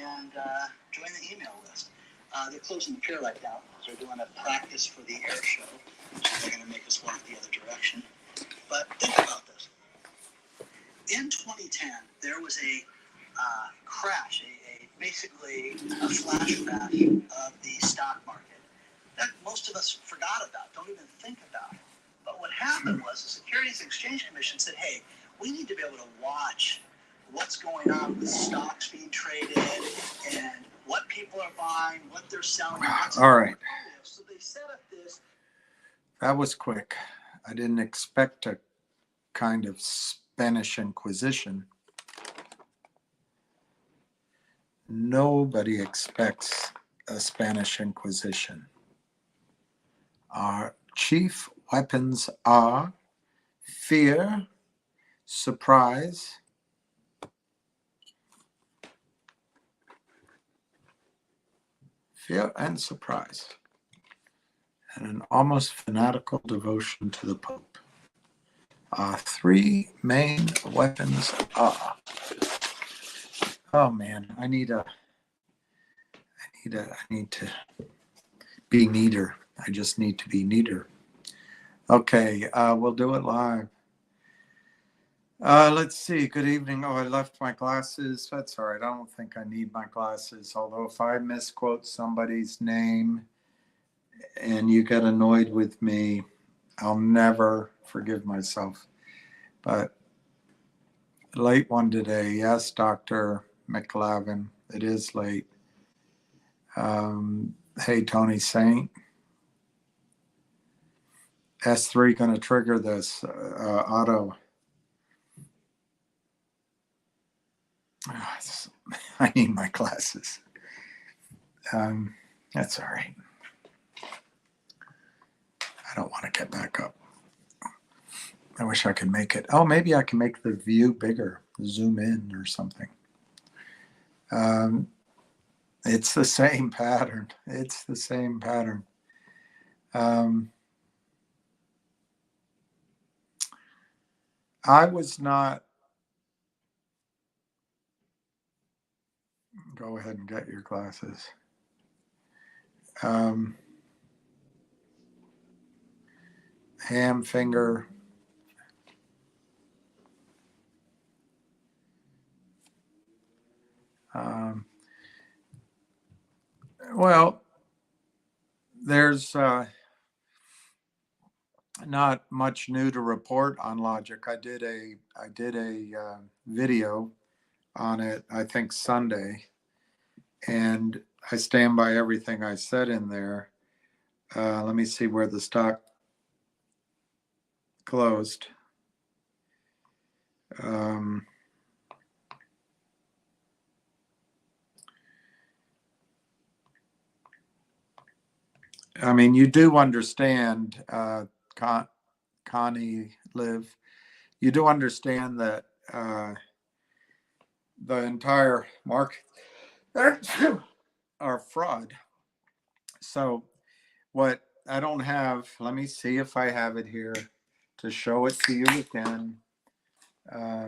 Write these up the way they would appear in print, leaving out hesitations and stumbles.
and join the email list. They're closing the pier right now. They're doing a practice for the air show, so they're going to make us walk the other direction. But think about this. In 2010, there was a crash, basically a flash crash of the stock market that most of us forgot about, don't even think about. But what happened was the Securities and Exchange Commission said, hey, we need to be able to watch what's going on with stocks being traded and what people are buying, what they're selling. All right. So they set up this. That was quick. I didn't expect a kind of Spanish Inquisition. Nobody expects a Spanish Inquisition. Our chief weapons are fear, surprise, fear and surprise, and an almost fanatical devotion to the Pope. Our three main weapons are. Oh man, I need to be neater. I just need to be neater. Okay, we'll do it live. Let's see. Good evening. Oh, I left my glasses. That's all right. I don't think I need my glasses. Although if I misquote somebody's name and you get annoyed with me, I'll never forgive myself. But late one today. Yes, Dr. McLavin. It is late. Hey, Tony Saint. S3 going to trigger this auto. I need my glasses. That's all right. I don't want to get back up. I wish I could make it. Oh, maybe I can make the view bigger, zoom in or something. It's the same pattern. It's the same pattern. I was not. Go ahead and get your glasses. Ham finger. Well, there's not much new to report on Logic. I did a video on it, I think Sunday, and I stand by everything I said in there. Let me see where the stock closed. I mean, you do understand, Connie, Liv, you do understand that the entire market are fraud. So what I don't have, let me see if I have it here to show it to you again. I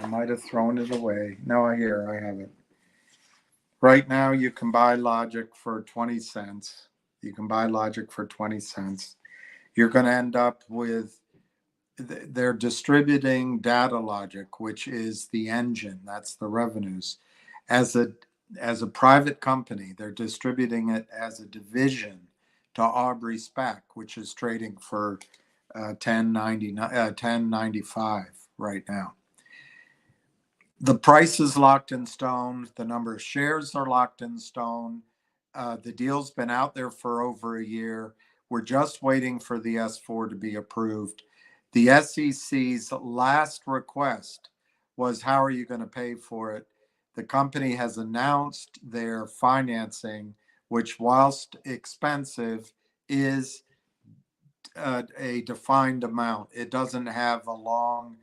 might have thrown it away. No, here, I have it. Right now, you can buy Logic for 20 cents. You can buy Logic for 20 cents. You're going to end up with, they're distributing Data Logic, which is the engine, that's the revenues. As a private company, they're distributing it as a division to Aubrey SPAC, which is trading for $10.95 right now. The price is locked in stone. The number of shares are locked in stone. The deal's been out there for over a year. We're just waiting for the S4 to be approved. The SEC's last request was, how are you going to pay for it? The company has announced their financing, which, whilst expensive, is a defined amount. It doesn't have a long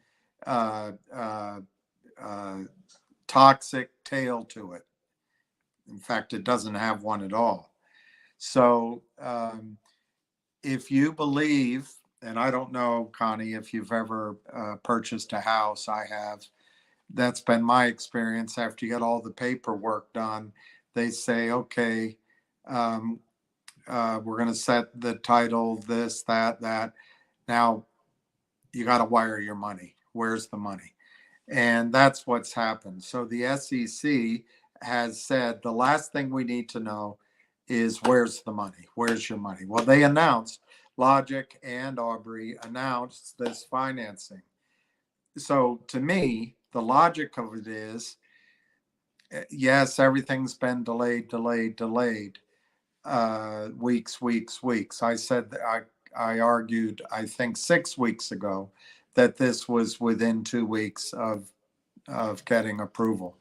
toxic tail to it. In fact, it doesn't have one at all. So if you believe, and I don't know, Connie, if you've ever purchased a house, I have. that's been my experience. After you get all the paperwork done, they say, okay, um, we're going to set the title, this, that, that. Now you got to wire your money. Where's the money? And that's what's happened. So the SEC has said the last thing we need to know is where's the money? Where's your money? Well, they announced, Logic and Aubrey announced this financing. So to me, the logic of it is, yes, everything's been delayed, weeks. I said that I argued, I think 6 weeks ago, that this was within 2 weeks of getting approval.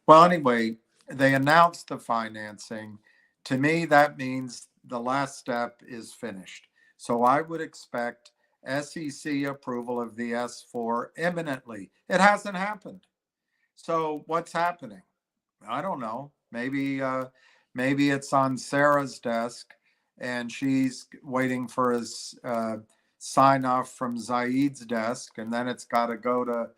Well, anyway, they announced the financing. To me, that means the last step is finished. So I would expect SEC approval of the S4 imminently. It hasn't happened. So what's happening? I don't know. Maybe it's on Sarah's desk, and she's waiting for his sign off from Zaid's desk, and then it's got to go to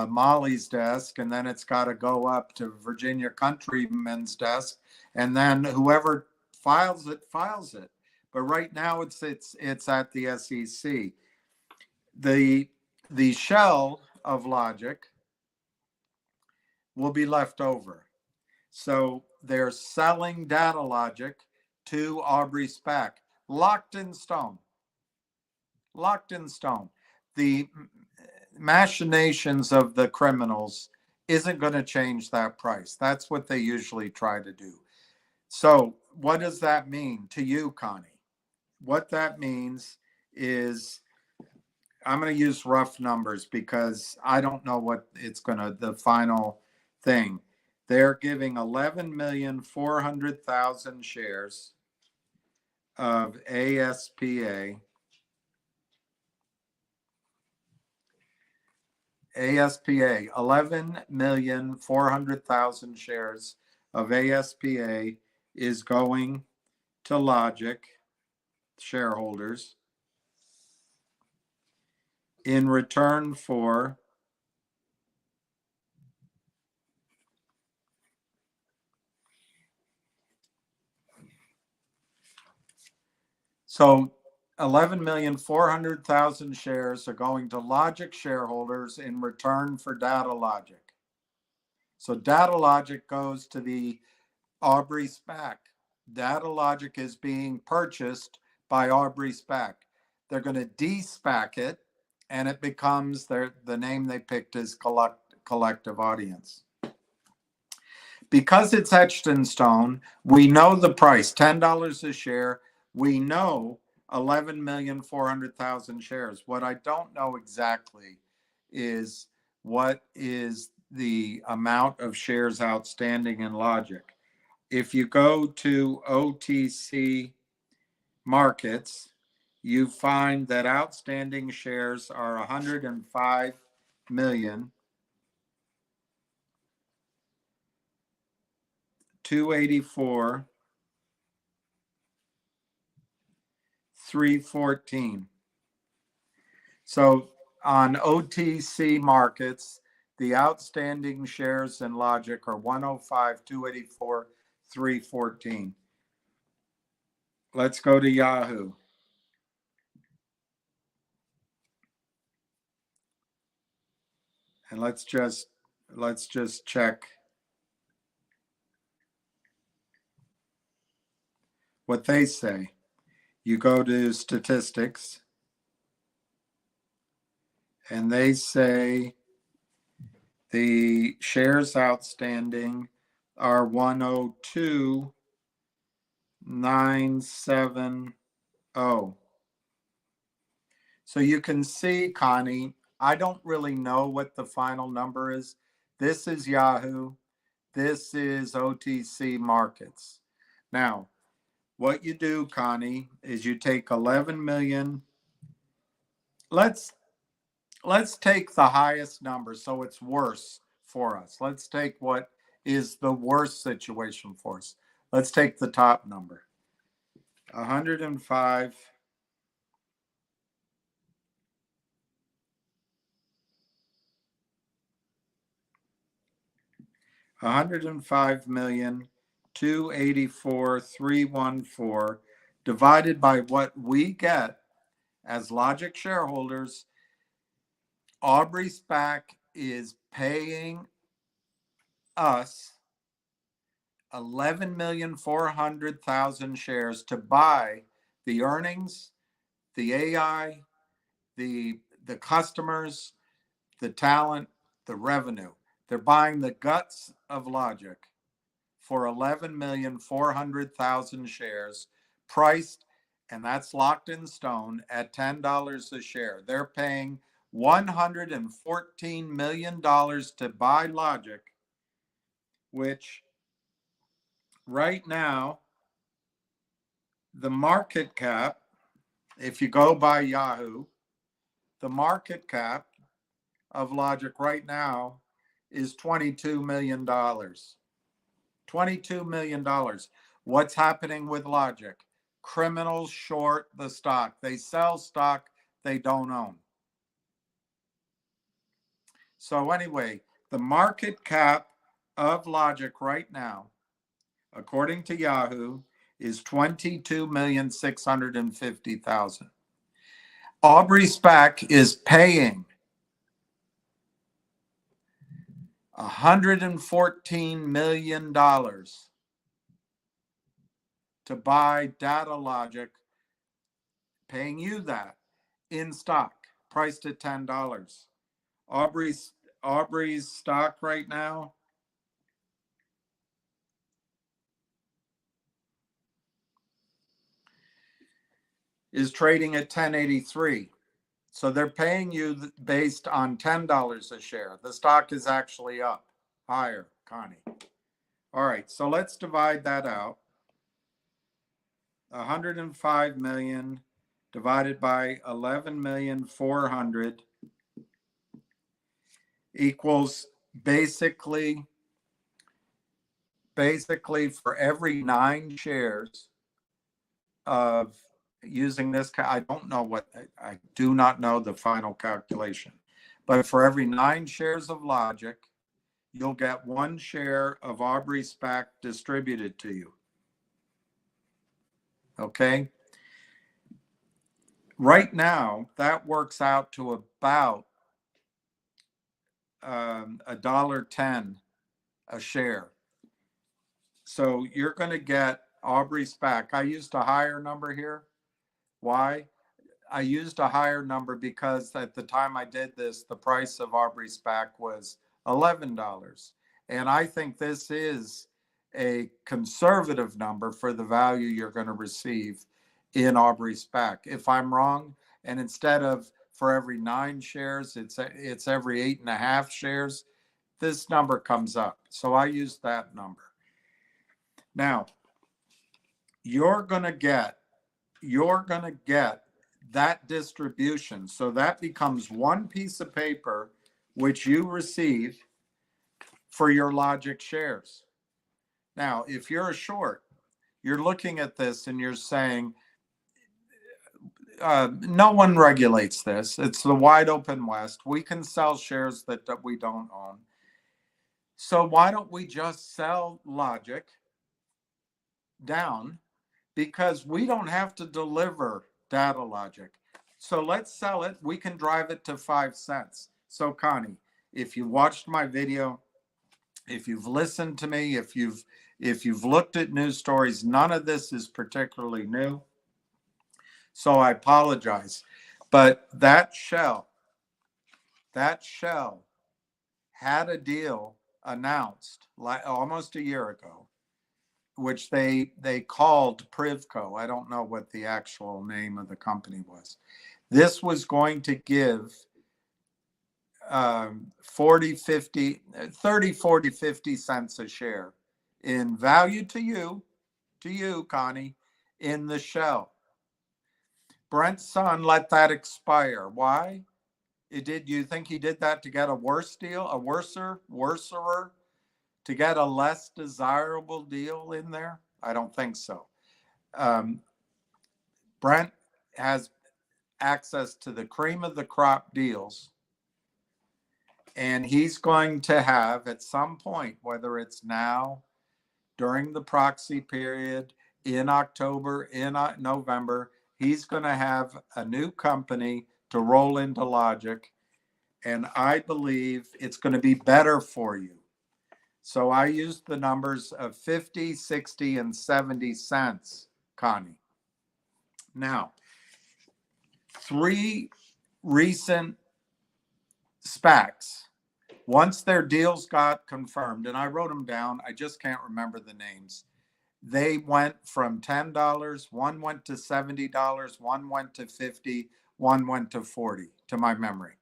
Molly's desk, and then it's got to go up to Virginia Countryman's desk, and then whoever files it files it. But right now it's at the SEC. The shell of Logic will be left over. So they're selling Data Logic to Aubrey SPAC, locked in stone. Locked in stone. The machinations of the criminals isn't going to change that price. That's what they usually try to do. So what does that mean to you, Connie? What that means is, I'm going to use rough numbers because I don't know what it's going to, the final thing. They're giving 11,400,000 shares of ASPA. ASPA, 11,400,000 shares of ASPA is going to Logic shareholders in return for so 11,400,000 shares are going to Logic shareholders in return for Data Logic. So Data Logic goes to the Aubrey SPAC. Data Logic is being purchased by Aubrey SPAC. They're going to de-SPAC it, and it becomes the name they picked is Collective Audience. Because it's etched in stone, we know the price, $10 a share. We know 11,400,000 shares. What I don't know exactly is what is the amount of shares outstanding in Logic. If you go to OTC markets, you find that outstanding shares are 105 million 284 314. So on OTC markets, the outstanding shares in Logic are 105 284 314. Let's go to Yahoo. And let's just check what they say. You go to statistics, and they say the shares outstanding are 102,970. So you can see, Connie, I don't really know what the final number is. This is Yahoo. This is OTC markets. Now, what you do, Connie, is you take 11 million. Let's take the highest number so it's worse for us. Let's take what is the worst situation for us. Let's take the top number. 105. 105,284,314 divided by what we get as Logic shareholders. Aubrey SPAC is paying us 11,400,000 shares to buy the earnings, the AI, the customers, the talent, the revenue. They're buying the guts of Logic for 11,400,000 shares, priced, and that's locked in stone, at $10 a share. They're paying $114 million to buy Logic, which right now, the market cap, if you go by Yahoo, the market cap of Logic right now is $22 million. $22 million. What's happening with Logic? Criminals short the stock. They sell stock they don't own. So anyway, the market cap of Logic right now, according to Yahoo, is 22,650,000. Aubrey SPAC is paying $114 million to buy Data Logic, paying you that in stock, priced at $10. Aubrey's stock right now is trading at 10.83. So they're paying you based on $10 a share. The stock is actually up higher, Connie. All right, so let's divide that out. 105 million divided by 11,400,000 equals basically for every 9 shares of, using this, I don't know what, I do not know the final calculation, but for every 9 shares of Logic, you'll get 1 share of Aubrey SPAC distributed to you. Okay? Right now, that works out to about $1.10 a share. So you're going to get Aubrey SPAC. I used a higher number here. Why? I used a higher number because at the time I did this, the price of Aubrey SPAC was $11. And I think this is a conservative number for the value you're going to receive in Aubrey SPAC. If I'm wrong, and instead of for every 9 shares, it's every 8.5 shares, this number comes up. So I used that number. Now, you're going to get that distribution. So that becomes 1 piece of paper which you receive for your Logic shares. Now, if you're a short, you're looking at this and you're saying, no one regulates this. It's the wide open West. We can sell shares that we don't own. So why don't we just sell Logic down? Because we don't have to deliver Data Logic. So let's sell it. We can drive it to 5 cents. So Connie, if you watched my video, if you've listened to me, if you've looked at news stories, none of this is particularly new. So I apologize. But that shell had a deal announced almost a year ago, which they called Privco. I don't know what the actual name of the company was. This was going to give 30, 40, 50 cents a share in value to you, Connie, in the shell. Brent's son let that expire. Why? You think he did that to get a worse deal, worserer, to get a less desirable deal in there? I don't think so. Brent has access to the cream of the crop deals, And he's going to have at some point, whether it's now, during the proxy period, in October, in November, he's going to have a new company to roll into Logic. And I believe it's going to be better for you. So I used the numbers of 50, 60, and 70 cents, Connie. Now, 3 recent SPACs, once their deals got confirmed, and I wrote them down, I just can't remember the names. They went from $10, one went to $70, one went to 50, one went to 40, to my memory.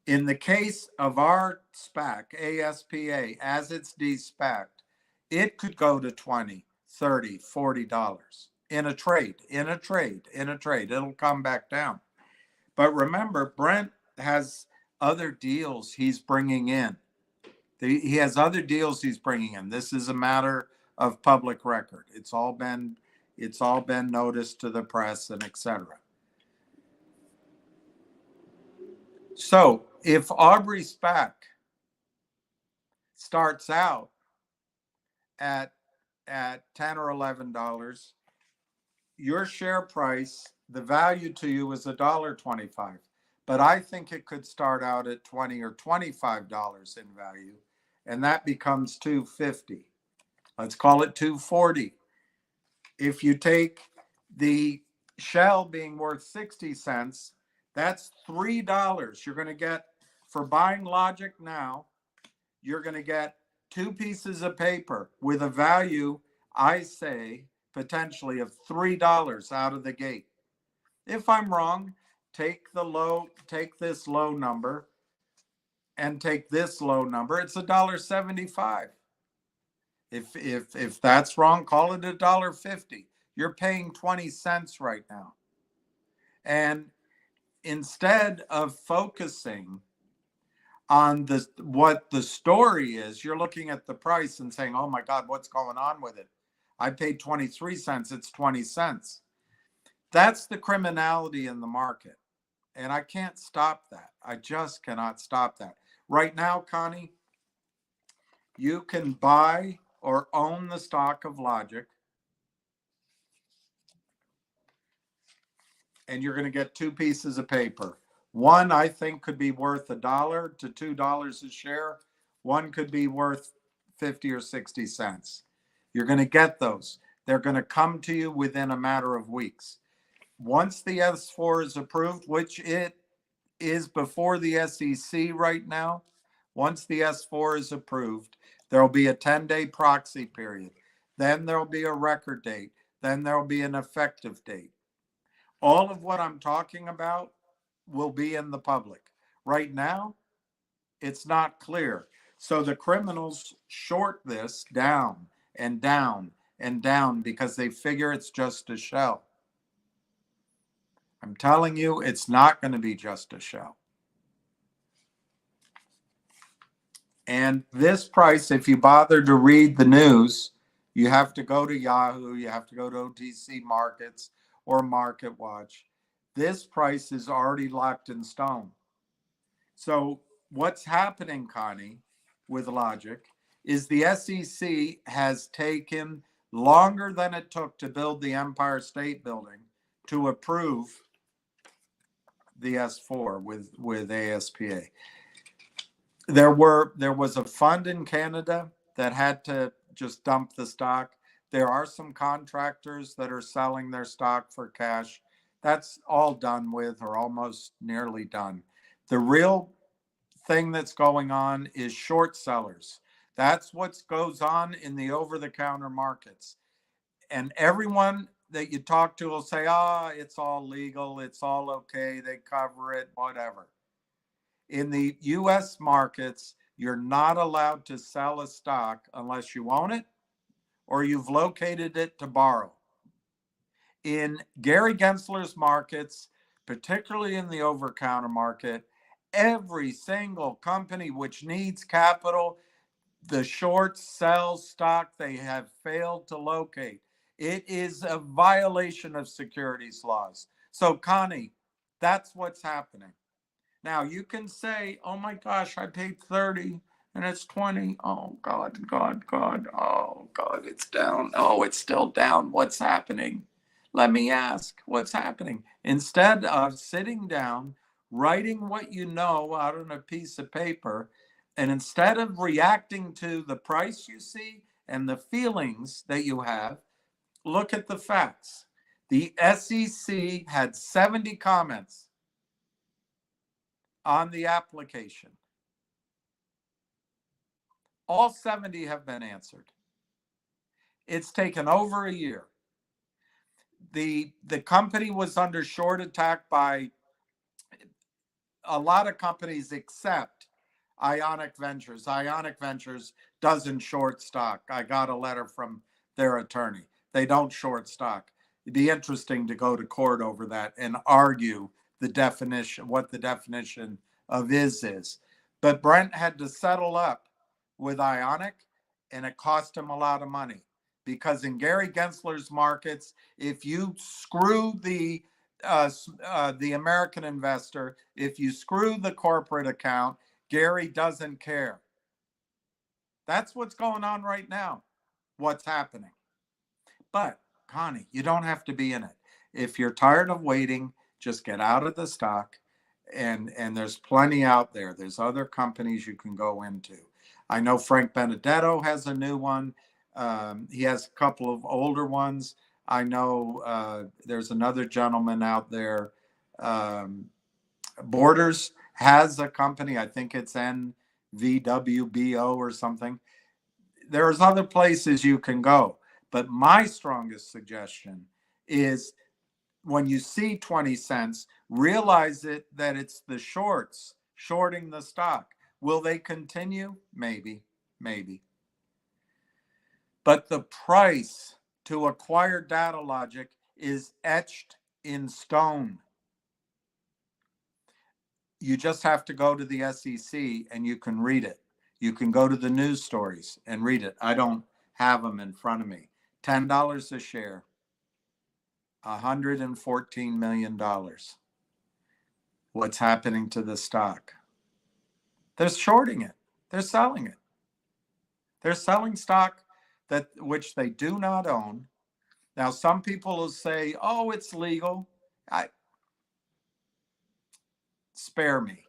In the case of our SPAC, ASPA, as it's de-SPACed, it could go to 20, 30, $40 in a trade. It'll come back down. But remember, Brent has other deals he's bringing in. He has other deals he's bringing in. This is a matter of public record. It's all been noticed to the press and etc. So if Aubrey SPAC starts out at $10 or $11, your share price, the value to you is $1.25. But I think it could start out at $20 or $25 in value, and that becomes $2.50. Let's call it $2.40. If you take the shell being worth 60 cents, that's $3 you're going to get for buying Logic now. You're going to get 2 pieces of paper with a value, I say, potentially of $3 out of the gate. If I'm wrong, take this low number and take this low number. It's $1.75. If that's wrong, call it $1.50. You're paying 20 cents right now. And instead of focusing on what the story is, you're looking at the price and saying, oh my God, what's going on with it? I paid 23 cents, it's 20 cents. That's the criminality in the market. And I can't stop that. I just cannot stop that. Right now, Connie, you can buy or own the stock of Logic, and you're going to get 2 pieces of paper. One, I think, could be worth $1 to $2 a share. One could be worth 50 or 60 cents. You're going to get those. They're going to come to you within a matter of weeks. Once the S4 is approved, which it is before the SEC right now, once the S4 is approved, there'll be a 10-day proxy period. Then there'll be a record date. Then there'll be an effective date. All of what I'm talking about will be in the public. Right now, it's not clear. So the criminals short this down and down and down because they figure it's just a shell. I'm telling you, it's not going to be just a shell. And this price, if you bother to read the news, you have to go to Yahoo, you have to go to OTC Markets or Market Watch. This price is already locked in stone. So what's happening, Connie, with Logic is the SEC has taken longer than it took to build the Empire State Building to approve the S4 with ASPA. There was a fund in Canada that had to just dump the stock. There are some contractors that are selling their stock for cash. That's all done with, or almost nearly done. The real thing that's going on is short sellers. That's what goes on in the over-the-counter markets. And everyone that you talk to will say, it's all legal, it's all okay, they cover it, whatever. In the US markets, you're not allowed to sell a stock unless you own it or you've located it to borrow. In Gary Gensler's markets, particularly in the over-counter market, every single company which needs capital, the shorts sell stock they have failed to locate. It is a violation of securities laws. So, Connie, that's what's happening. Now you can say, oh my gosh, I paid 30 and it's 20. Oh God, God, God. Oh God, it's down. Oh, it's still down. What's happening? Let me ask, what's happening? Instead of sitting down, writing what you know out on a piece of paper, and instead of reacting to the price you see and the feelings that you have, look at the facts. The SEC had 70 comments on the application. All 70 have been answered. It's taken over a year. The company was under short attack by a lot of companies except Ionic Ventures. Ionic Ventures doesn't short stock. I got a letter from their attorney. They don't short stock. It'd be interesting to go to court over that and argue the definition, what the definition of is. But Brent had to settle up with Ionic, and it cost him a lot of money because in Gary Gensler's markets, if you screw the American investor, if you screw the corporate account, Gary doesn't care. That's what's going on right now. What's happening? But Connie, you don't have to be in it. If you're tired of waiting, just get out of the stock. And there's plenty out there. There's other companies you can go into. I know Frank Benedetto has a new one. He has a couple of older ones. I know there's another gentleman out there. Borders has a company. I think it's NVWBO or something. There's other places you can go. But my strongest suggestion is when you see 20 cents, realize that it's the shorts shorting the stock. Will they continue? Maybe, maybe. But the price to acquire DataLogic is etched in stone. You just have to go to the SEC and you can read it. You can go to the news stories and read it. I don't have them in front of me. $10 a share, $114 million. What's happening to the stock? They're shorting it. They're selling it. They're selling stock that which they do not own. Now, some people will say, "Oh, it's legal." Spare me.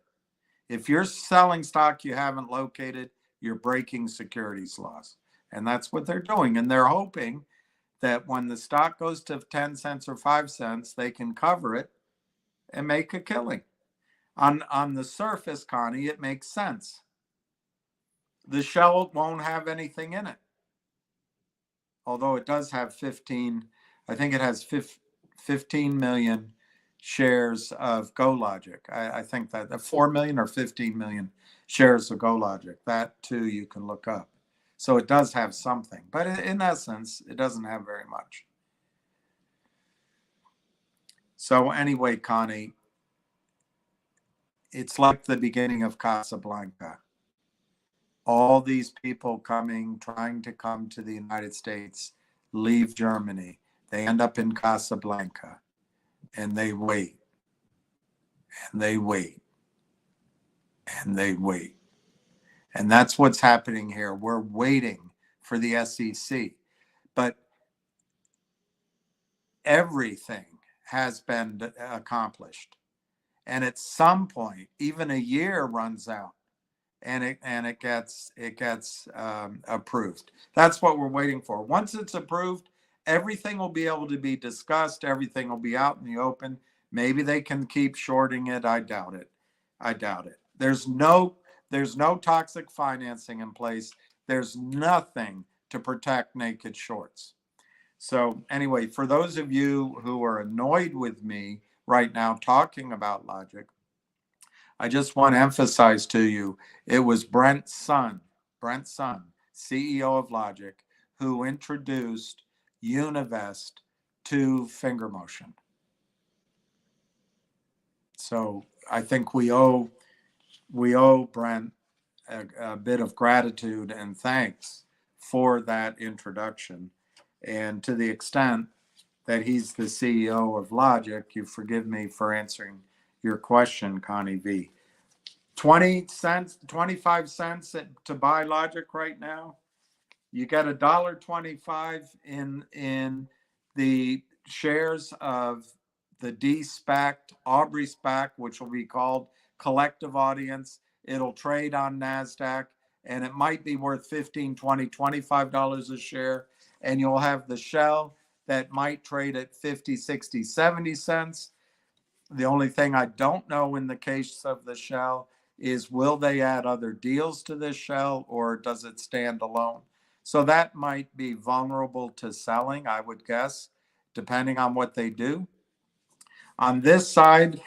If you're selling stock you haven't located, you're breaking securities laws, and that's what they're doing. And they're hoping that when the stock goes to 10 cents or 5 cents, they can cover it and make a killing. On the surface, Connie, it makes sense. The shell won't have anything in it. Although it does have 15, I think it has 15 million shares of GoLogic. I think that 4 million or 15 million shares of GoLogic. That too you can look up. So it does have something, but in essence, it doesn't have very much. So anyway, Connie, it's like the beginning of Casablanca. All these people coming, trying to come to the United States, leave Germany. They end up in Casablanca and they wait and they wait and they wait. And that's what's happening here. We're waiting for the SEC. But everything has been accomplished. And at some point, even a year runs out and it gets approved. That's what we're waiting for. Once it's approved, everything will be able to be discussed. Everything will be out in the open. Maybe they can keep shorting it. I doubt it. I doubt it. There's no toxic financing in place. There's nothing to protect naked shorts. So anyway, for those of you who are annoyed with me right now talking about logic, I just want to emphasize to you, it was Brent's son, CEO of Logic, who introduced Univest to finger motion. So I think we owe Brent a bit of gratitude and thanks for that introduction. And to the extent that he's the CEO of Logic, you forgive me for answering your question, Connie V. 20 cents, 25 cents to buy Logic right now. You get $1.25 in the shares of the D-SPAC, Aubrey SPAC, which will be called Collective Audience. It'll trade on NASDAQ, and it might be worth $15, $20, $25 a share. And you'll have the shell that might trade at 50, 60, 70 cents. The only thing I don't know in the case of the shell is, will they add other deals to this shell, or does it stand alone? So that might be vulnerable to selling, I would guess, depending on what they do. On this side,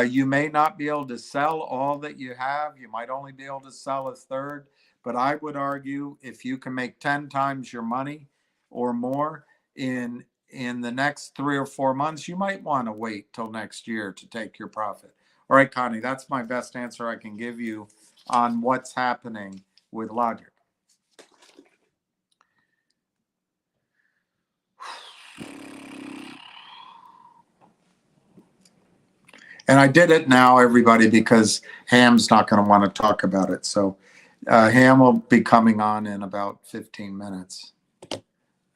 you may not be able to sell all that you have. You might only be able to sell a third. But I would argue, if you can make 10 times your money or more in the next 3 or 4 months, you might want to wait till next year to take your profit. All right, Connie, that's my best answer I can give you on what's happening with Logic. And I did it now, everybody, because Ham's not going to want to talk about it. So Ham will be coming on in about 15 minutes.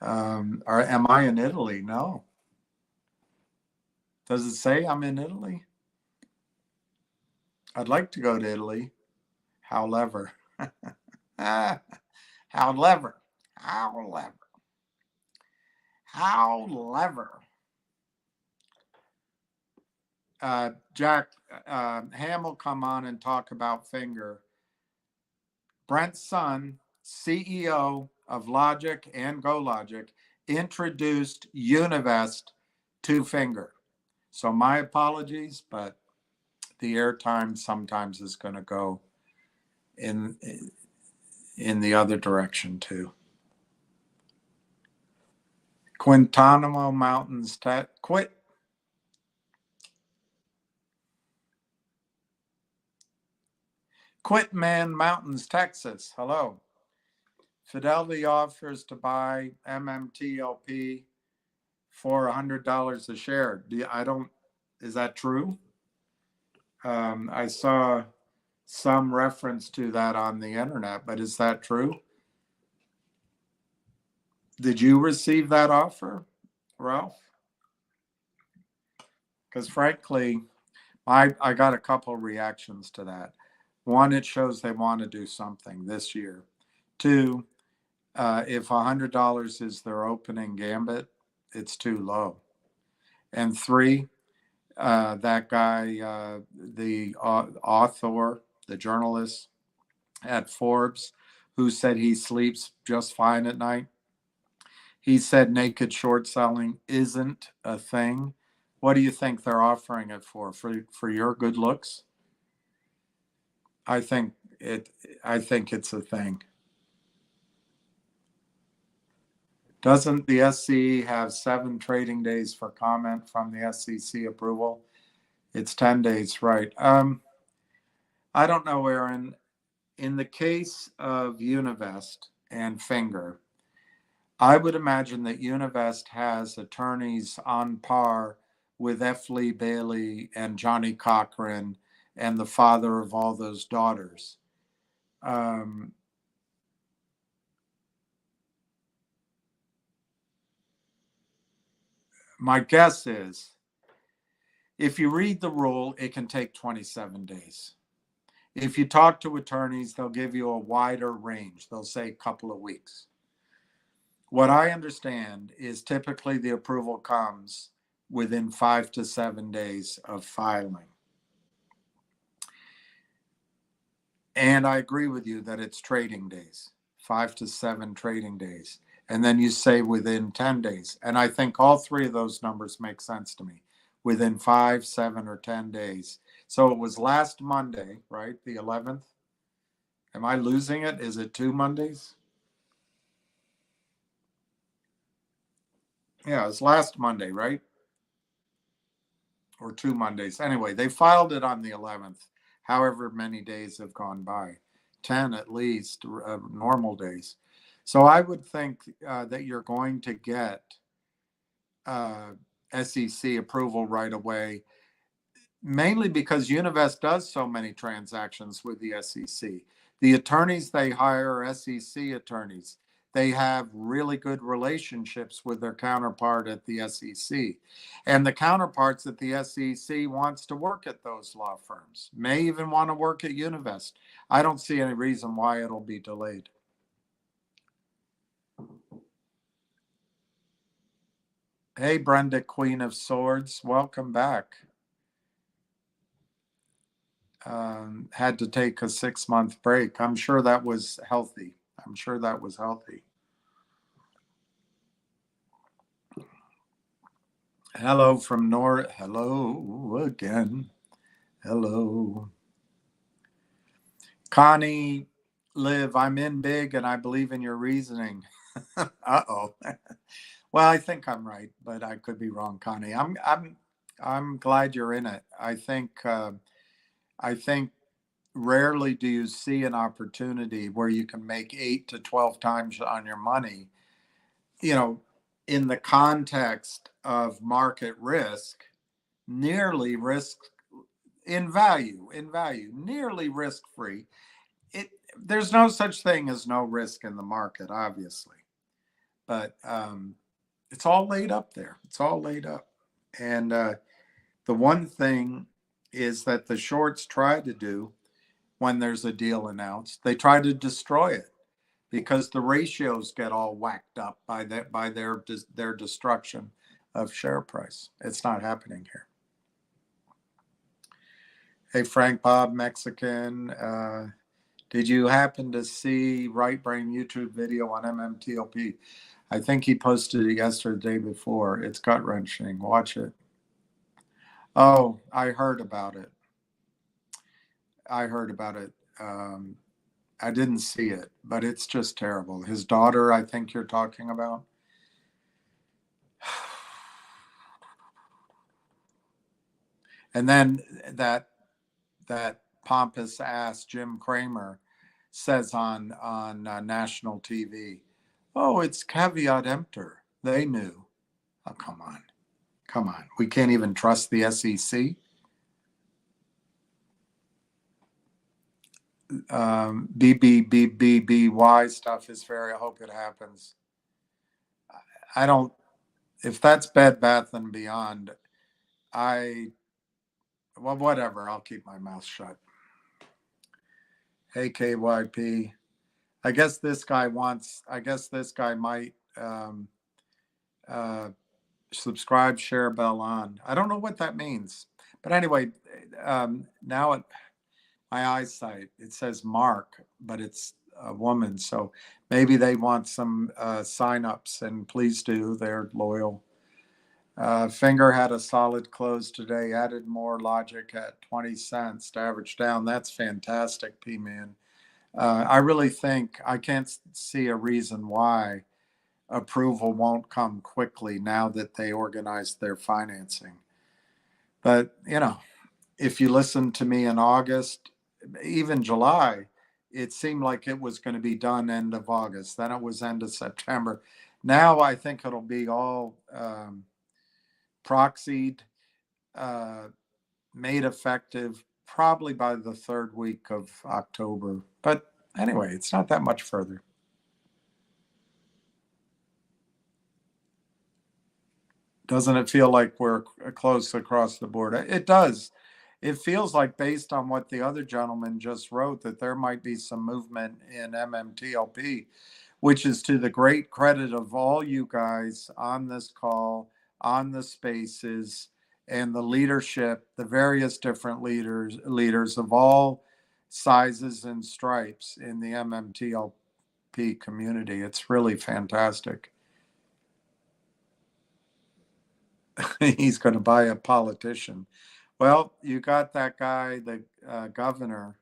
Am I in Italy? No. Does it say I'm in Italy? I'd like to go to Italy. However, however, Jack, Ham will come on and talk about Finger. Brent Sun, CEO of Logic and GoLogic, introduced Univest to Finger. So my apologies, but the airtime sometimes is going to go in the other direction too. Quintana Mountains, Quitman Mountains, Texas. Hello. Fidelity offers to buy MMTLP for $100 a share. Is that true? I saw some reference to that on the internet, but is that true? Did you receive that offer, Ralph? Because frankly, I got a couple of reactions to that. One, it shows they want to do something this year. Two, if $100 is their opening gambit, it's too low. And three, that guy, the author, the journalist at Forbes, who said he sleeps just fine at night, he said naked short selling isn't a thing. What do you think they're offering it for? For your good looks? I think it's a thing. Doesn't the SCE have 7 trading days for comment from the SEC approval? It's 10 days, right? I don't know, Aaron. In the case of Univest and Finger, I would imagine that Univest has attorneys on par with F. Lee Bailey and Johnny Cochran and the father of all those daughters. My guess is, if you read the rule, it can take 27 days. If you talk to attorneys, they'll give you a wider range. They'll say a couple of weeks. What I understand is typically the approval comes within 5 to 7 days of filing. And I agree with you that it's trading days, 5 to 7 trading days. And then you say within 10 days. And I think all 3 of those numbers make sense to me, within 5, 7, or 10 days. So it was last Monday, right? The 11th. Am I losing it? Is it 2 Mondays? Yeah, it was last Monday, right? Or 2 Mondays. Anyway, they filed it on the 11th, however many days have gone by, 10 at least, normal days. So I would think that you're going to get SEC approval right away. mainly because Univest does so many transactions with the SEC. The attorneys they hire are SEC attorneys. They have really good relationships with their counterpart at the SEC. And the counterparts at the SEC wants to work at those law firms, may even want to work at Univest. I don't see any reason why it'll be delayed. Hey, Brenda, Queen of Swords, welcome back. Had to take a 6-month break. I'm sure that was healthy. I'm sure that was healthy. Hello from North. Hello again. Hello. Connie, Liv, I'm in big and I believe in your reasoning. Uh-oh. Well, I think I'm right, but I could be wrong, Connie. I'm glad you're in it. I think rarely do you see an opportunity where you can make 8 to 12 times on your money, you know, in the context of market risk, nearly risk in value, nearly risk free. There's no such thing as no risk in the market, obviously, but it's all laid up there. It's all laid up. And the one thing is that the shorts try to do when there's a deal announced, they try to destroy it because the ratios get all whacked up by their destruction of share price. It's not happening here. Hey, Frank Bob, Mexican. Did you happen to see Right Brain YouTube video on MMTLP? I think he posted it yesterday, the day before. It's gut wrenching. Watch it. Oh, I heard about it. I heard about it. I didn't see it, but it's just terrible. His daughter, I think you're talking about. And then that pompous ass Jim Cramer says on national TV, "Oh, it's caveat emptor. They knew." Oh, come on. Come on. We can't even trust the SEC. BBBBBY stuff is fair. I hope it happens. I don't, if that's Bed Bath and Beyond, well, whatever. I'll keep my mouth shut. Hey, KYP. I guess this guy might subscribe, share, bell on. I don't know what that means. But anyway, now my eyesight, it says Mark, but it's a woman. So maybe they want some signups, and please do. They're loyal. Finger had a solid close today, added more logic at 20 cents to average down. That's fantastic, P-Man. I really think I can't see a reason why approval won't come quickly now that they organized their financing. But, if you listen to me in August, even July, it seemed like it was going to be done end of August. Then it was end of September. Now I think it'll be all proxied, made effective probably by the 3rd week of October. But anyway, it's not that much further. Doesn't it feel like we're close across the board? It does. It feels like, based on what the other gentleman just wrote, that there might be some movement in MMTLP, which is to the great credit of all you guys on this call, on the spaces, and the leadership, the various different leaders of all sizes and stripes in the MMTLP community. It's really fantastic. He's going to buy a politician. Well, you got that guy, the governor,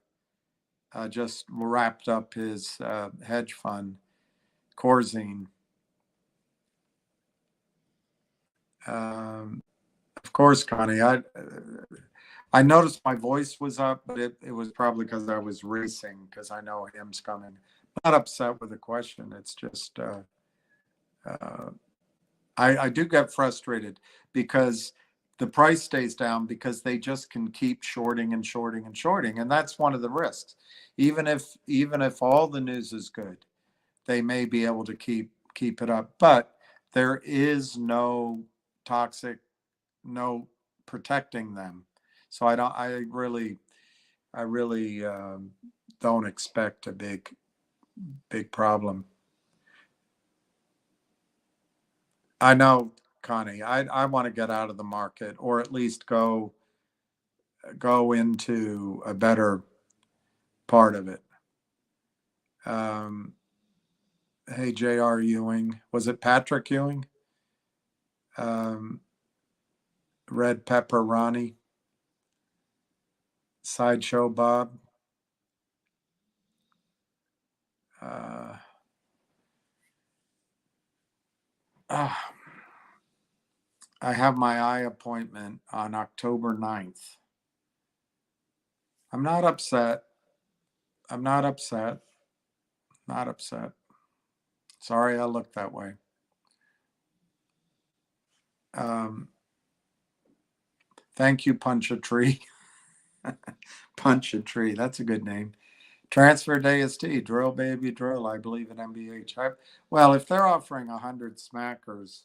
just wrapped up his hedge fund, Corzine. Of course, Connie, I noticed my voice was up, but it was probably because I was racing, because I know him's coming. I'm not upset with the question. It's just I do get frustrated because the price stays down because they just can keep shorting and shorting and shorting. And that's one of the risks. Even if all the news is good, they may be able to keep it up. But there is no toxic, no protecting them. So I really don't expect a big problem. I know, Connie, I want to get out of the market, or at least go into a better part of it. Hey, J.R. Ewing, was it Patrick Ewing? Red Pepper Ronnie, Sideshow Bob. I have my eye appointment on October 9th. I'm not upset. I'm not upset. Not upset. Sorry I look that way. Thank you, Punch a Tree. Punch a Tree. That's a good name. Transfer Day is T. Drill, baby, drill. I believe in MBH. Well, if they're offering 100 smackers,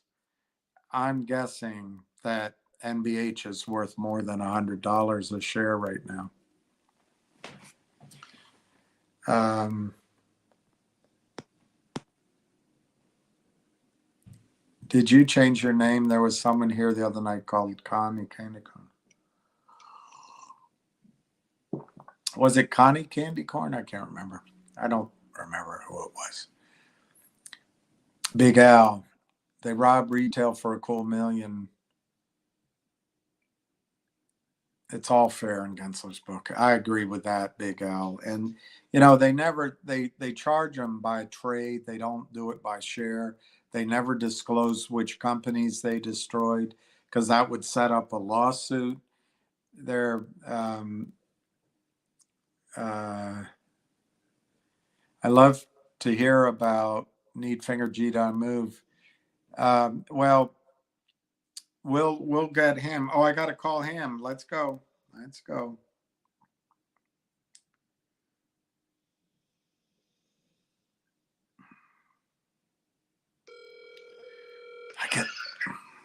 I'm guessing that MBH is worth more than $100 a share right now. Did you change your name? There was someone here the other night called Connie Candy Corn. Was it Connie Candy Corn? I can't remember. I don't remember who it was. Big Al. They robbed retail for a cool million. It's all fair in Gensler's book. I agree with that, Big Al. And they charge them by trade. They don't do it by share. They never disclose which companies they destroyed because that would set up a lawsuit. I love to hear about Need Finger G on Move. Well, we'll get him. Oh, I got to call him. Let's go. Let's go.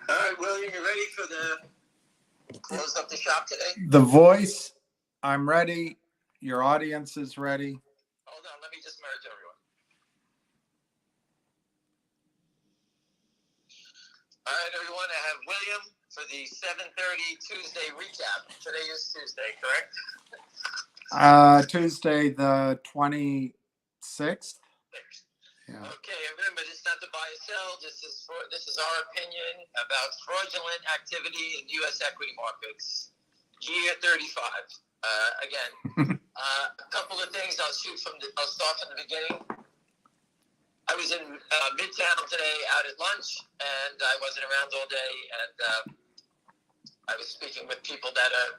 All right, William, you ready for the close up the shop today? The voice, I'm ready. Your audience is ready. Hold on, let me just merge everyone. All right, everyone, I have William for the 7:30 Tuesday recap. Today is Tuesday, correct? Tuesday the 26th. Yeah. Okay, remember, this is not to buy or sell. This is our opinion about fraudulent activity in U.S. equity markets. Year 35. Again, a couple of things. I'll start from the beginning. I was in Midtown today out at lunch, and I wasn't around all day, and I was speaking with people that are,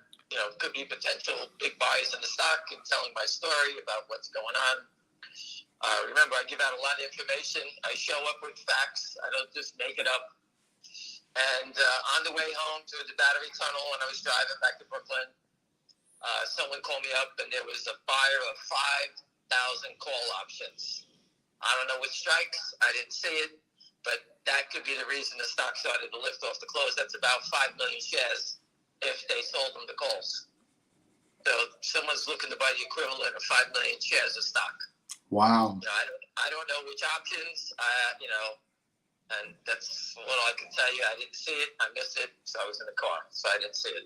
could be potential big buyers in the stock and telling my story about what's going on. Remember, I give out a lot of information. I show up with facts. I don't just make it up. And on the way home through the Battery Tunnel, when I was driving back to Brooklyn, someone called me up, and there was a buyer of 5,000 call options. I don't know which strikes. I didn't see it, but that could be the reason the stock started to lift off the close. That's about 5 million shares if they sold them the calls. So someone's looking to buy the equivalent of 5 million shares of stock. Wow. I don't know which options, and that's what I can tell you. I didn't see it. I missed it, so I was in the car, so I didn't see it.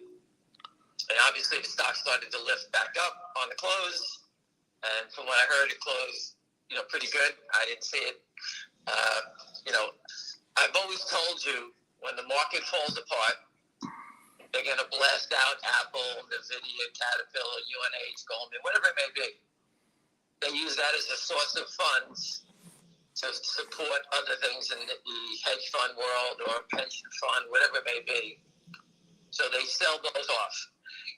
And obviously the stock started to lift back up on the close, and from what I heard, it closed, pretty good. I didn't see it. I've always told you, when the market falls apart, they're going to blast out Apple, NVIDIA, Caterpillar, UNH, Goldman, whatever it may be. They use that as a source of funds to support other things in the hedge fund world or pension fund, whatever it may be. So they sell those off.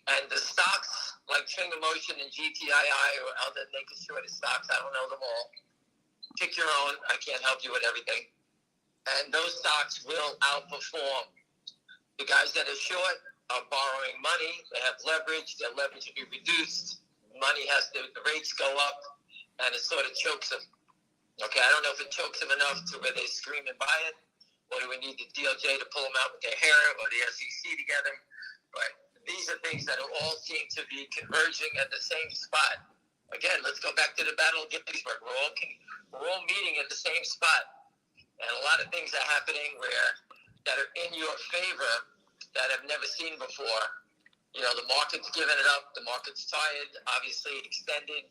And the stocks like Finger Motion and GTII or other naked shorted stocks, I don't know them all. Pick your own. I can't help you with everything. And those stocks will outperform The guys that are short are borrowing money. They have leverage. Their leverage will be reduced. The rates go up, and it sort of chokes them. Okay, I don't know if it chokes them enough to where they scream and buy it, or do we need the DOJ to pull them out with their hair, or the SEC to get them? But these are things that all seem to be converging at the same spot. Again, let's go back to the Battle of Gettysburg. We're all meeting at the same spot, and a lot of things are happening that are in your favor that I've never seen before. You know, the market's giving it up. The market's tired. Obviously, extended.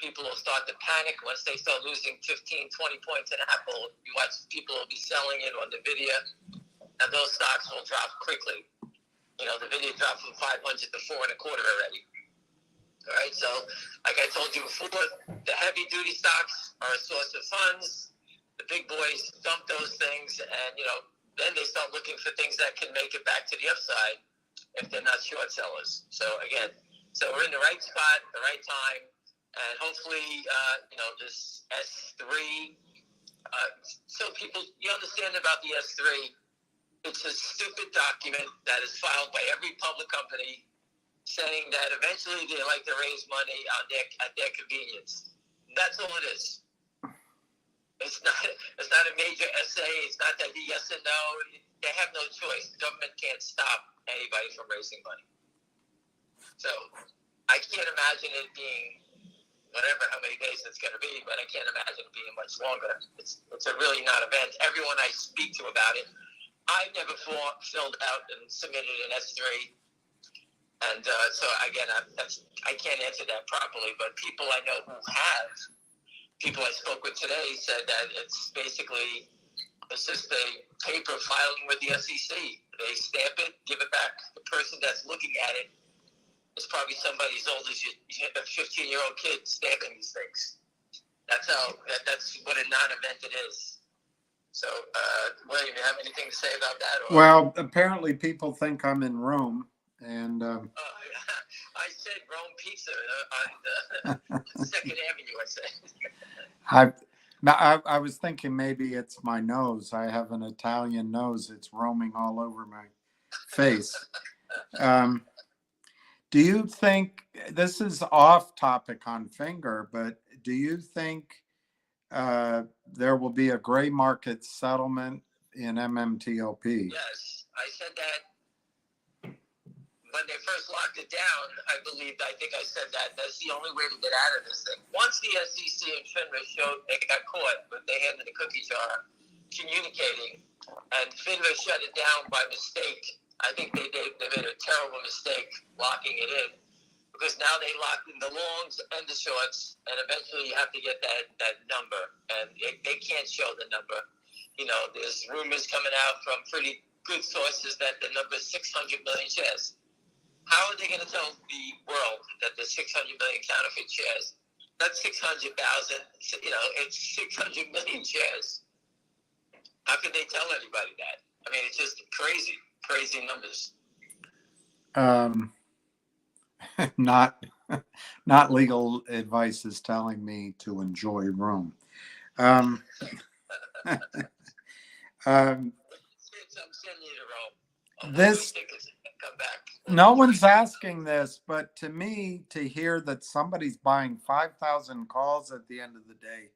People will start to panic once they start losing 15, 20 points in Apple. You watch people will be selling it on NVIDIA, and those stocks will drop quickly. You know, NVIDIA dropped from 500 to 4.25 already. All right, so like I told you before, the heavy-duty stocks are a source of funds. The big boys dump those things, and, you know, then they start looking for things that can make it back to the upside if they're not short sellers. So, again, we're in the right spot at the right time. And hopefully, you know, this S3, so people, you understand about the S3, it's a stupid document that is filed by every public company saying that eventually they like to raise money at their convenience. That's all it is. It's not a major essay. It's not that yes and no. They have no choice. The government can't stop anybody from raising money. So I can't imagine it being whatever, how many days it's going to be, but I can't imagine it being much longer. It's a really non-event. Everyone I speak to about it, I never filled out and submitted an S3. And so, again, I can't answer that properly, but people I know who have, people I spoke with today said that it's just a paper filing with the SEC. They stamp it, give it back. The person that's looking at it is probably somebody as old as a 15-year-old kid stamping these things. That's what a non-event it is. So, William, you have anything to say about that? Or? Well, apparently people think I'm in Rome, and I said Rome Pizza on the 2nd Avenue, I was thinking maybe it's my nose. I have an Italian nose. It's roaming all over my face. Do you think, this is off topic on Finger, but do you think there will be a gray market settlement in MMTLP? Yes, I said that when they first locked it down. I think I said that that's the only way to get out of this thing. Once the SEC and FINRA showed they got caught with their hand in the cookie jar communicating, and FINRA shut it down by mistake. I think they made a terrible mistake locking it in, because now they locked in the longs and the shorts, and eventually you have to get that number, and they can't show the number. You know, there's rumors coming out from pretty good sources that the number is 600 million shares. How are they going to tell the world that there's 600 million counterfeit shares? That's 600,000. You know, it's 600 million shares. How can they tell anybody that? I mean, it's just crazy numbers. Not legal advice is telling me to enjoy Rome. I'm sending you to Rome. This, come back. no one's asking this, but to me, to hear that somebody's buying 5,000 calls at the end of the day,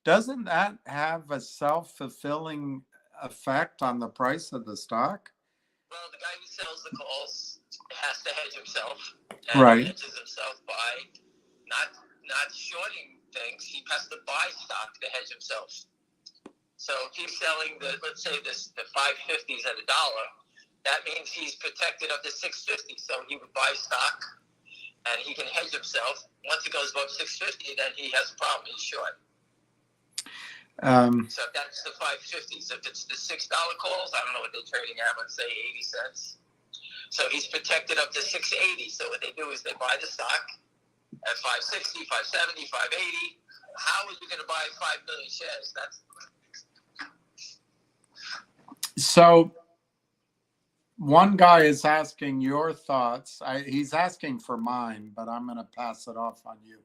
doesn't that have a self-fulfilling effect on the price of the stock? Well, the guy who sells the calls has to hedge himself. And right. He hedges himself by not shorting things. He has to buy stock to hedge himself. So if he's selling let's say the 550s at $1, that means he's protected up to 650. So he would buy stock, and he can hedge himself. Once it goes above 650, then he has a problem. He's short. So that's the 550s. If it's the $6 calls, I don't know what they're trading at. Let's say 80 cents. So he's protected up to 680. So what they do is they buy the stock at 560, 570, 580. How is he going to buy 5 million shares? So one guy is asking your thoughts. He's asking for mine, but I'm going to pass it off on you.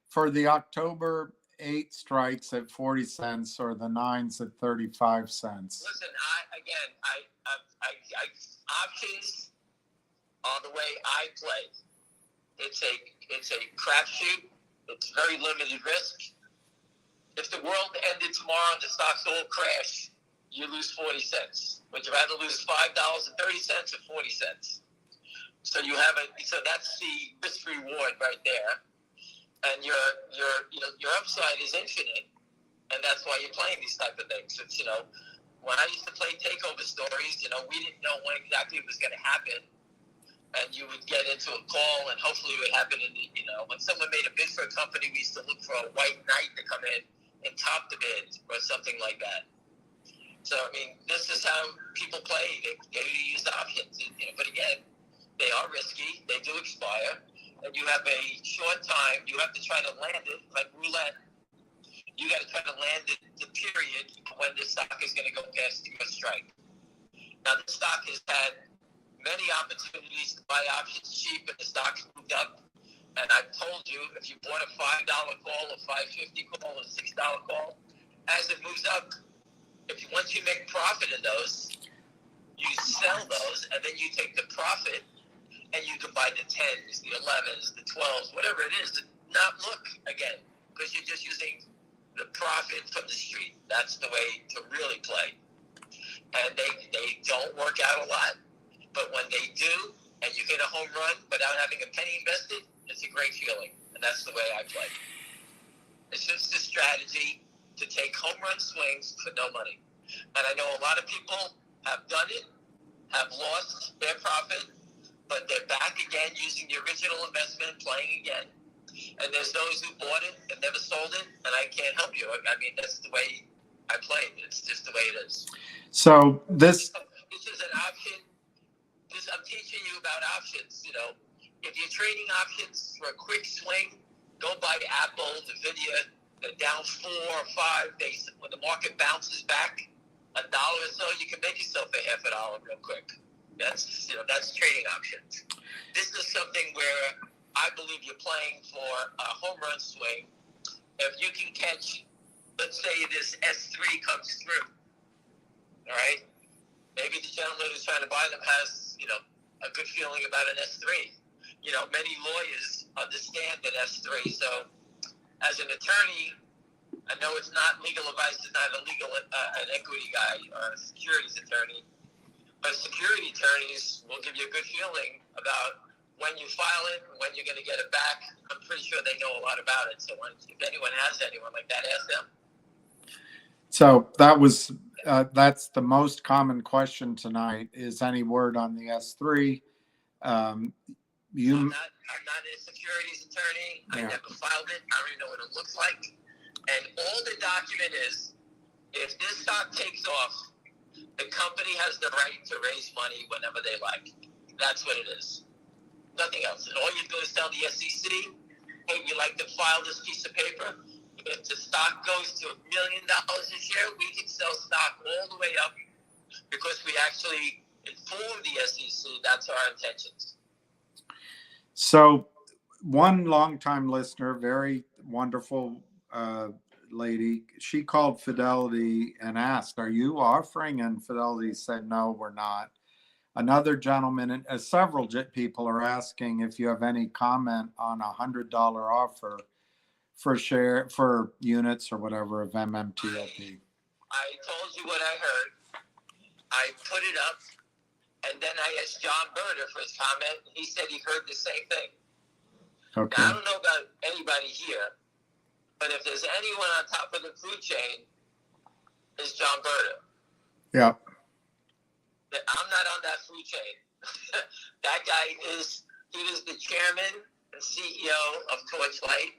For the October 8 strikes at 40 cents or the 9s at 35 cents. Listen, options are the way I play. It's a crapshoot. It's very limited risk. If the world ended tomorrow and the stocks all crash, you lose 40 cents. Would you rather lose $5.30 or 40 cents? So so that's the risk reward right there. And your upside is infinite, and that's why you're playing these type of things. It's, when I used to play takeover stories, we didn't know when exactly it was going to happen. And you would get into a call, and hopefully it would happen when someone made a bid for a company, we used to look for a white knight to come in and top the bid or something like that. So, this is how people play. They use options. But again, they are risky. They do expire. And you have a short time. You have to try to land it like roulette. You got to try to land it the period when the stock is going to go past your strike. Now, the stock has had many opportunities to buy options cheap, and the stock's moved up. And I've told you, if you bought a $5 call, a $5.50 call, a $6 call, as it moves up, once you make profit in those, you sell those, and then you take the profit, and you can buy the 10s, the 11s, the 12s, whatever it is, to not look again, because you're just using the profit from the street. That's the way to really play. And they don't work out a lot, but when they do, and you hit a home run without having a penny invested, it's a great feeling, and that's the way I play. It's just a strategy to take home run swings for no money. And I know a lot of people have done it, have lost their profit, but they're back again using the original investment, playing again. And there's those who bought it and never sold it, and I can't help you. That's the way I play. It's just the way it is. So this is an option. I'm teaching you about options. If you're trading options for a quick swing, go buy Apple, Nvidia. They're down 4 or 5. When the market bounces back $1 or so, you can make yourself a half a dollar real quick. That's trading options. This is something where I believe you're playing for a home run swing. If you can catch, let's say this S3 comes through, all right? Maybe the gentleman who's trying to buy them has, a good feeling about an S3. Many lawyers understand an S3. So as an attorney, I know it's not legal advice, it's not an equity guy or a securities attorney, but security attorneys will give you a good feeling about when you file it, when you're going to get it back. I'm pretty sure they know a lot about it. So if anyone has anyone like that, ask them. So that's the most common question tonight is any word on the S3. I'm not a securities attorney. Yeah. I never filed it. I don't even know what it looks like. And all the document is, if this stock takes off, the company has the right to raise money whenever they like. That's what it is. Nothing else. And all you do is tell the SEC, hey, we like to file this piece of paper. If the stock goes to $1 million a share, we can sell stock all the way up because we actually inform the SEC that's our intentions. So one longtime listener, very wonderful lady, she called Fidelity and asked, are you offering? And Fidelity said, no, we're not. Another gentleman, and several people are asking if you have any comment on $100 offer for units or whatever of MMTLP. I told you what I heard. I put it up, and then I asked John Berger for his comment. He said he heard the same thing. Okay. Now, I don't know about anybody here, but if there's anyone on top of the food chain, it's John Berger. Yeah. I'm not on that food chain. That guy he was the chairman and CEO of Torchlight.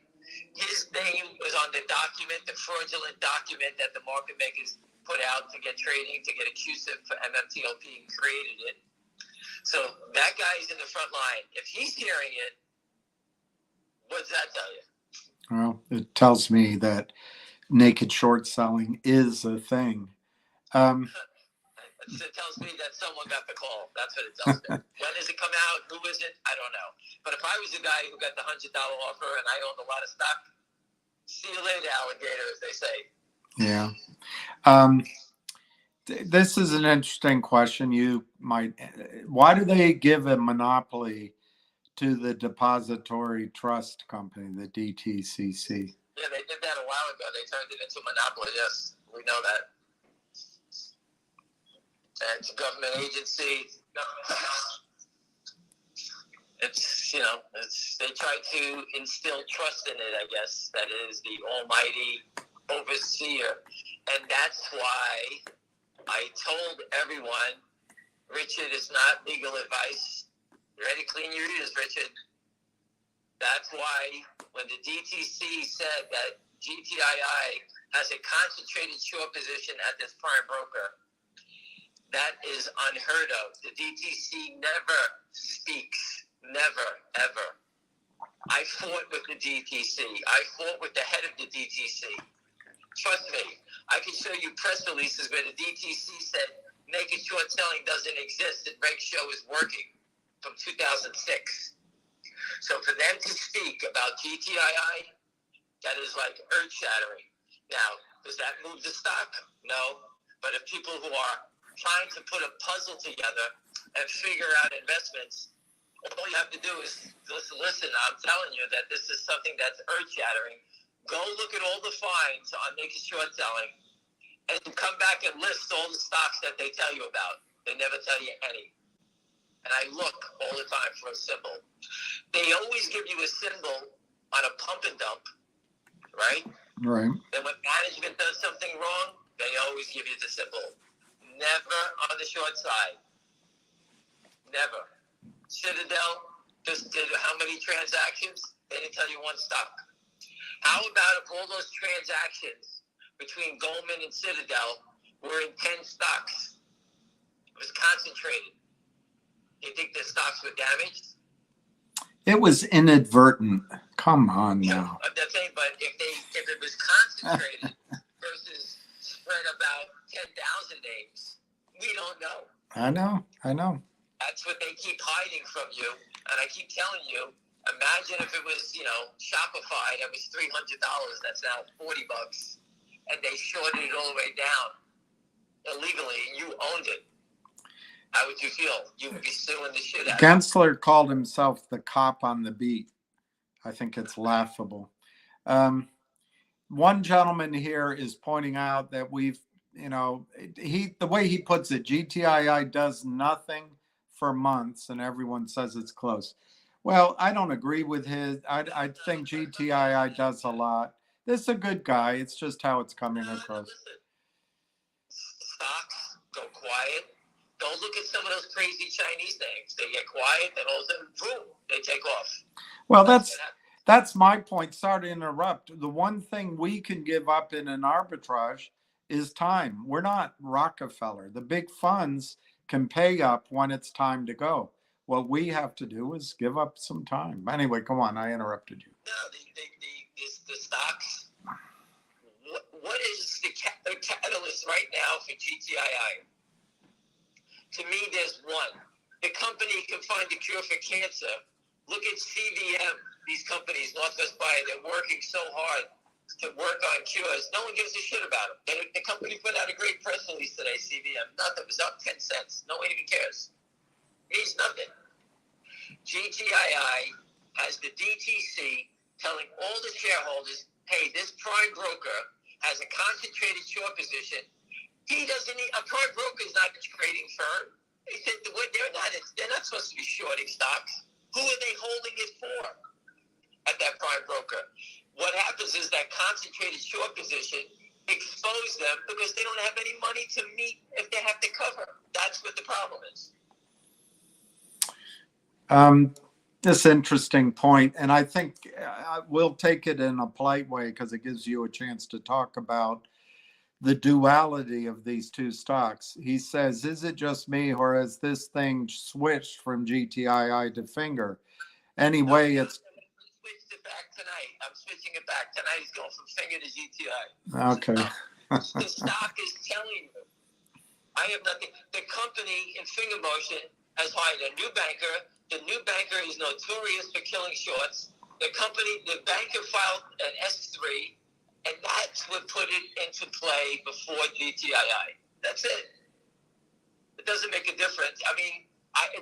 His name was on the document, the fraudulent document that the market makers put out to get trading, to get accused for MMTLP, and created it. So that guy's in the front line. If he's hearing it, what does that tell you? Well, it tells me that naked short selling is a thing. It tells me that someone got the call. That's what it tells me. When does it come out? Who is it? I don't know. But if I was the guy who got the $100 offer and I owned a lot of stock, see you later, alligator, as they say. Yeah. This is an interesting question. You might, why do they give a monopoly to the depository trust company, the DTCC? Yeah, they did that a while ago. They turned it into a monopoly. Yes, we know that. And it's a government agency. It's, they try to instill trust in it, I guess. That is the almighty overseer. And that's why I told everyone, Richard, it's not legal advice. You ready to clean your ears, Richard? That's why when the DTC said that GTII has a concentrated short position at this prime broker, that is unheard of. The DTC never speaks. Never, ever. I fought with the DTC. I fought with the head of the DTC. Trust me, I can show you press releases where the DTC said naked short selling doesn't exist and Reg Show is working from 2006. So for them to speak about GTII, that is like earth-shattering. Now, does that move the stock? No. But if people who are trying to put a puzzle together and figure out investments, all you have to do is listen. I'm telling you that this is something that's earth-shattering. Go look at all the finds on naked short selling and come back and list all the stocks that they tell you about. They never tell you any. And I look all the time for a symbol. They always give you a symbol on a pump and dump, right? Right. And when management does something wrong, they always give you the symbol. Never on the short side. Never. Citadel just did how many transactions? They didn't tell you one stock. How about if all those transactions between Goldman and Citadel were in 10 stocks? It was concentrated. You think the stocks were damaged? It was inadvertent. Come on now. I'm not saying, but if it was concentrated versus spread about 10,000 names, we don't know. I know. That's what they keep hiding from you. And I keep telling you, imagine if it was, Shopify that was $300, that's now $40, and they shorted it all the way down illegally, and you owned it. How would you feel? You would be suing the shit out of it. Gensler called himself the cop on the beat. I think it's laughable. One gentleman here is pointing out that the way he puts it, GTII does nothing for months and everyone says it's close. Well, I don't agree with his. I think GTII does a lot. This is a good guy. It's just how it's coming across. Listen, stocks go quiet. Don't look at some of those crazy Chinese names. They get quiet, then all of a sudden, boom, they take off. Well, that's my point. Sorry to interrupt. The one thing we can give up in an arbitrage is time. We're not Rockefeller. The big funds can pay up when it's time to go. What we have to do is give up some time. Anyway, come on. I interrupted you. No, the stocks. What is the catalyst right now for GTII? To me, there's one. The company can find a cure for cancer. Look at CVM. These companies, Northwest Bio, they're working so hard to work on cures. No one gives a shit about them. The company put out a great press release today, CVM. Nothing. It was up 10 cents. No one even cares. Means nothing. GTII has the DTC telling all the shareholders, hey, this prime broker has a concentrated short position. He doesn't need, a prime broker is not a trading firm. They said they're not supposed to be shorting stocks. Who are they holding it for at that prime broker? What happens is that concentrated short position expose them because they don't have any money to meet if they have to cover. That's what the problem is. This interesting point, and I think we'll take it in a polite way because it gives you a chance to talk about the duality of these two stocks. He says, is it just me or has this thing switched from GTII to Finger? Anyway, it's... Switched it back tonight. I'm switching it back tonight. He's going from Finger to GTI. Okay. The stock is telling you. I have nothing. The company in Finger Motion has hired a new banker. The new banker is notorious for killing shorts. The banker filed an S3, and that's what put it into play before GTII. That's it. It doesn't make a difference. I mean,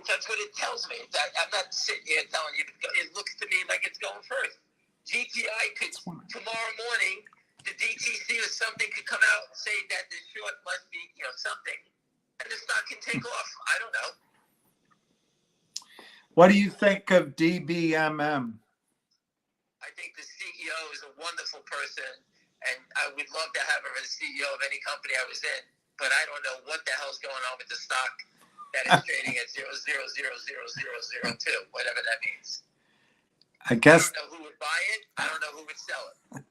that's what it tells me. I'm not sitting here telling you. It looks to me like it's going first. GTI could tomorrow morning, the DTC or something could come out and say that the short must be, something, and the stock can take off. I don't know. What do you think of DBMM? I think the CEO is a wonderful person, and I would love to have her as CEO of any company I was in. But I don't know what the hell's going on with the stock that is trading at 0.000002, whatever that means. I guess I don't know who would buy it. I don't know who would sell it.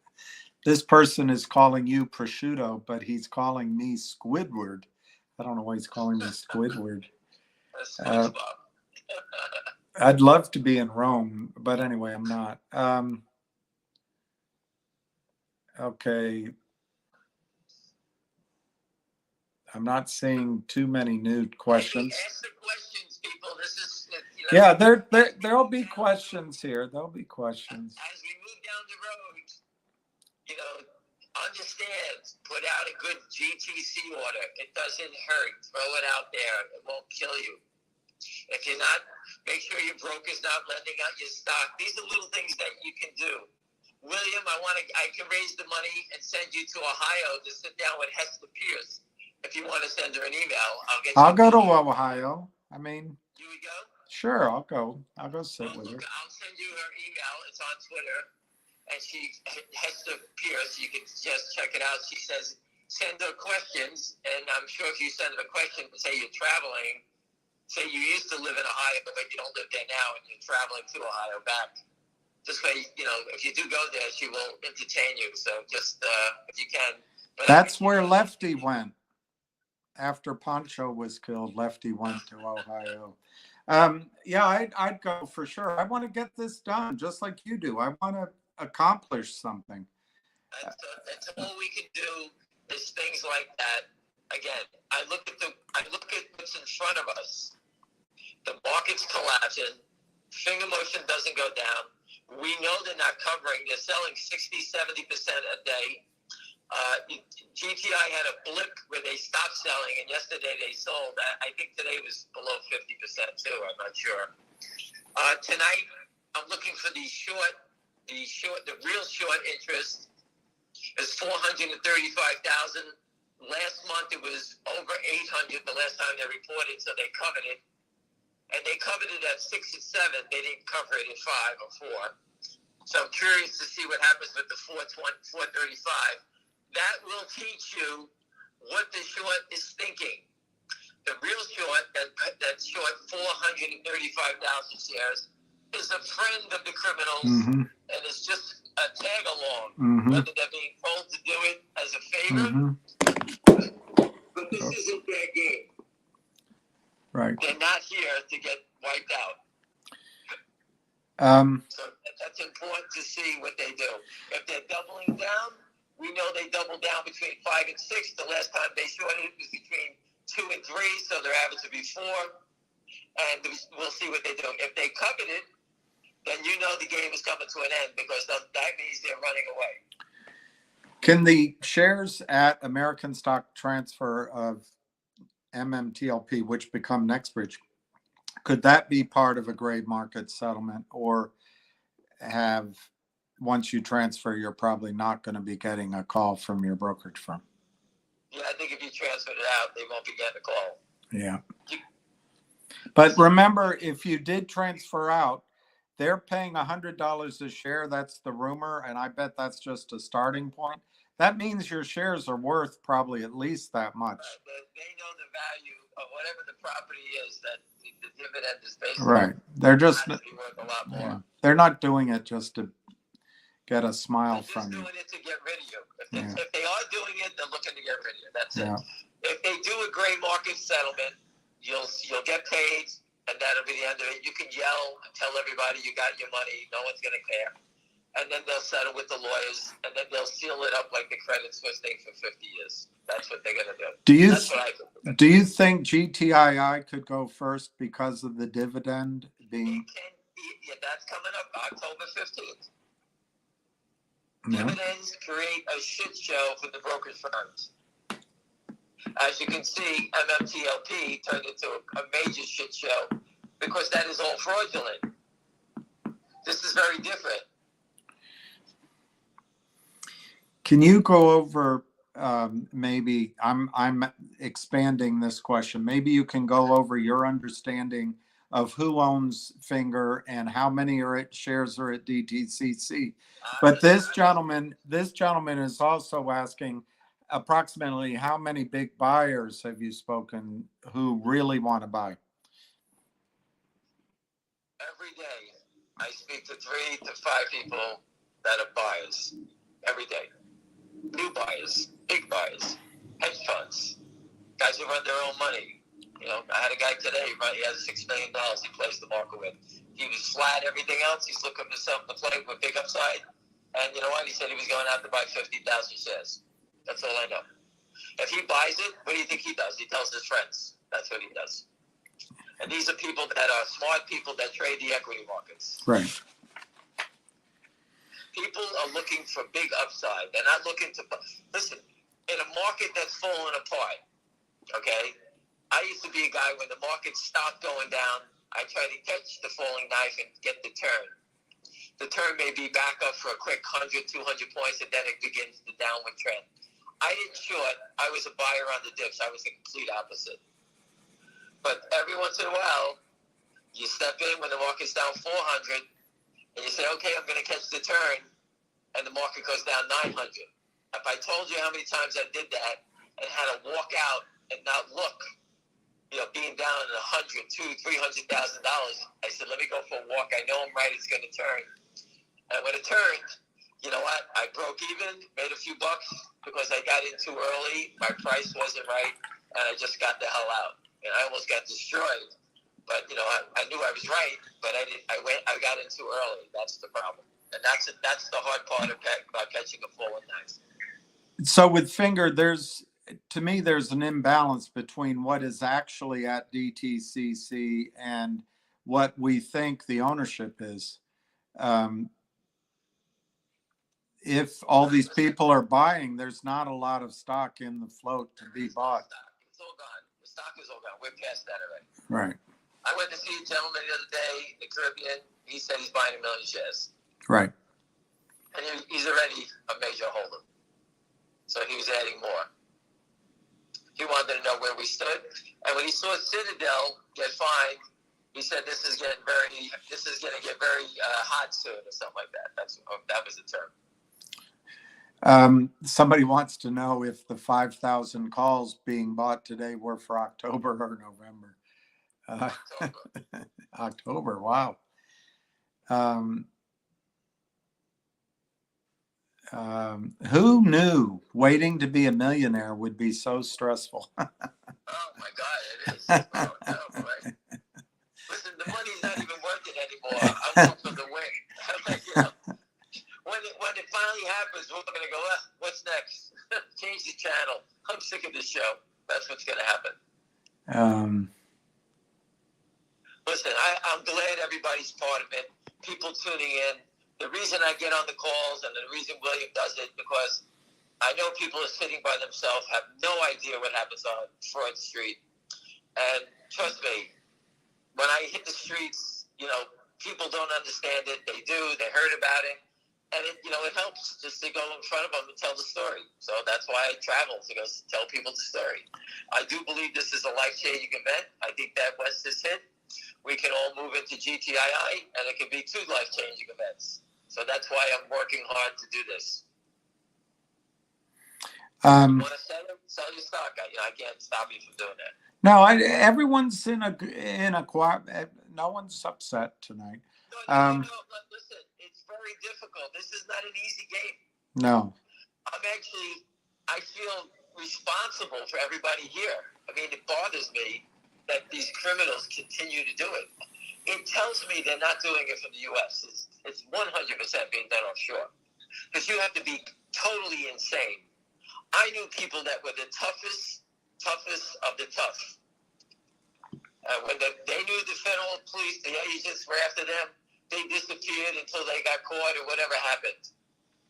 this person is calling you prosciutto, but he's calling me Squidward. I don't know why he's calling me Squidward. I'd love to be in Rome, but anyway, I'm not. Okay. I'm not seeing too many new questions. Ask the questions, people. This is, yeah, there'll be questions here. There'll be questions. As we move down the road, understand, put out a good GTC order. It doesn't hurt. Throw it out there. It won't kill you. If you're not, make sure your broker's not lending out your stock. These are little things that you can do. William, I can raise the money and send you to Ohio to sit down with Hester Pierce. If you want to send her an email, I'll go to Ohio. I mean, you would go? Sure, I'll go sit with her. I'll send you her email. It's on Twitter, and Hester Pierce. You can just check it out. She says send her questions, and I'm sure if you send her a question, say you're traveling, say you used to live in Ohio, but you don't live there now, and you're traveling to Ohio back. This way, if you do go there, she will entertain you. So just if you can. But that's where Lefty went. After Pancho was killed, Lefty went to Ohio. Yeah, I'd go for sure. I want to get this done, just like you do. I want to accomplish something. That's all we can do is things like that. Again, I look at what's in front of us. The market's collapsing. Finger motion doesn't go down. We know they're not covering. They're selling 60, 70% a day. GTI had a blip where they stopped selling, and yesterday they sold. I think today was below 50% too. I'm not sure. Tonight, I'm looking for the real short interest is 435,000. Last month it was over 800. The last time they reported, so they covered it, and they covered it at 6 and 7. They didn't cover it at 5 or 4. So I'm curious to see what happens with the 435. That will teach you what the short is thinking. The real short, that short 435,000 shares, is a friend of the criminals, and it's just a tag along. Whether they're being told to do it as a favor, but this isn't their game. Right. They're not here to get wiped out. So that's important to see what they do. If they're doubling down, we know they doubled down between 5 and 6. The last time they shorted it was between 2 and 3, so their average would be 4. And we'll see what they do. If they covered it, then you know the game is coming to an end, because that means they're running away. Can the shares at American Stock Transfer of MMTLP, which become NextBridge, could that be part of a gray market settlement, or once you transfer, you're probably not going to be getting a call from your brokerage firm? Yeah, I think if you transfer it out, they won't be getting a call. Yeah. But remember, if you did transfer out, they're paying $100 a share. That's the rumor, and I bet that's just a starting point. That means your shares are worth probably at least that much. They know the value of whatever the property is, that the dividend is based on. Right. They're just Worth a lot more. Yeah. They're not doing it just to get a smile they're from just you. doing it to get rid of you. If they are doing it, they're looking to get rid of you. That's it. If they do a gray market settlement, you'll get paid, and that'll be the end of it. You can yell and tell everybody you got your money. No one's going to care. And then they'll settle with the lawyers, and then they'll seal it up like the Credit Suisse thing for 50 years. That's what they're going to do. Do you think GTII could go first because of the dividend being? That's coming up October 15th. Dividends create a shit show for the brokerage firms. As you can see, MMTLP turned into a major shit show because that is all fraudulent. This is very different. Can you go over maybe I'm expanding this question. Maybe you can go over your understanding of who owns Finger and how many shares are at DTCC. But this gentleman is also asking approximately how many big buyers have you spoken who really want to buy? Every day, I speak to 3 to 5 people that are buyers. Every day. New buyers, big buyers, hedge funds, guys who run their own money. You know, I had a guy today, right? He has $6 million he plays the market with. He was flat, everything else. He's looking for something to play with big upside. And you know what? He said he was going out to buy 50,000 shares. That's all I know. If he buys it, what do you think he does? He tells his friends. That's what he does. And these are people that are smart people that trade the equity markets. Right. People are looking for big upside. They're not looking to listen. In a market that's falling apart, okay. I used to be a guy when the market stopped going down. I try to catch the falling knife and get the turn. The turn may be back up for a quick 100, 200 points, and then it begins the downward trend. I didn't short. I was a buyer on the dips. I was the complete opposite. But every once in a while, you step in when the market's down 400. And you say, okay, I'm going to catch the turn, and the market goes down 900. If I told you how many times I did that and had to walk out and not look, you know, being down at $100,000, $200,000, $300,000, I said, let me go for a walk. I know I'm right. It's going to turn. And when it turned, you know what? I broke even, made a few bucks because I got in too early. My price wasn't right, and I just got the hell out. And I almost got destroyed. But, you know, I knew I was right, but I got in too early. That's the problem. And that's the hard part about catching a falling knife. So with Finger, to me, there's an imbalance between what is actually at DTCC and what we think the ownership is. If all these people are buying, there's not a lot of stock in the float to be bought. It's all gone. The stock is all gone. We're past that already. Right. I went to see a gentleman the other day in the Caribbean. He said he's buying 1 million shares. Right. And he's already a major holder. So he was adding more. He wanted to know where we stood. And when he saw Citadel get fined, he said this is going to get very hot soon or something like that. That was the term. Somebody wants to know if the 5,000 calls being bought today were for October or November. October. Wow. Who knew waiting to be a millionaire would be so stressful? Oh my God, it is. Oh, no, right? Listen, the money's not even worth it anymore. I'm going for the win. You know, when it finally happens, we're going to go, what's next? Change the channel. I'm sick of this show. That's what's going to happen. Listen, I'm glad everybody's part of it. People tuning in. The reason I get on the calls and the reason William does it, because I know people are sitting by themselves, have no idea what happens on Fraud Street. And trust me, when I hit the streets, you know, people don't understand it. They do. They heard about it. And, it helps just to go in front of them and tell the story. So that's why I travel, to go tell people the story. I do believe this is a life-changing event. I think that once this hit, we can all move into GTII, and it can be 2 life-changing events. So that's why I'm working hard to do this. You want to sell your stock? I can't stop you from doing that. No, everyone's in a quiet. No one's upset tonight. No, listen, it's very difficult. This is not an easy game. No. I feel responsible for everybody here. I mean, it bothers me that these criminals continue to do it. It tells me they're not doing it from the U.S. It's 100% being done offshore. Because you have to be totally insane. I knew people that were the toughest of the tough. When they knew the federal police, the agents were after them, they disappeared until they got caught or whatever happened.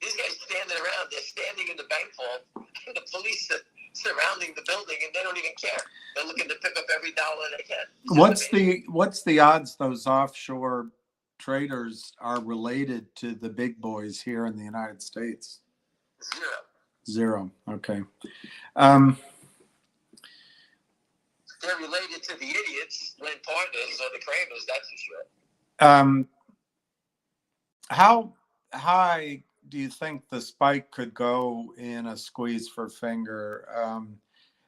These guys standing around, they're standing in the bank vault, and the police are surrounding the building, and they don't even care. They're looking to pick up every dollar they can. You know what I mean? What's the odds those offshore traders are related to the big boys here in the United States? Zero. Zero. Okay. They're related to the idiots, Lynn Partners or the Kramers, that's for sure. How high do you think the spike could go in a squeeze for Finger?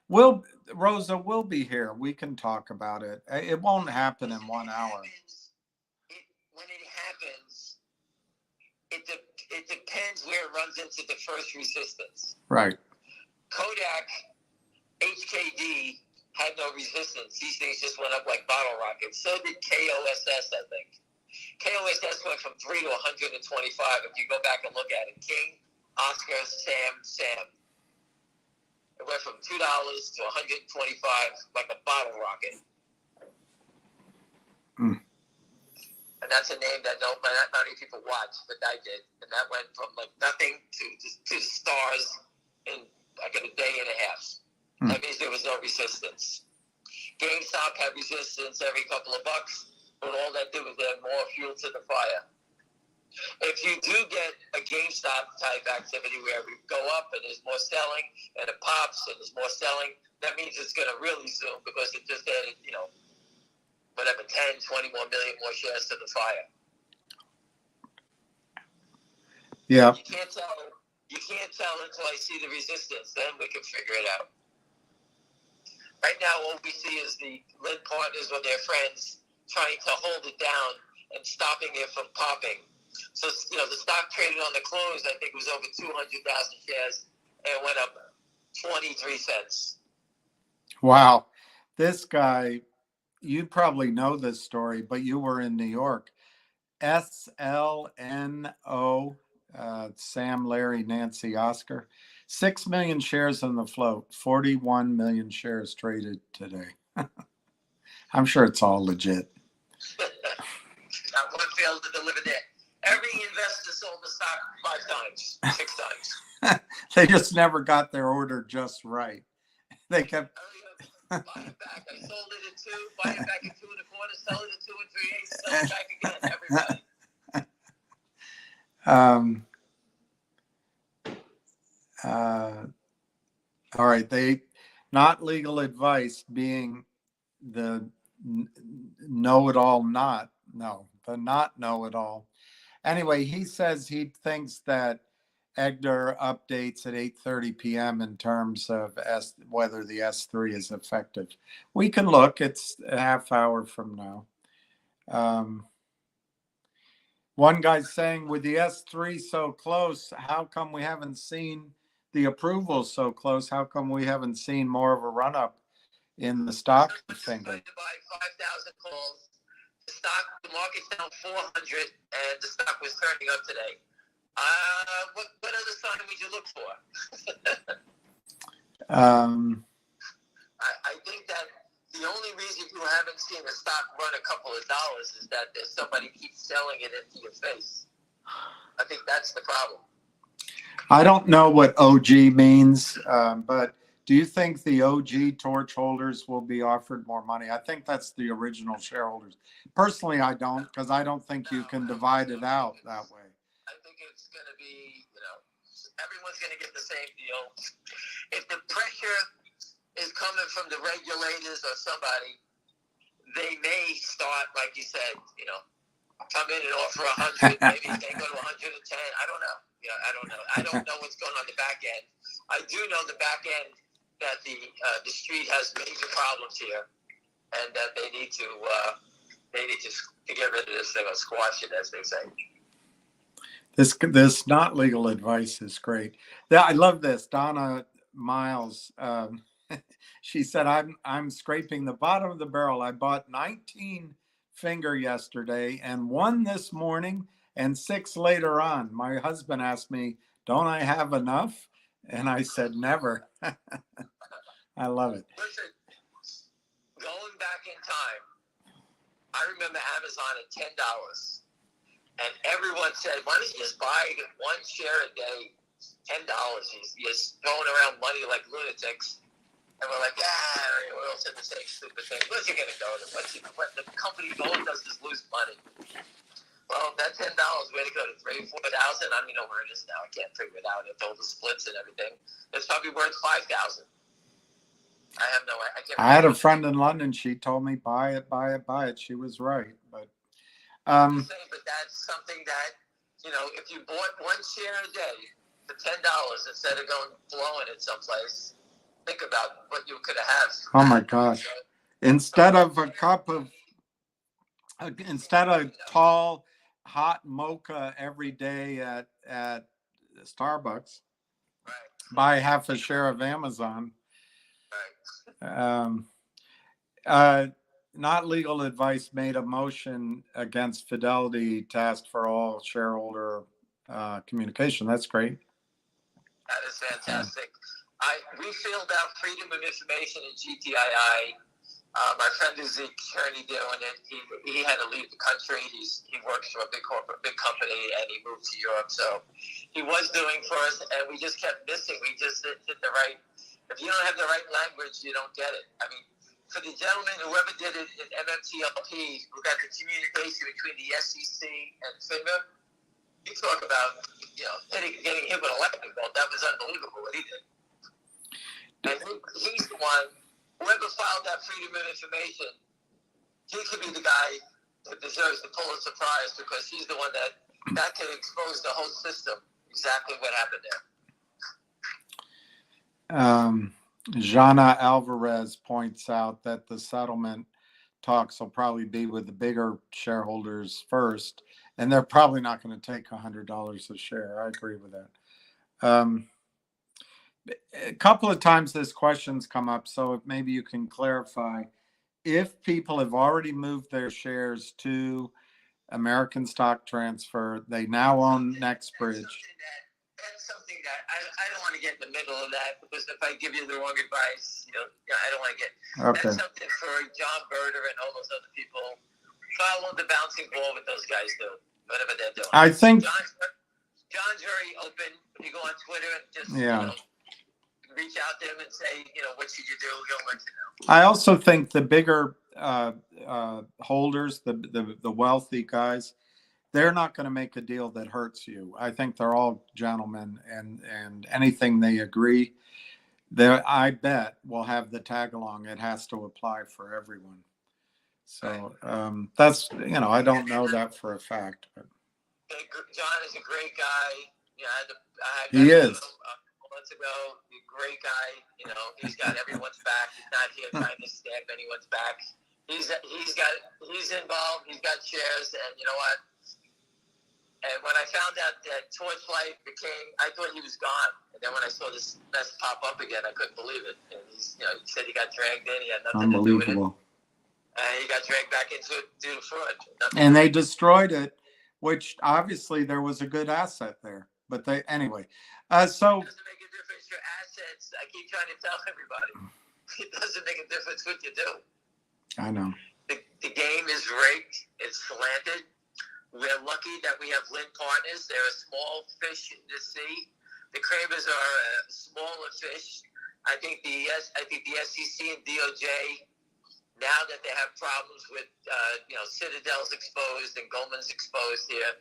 Rosa will be here. We can talk about it. It won't happen in 1 hour. When it happens, it depends where it runs into the first resistance. Right. Kodak, HKD had no resistance. These things just went up like bottle rockets. So did KOSS, I think. KOSS went from 3 to 125. If you go back and look at it, King, Oscar, Sam. It went from $2 to 125 like a bottle rocket. Mm. And that's a name that not many people watch, but I did. And that went from like nothing to the stars in like in a day and a half. Mm. That means there was no resistance. GameStop had resistance every couple of bucks, but all that did was add more fuel to the fire. If you do get a GameStop type activity where we go up and there's more selling and it pops and there's more selling, that means it's going to really zoom because it just added, whatever, 10, 20 more million more shares to the fire. Yeah. You can't tell until I see the resistance. Then we can figure it out. Right now, what we see is the Lynn Partners or their friends trying to hold it down and stopping it from popping. So, the stock traded on the close, I think it was over 200,000 shares, and it went up 23 cents. Wow. This guy, you probably know this story, but you were in New York. SLNO, Sam, Larry, Nancy, Oscar. 6 million shares on the float, 41 million shares traded today. I'm sure it's all legit. Not one failed to deliver there. Every investor sold the stock 5 times, 6 times. They just never got their order just right. They kept buy it back. I sold it at 2, buy it back at 2 1/4, sell it at 2 3/8, sell it back again. Everybody. All right. Not legal advice being the know-it-all the not know-it-all. Anyway, he says he thinks that EGDR updates at 8:30 p.m. in terms of whether the S3 is effective. We can look. It's a half hour from now. One guy's saying, with the S3 so close, how come we haven't seen the approval so close? How come we haven't seen more of a run-up in the stock? Finger. To buy 5,000 calls. The market's down 400, and the stock was turning up today. What other sign would you look for? I think that the only reason you haven't seen the stock run a couple of dollars is that there's somebody keeps selling it into your face. I think that's the problem. I don't know what OG means, but do you think the OG torch holders will be offered more money? I think that's the original shareholders. Personally, I don't, because I don't think you can divide it out that way. I think it's going to be, everyone's going to get the same deal. If the pressure is coming from the regulators or somebody, they may start, like you said, come in and offer 100, maybe they go to 110. I don't know. I don't know. I don't know what's going on the back end. I do know the back end that the street has major problems here, and that they need to get rid of this thing or squash it, as they say. This not legal advice is great. I love this. Donna Miles, she said, I'm scraping the bottom of the barrel. I bought 19 Finger yesterday and 1 this morning and 6 later on. My husband asked me, don't I have enough? And I said, never. I love it. Listen, going back in time, I remember Amazon at $10. And everyone said, why don't you just buy 1 share a day $10. You're throwing around money like lunatics. And we're like, we're all saying the same stupid thing. Where's you going to go to? What the company all it does is lose money. Well, that $10, where to go to 3,000, 4,000? I don't even know where it is now. I can't figure it out. It's all the splits and everything. It's probably worth 5,000. I have no idea. I had a friend in London. She told me, buy it, buy it, buy it. She was right. But, but that's something that, if you bought one share a day for $10 instead of going blowing it someplace, think about what you could have. oh my gosh. Instead of tall, hot mocha every day at Starbucks, Right. buy half a share of Amazon. Right. Not legal advice made a motion against Fidelity Task for All shareholder communication. That's great. That is fantastic. We filled out freedom of information at GTII. My friend is the attorney doing it. He had to leave the country. He works for a big company, and he moved to Europe. So he was doing for us, and we just kept missing. We just didn't hit the right. If you don't have the right language, you don't get it. I mean, for the gentleman, whoever did it in MMTLP, who got the communication between the SEC and FINRA, you talk about getting hit with a lightning bolt. That was unbelievable what he did. And he's the one. Whoever filed that freedom of information, he could be the guy that deserves the Pulitzer Prize because he's the one that can expose the whole system, exactly what happened there. Jana Alvarez points out that the settlement talks will probably be with the bigger shareholders first, and they're probably not going to take $100 a share. I agree with that. A couple of times this question's come up, so maybe you can clarify. If people have already moved their shares to American Stock Transfer, they now own NextBridge. That's something that I don't want to get in the middle of that because if I give you the wrong advice, I don't want to get. Okay. That's something for John Berger and all those other people. Follow the bouncing ball what those guys do, whatever they're doing. I think John's very open. You go on Twitter and just reach out to him and say, what should you do? He'll let you know. I also think the bigger holders, the wealthy guys, they're not going to make a deal that hurts you. I think they're all gentlemen, and anything they agree, I bet will have the tag along. It has to apply for everyone. So that's I don't know that for a fact, but John is a great guy. He is. Months ago, great guy. He's got everyone's back. He's not here trying to stamp anyone's back. He's involved. He's got shares, and you know what? And when I found out that Torchlight I thought he was gone. And then when I saw this mess pop up again, I couldn't believe it. And he said he got dragged in. He had nothing to do with it. And he got dragged back into it due to fraud. And they destroyed it, which obviously there was a good asset there. But anyway. So. It doesn't make a difference your assets. I keep trying to tell everybody. It doesn't make a difference what you do. I know. The game is rigged. It's slanted. We're lucky that we have Lynn Partners. They're a small fish in the sea. The Kramers are a smaller fish. I think the SEC and DOJ, now that they have problems with Citadel's exposed and Goldman's exposed here,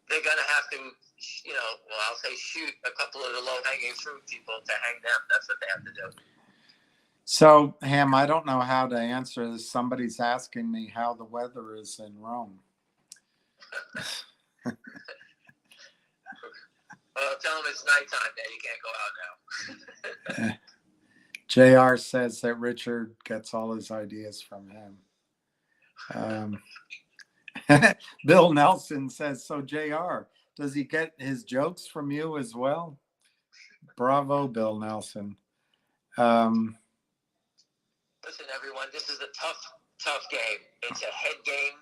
they're going to have to, I'll say shoot a couple of the low-hanging fruit people to hang them. That's what they have to do. So, Ham, I don't know how to answer this. Somebody's asking me how the weather is in Rome. Well, tell them it's nighttime there. You can't go out now. JR says that Richard gets all his ideas from him. Bill Nelson says, so JR, does he get his jokes from you as well? Bravo, Bill Nelson. Listen, everyone, this is a tough game. It's a head game.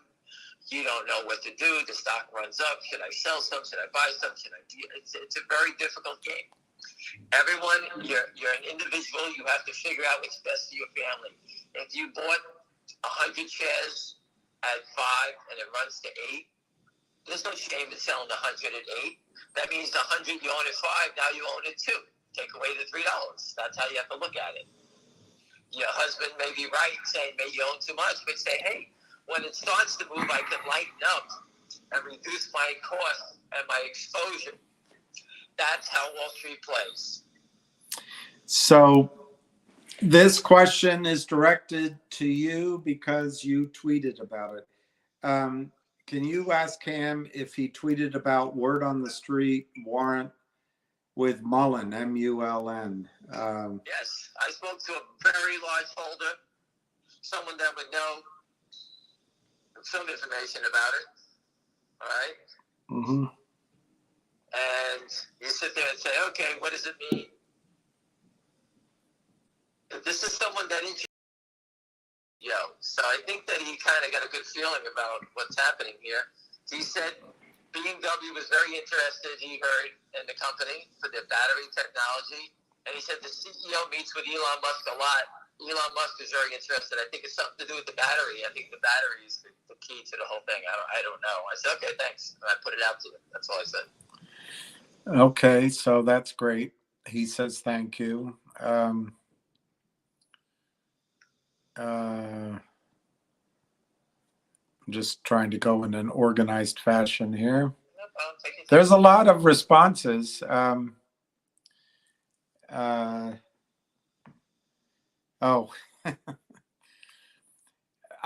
You don't know what to do. The stock runs up. Should I sell some? Should I buy some? It's a very difficult game. Everyone, you're an individual. You have to figure out what's best for your family. If you bought 100 shares at 5 and it runs to 8, there's no shame in selling 100 at 8. That means 100, you own it 5, now you own it 2. Take away the $3. That's how you have to look at it. Your husband may be right, saying maybe you own too much, but say, hey, when it starts to move, I can lighten up and reduce my cost and my exposure. That's how Wall Street plays. So this question is directed to you because you tweeted about it. Can you ask Cam if he tweeted about word on the street warrant with Mullen, M-U-L-N? Yes, I spoke to a very large holder, someone that would know some information about it. All right? Mm-hmm. And you sit there and say, okay, what does it mean? This is someone that so I think that he kind of got a good feeling about what's happening here. He said BMW was very interested, he heard, in the company for their battery technology. And he said the CEO meets with Elon Musk a lot. Elon Musk is very interested. I think it's something to do with the battery. I think the battery is the key to the whole thing. I don't know. I said, okay, thanks. And I put it out to him. That's all I said. Okay, so that's great. He says thank you. I'm just trying to go in an organized fashion here. There's a lot of responses. I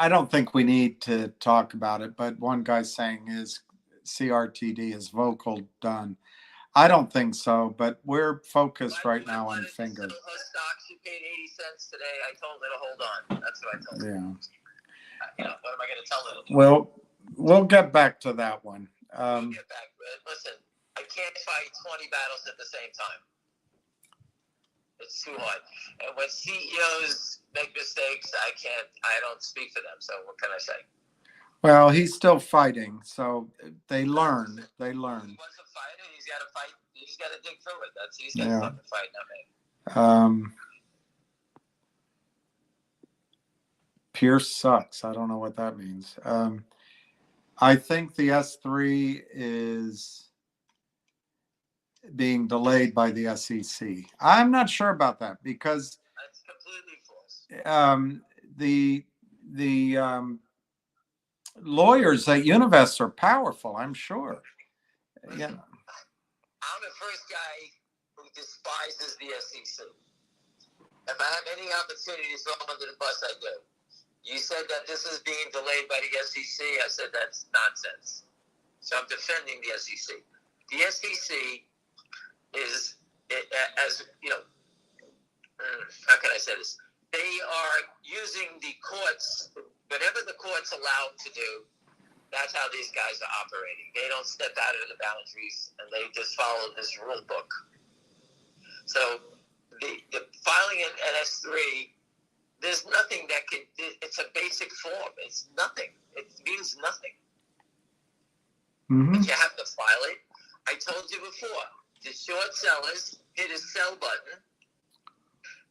don't think we need to talk about it, but one guy's saying is CRTD is vocal done. I don't think so, but we're focused right now on Finger. Stock, she paid 80 cents today. I told her to hold on. That's what I told her. Yeah. What am I going to tell her? Well, we'll get back to that one. We'll get back. Listen, I can't fight 20 battles at the same time. It's too hard. And when CEOs make mistakes, I don't speak for them. So what can I say? Well, he's still fighting, so they learn. They learn. He wants to fight it. He's got to fight. He's got to dig through it. He's got to fucking fight, not me. Pierce sucks. I don't know what that means. I think the S3 is being delayed by the SEC. I'm not sure about that because that's completely false. The lawyers at Univest are powerful, I'm sure. Listen, Yeah. I'm the first guy who despises the SEC. If I have any opportunity to throw them under the bus, I do. You said that this is being delayed by the SEC. I said that's nonsense. So I'm defending the SEC. The SEC is, as you know, how can I say this? They are using the courts, whatever the courts allow them to do, that's how these guys are operating. They don't step out of the boundaries, and they just follow this rule book. So the filing an S3, there's nothing that can, it's a basic form. It's nothing. It means nothing. Mm-hmm. But you have to file it. I told you before, the short sellers hit a sell button.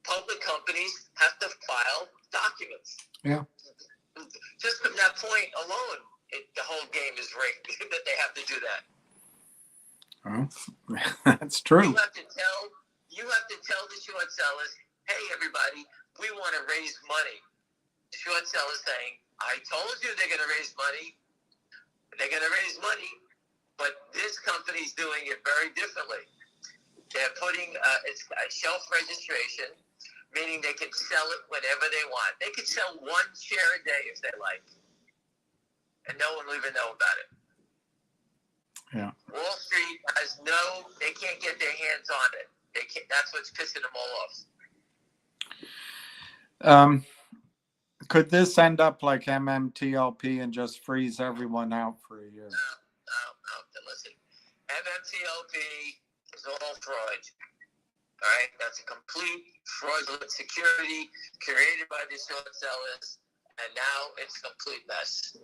Public companies have to file documents. Yeah. Just from that point alone, the whole game is rigged that they have to do that. Oh, that's true. You have to tell the short sellers, hey, everybody, we want to raise money. The short sellers saying, I told you they're going to raise money. They're going to raise money, but this company's doing it very differently. They're putting it's a shelf registration, meaning they can sell it whenever they want. They can sell one share a day if they like, and no one will even know about it. Yeah. Wall Street they can't get their hands on it. That's what's pissing them all off. Could this end up like MMTLP and just freeze everyone out for a year? No. Listen, MMTLP is all fraud. All right? That's a complete fraudulent security created by the short sellers, and now it's a complete mess.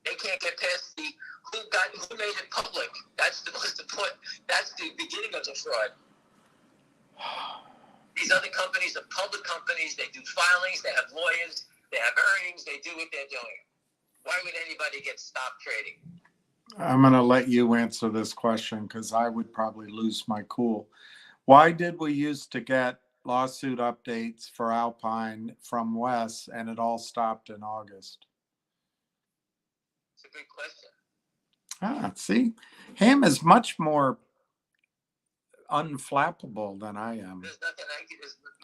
They can't get past who made it public. That's the most important. That's the beginning of the fraud. These other companies are public companies. They do filings. They have lawyers. They have earnings. They do what they're doing. Why would anybody get stopped trading? I'm going to let you answer this question because I would probably lose my cool. Why did we used to get lawsuit updates for Alpine from Wes and it all stopped in August? It's a good question. See, Ham is much more unflappable than I am. There's nothing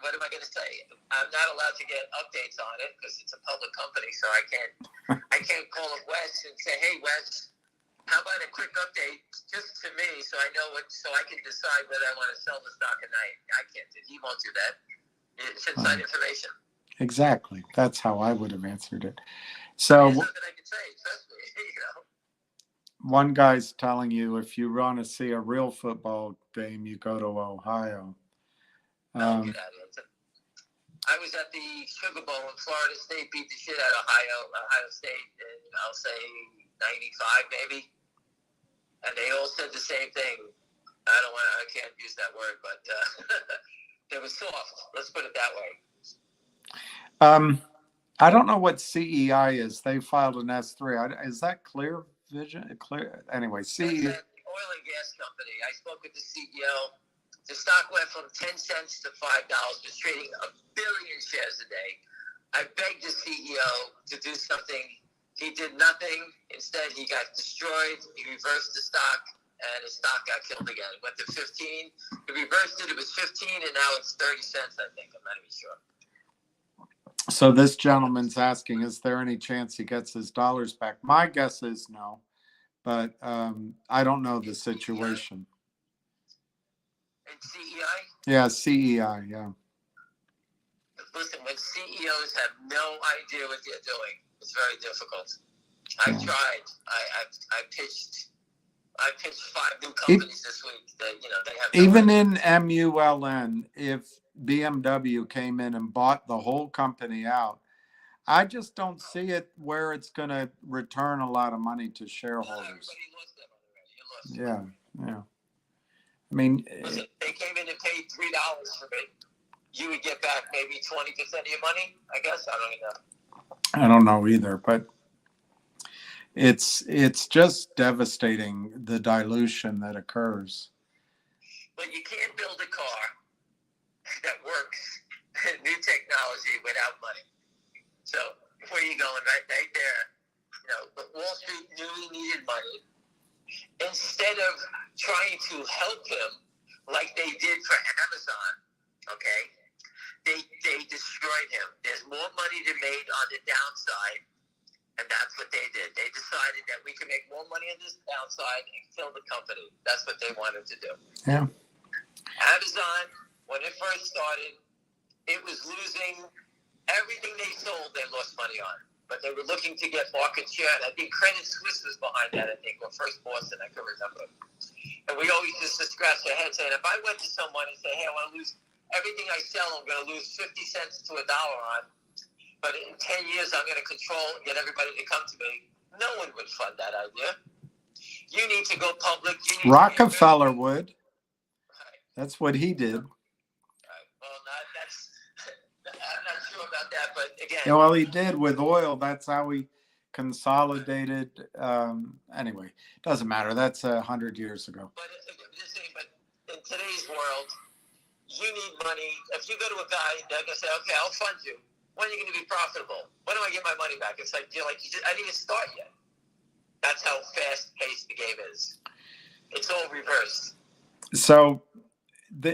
what am I going to say? I'm not allowed to get updates on it because it's a public company, so I can't call up Wes and say, hey, Wes, how about a quick update just to me so I know so I can decide whether I want to sell the stock or not. I can't. He won't do that. It's inside information. Exactly. That's how I would have answered it. So there's nothing I can say. Trust me. One guy's telling you if you want to see a real football game, you go to Ohio. Get out of here. I was at the Sugar Bowl and Florida State beat the shit out of Ohio State, and I'll say 95 maybe. And they all said the same thing. I can't use that word, but they were soft. Let's put it that way. I don't know what CEI is. They filed an S3. Is that Clear Vision? Anyway, CEI. That's an oil and gas company. I spoke with the CEO. The stock went from 10 cents to $5. Was trading 1 billion shares a day. I begged the CEO to do something. He did nothing. Instead, he got destroyed. He reversed the stock, and his stock got killed again. It went to 15. He reversed it. It was 15, and now it's 30 cents, I think. I'm not even sure. So this gentleman's asking, is there any chance he gets his dollars back? My guess is no, but I don't know the situation. And CEI? Yeah, CEI, yeah. Listen, when CEOs have no idea what they're doing, it's very difficult. I've tried. I pitched 5 new companies this week that they have. Even in MULN, if BMW came in and bought the whole company out, I just don't see it where it's going to return a lot of money to shareholders. Yeah. I mean, listen, they came in and paid $3 for it. You would get back maybe 20% of your money, I guess. I don't even know. I don't know either, but it's just devastating, the dilution that occurs. But you can't build a car that works, new technology, without money. So where are you going? Right there. But Wall Street knew he needed money. Instead of trying to help him like they did for Amazon, okay, they destroyed him. There's more money to be made on the downside, and that's what they did. They decided that we can make more money on this downside and kill the company. That's what they wanted to do. Yeah. Amazon, when it first started, it was losing everything they sold. They lost money on, but they were looking to get market share. And I think Credit Suisse was behind that. Or First Boston, I can remember. And we always used to scratch our heads saying, if I went to someone and say, hey, I want to lose everything I sell, I'm going to lose 50 cents to $1 on, but in 10 years I'm going to control and get everybody to come to me. No one would fund that idea. You need to go public. Rockefeller would. Right. That's what he did. Right. Well, I'm not sure about that, but again. Yeah, well, he did with oil. That's how he consolidated. Anyway, doesn't matter. That's 100 years ago. But in today's world, you need money. If you go to a guy, they're going to say, okay, I'll fund you. When are you going to be profitable? When do I get my money back? It's like, I didn't even start yet. That's how fast-paced the game is. It's all reversed. So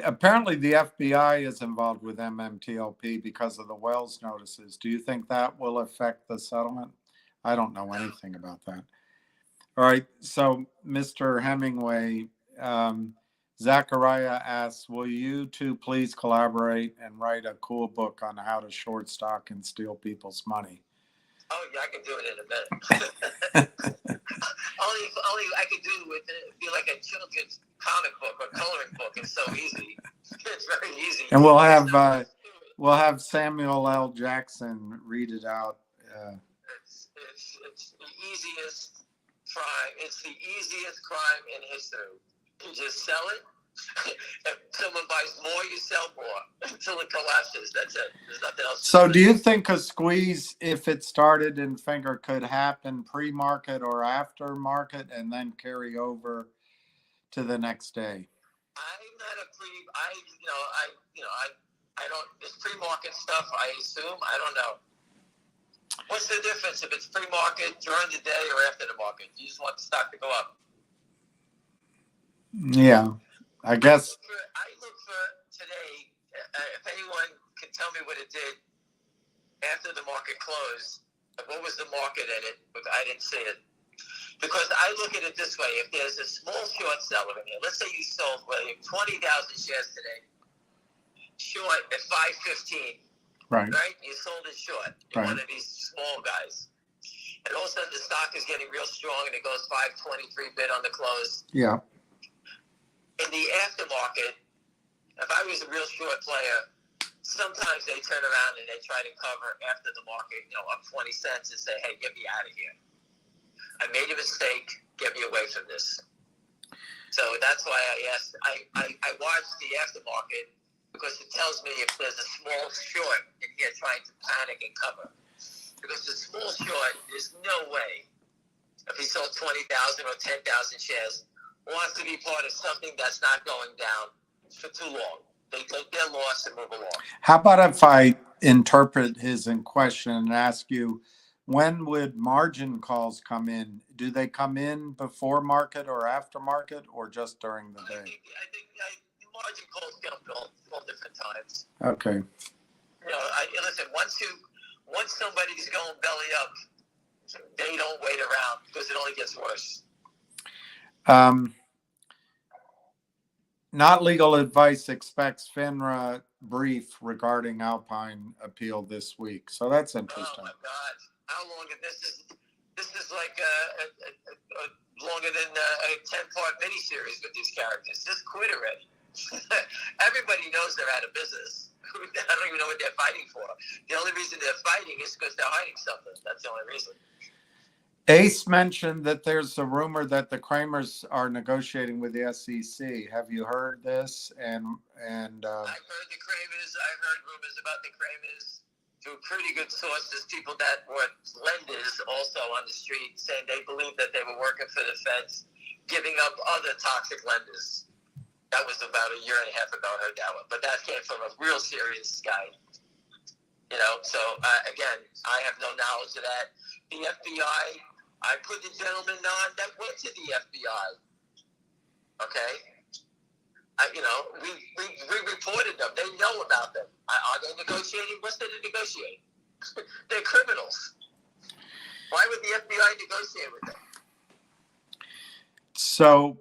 apparently the FBI is involved with MMTLP because of the Wells notices. Do you think that will affect the settlement? I don't know anything about that. All right. So Mr. Hemingway, Zachariah asks, will you two please collaborate and write a cool book on how to short stock and steal people's money? Oh, yeah, I can do it in a minute. only I could do it with it be like a children's comic book or coloring book. It's so easy. It's very easy. And we'll have Samuel L. Jackson read it out. It's the easiest crime. It's the easiest crime in history. You just sell it, If someone buys more, you sell more until it collapses. That's it. There's nothing else. So do you think a squeeze, if it started in finger, could happen pre-market or after market and then carry over to the next day? I'm not a pre. I don't. This pre-market stuff. I assume. I don't know. What's the difference if it's pre-market during the day or after the market? You just want the stock to go up. Yeah, I guess. I look for today. If anyone can tell me what it did after the market closed, what was the market in it? But I didn't see it. Because I look at it this way: if there's a small short seller in here, let's say you sold 20,000 shares today, short at 515, Right. right? You sold it short. You're Right. one of these small guys, and all of a sudden the stock is getting real strong, and it goes 523 bid on the close. Yeah. In the aftermarket, if I was a real short player, sometimes they turn around and they try to cover after the market, up 20 cents and say, "Hey, get me out of here. I made a mistake. Get me away from this." So that's why I asked. I watched the aftermarket because it tells me if there's a small short in here trying to panic and cover. Because the small short, there's no way, if he sold 20,000 or 10,000 shares, wants to be part of something that's not going down for too long. They take their loss and move along. How about if I interpret his in question and ask you, when would margin calls come in? Do they come in before market or after market or just during the day? I think margin calls come all different times. Okay. Listen, once somebody's going belly up, they don't wait around because it only gets worse. Not legal advice expects FINRA brief regarding Alpine appeal this week. So that's interesting. Oh my God! How long? This is like longer than a 10-part miniseries with these characters. Just quit already. Everybody knows they're out of business. I don't even know what they're fighting for. The only reason they're fighting is because they're hiding something. That's the only reason. Ace mentioned that there's a rumor that the Kramers are negotiating with the SEC. Have you heard this? I've heard the Kramers. I've heard rumors about the Kramers through pretty good sources, people that were lenders also on the street, saying they believed that they were working for the feds, giving up other toxic lenders. That was about a year and a half ago. I heard that one, but that came from a real serious guy. So again, I have no knowledge of that. The FBI, I put the gentleman on that went to the FBI. Okay, we reported them. They know about them. Are they negotiating? What's there to negotiate? They're criminals. Why would the FBI negotiate with them? So,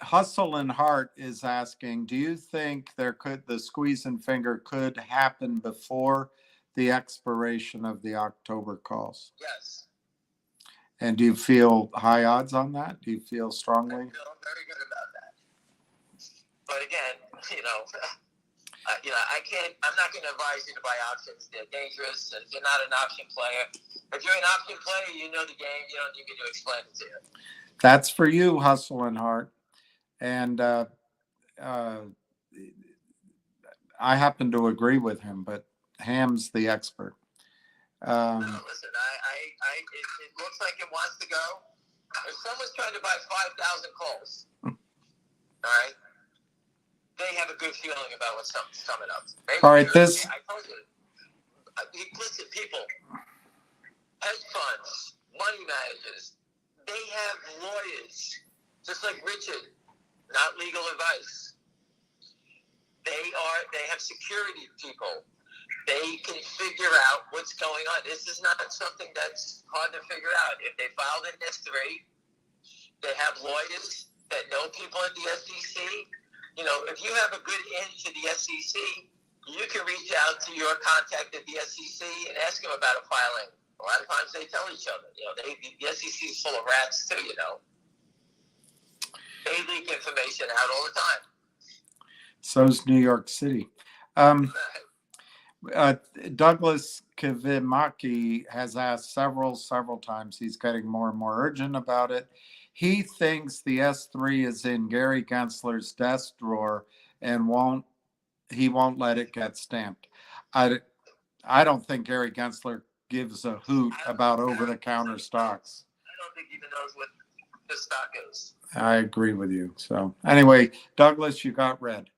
Hustle and Heart is asking, do you think the squeeze and finger could happen before the expiration of the October calls? Yes. And do you feel high odds on that? Do you feel strongly? I feel very good about that. But again, I'm not going to advise you to buy options. They're dangerous. And if you're not an option player, if you're an option player, you know the game. You don't need me to explain it to you. That's for you, Hustle and Heart. And I happen to agree with him, but Ham's the expert. No, listen, it looks like it wants to go. If someone's trying to buy 5,000 calls, all right, they have a good feeling about what's coming up. All right, I told you. Listen, people, hedge funds, money managers, they have lawyers, just like Richard, not legal advice. They have security people. They can figure out what's going on. This is not something that's hard to figure out. If they filed an S3, they have lawyers that know people at the SEC. If you have a good in to the SEC, you can reach out to your contact at the SEC and ask them about a filing. A lot of times they tell each other. The SEC is full of rats too. They leak information out all the time. So's New York City. Douglas Kivimaki has asked several times. He's getting more and more urgent about it. he thinks the S3 is in Gary Gensler's desk drawer and he won't let it get stamped. I don't think Gary Gensler gives a hoot about over-the-counter stocks. I don't think he even knows what the stock is. I agree with you. So anyway, Douglas, you got red.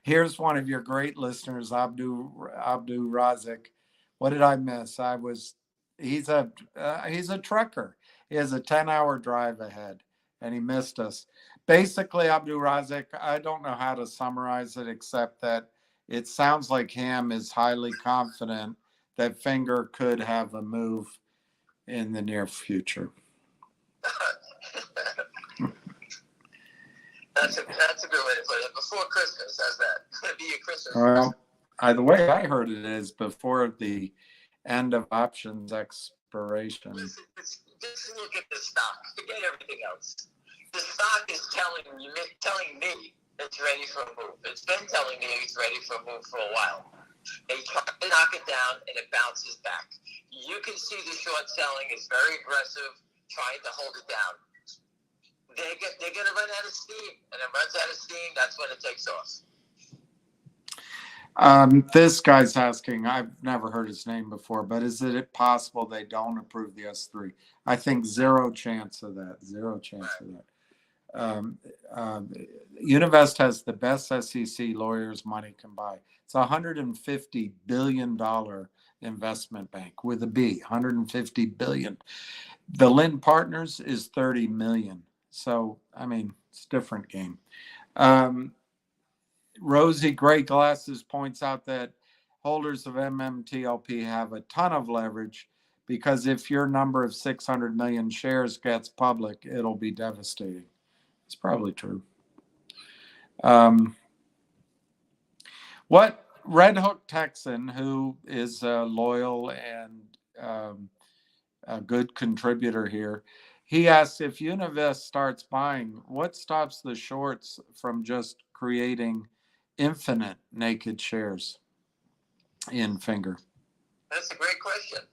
Here's one of your great listeners, Abdu Razik. What did I miss? He's a trucker. He has a 10-hour drive ahead, and he missed us. Basically, Abdu Razik, I don't know how to summarize it except that it sounds like Ham is highly confident that Finger could have a move in the near future. That's a good way to put it. Before Christmas, how's that? Could be your Christmas. Well, the way I heard it is before the end of options expiration. Listen, just look at the stock. Forget everything else. The stock is telling me it's ready for a move. It's been telling me it's ready for a move for a while. They try to knock it down, and it bounces back. You can see the short selling is very aggressive, trying to hold it down. They're going to run out of steam, and it runs out of steam, that's when it takes off. This guy's asking, I've never heard his name before, but is it possible they don't approve the S3? I think zero chance of that. Zero chance of that. Univest has the best SEC lawyers money can buy. It's a $150 billion investment bank with a B, 150 billion. The Lind Partners is 30 million. So, I mean, it's a different game. Rosie Gray Glasses points out that holders of MMTLP have a ton of leverage because if your number of 600 million shares gets public, it'll be devastating. It's probably true. What Red Hook Texan, who is a loyal and a good contributor here, he asks if Univest starts buying, what stops the shorts from just creating infinite naked shares in Finger? That's a great question.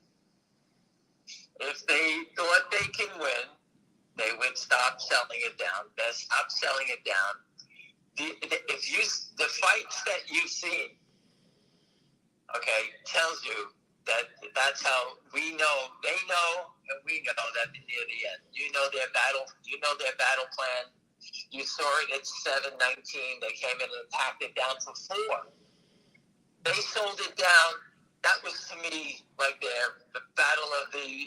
If they thought they can win, they would stop selling it down. They stop selling it down. The fights that you've seen, okay, tells you that's how we know, they know, and we know that they're near the end. You know their battle plan. You saw it at 719. They came in and attacked it down to 4. They sold it down. That was to me like the battle of the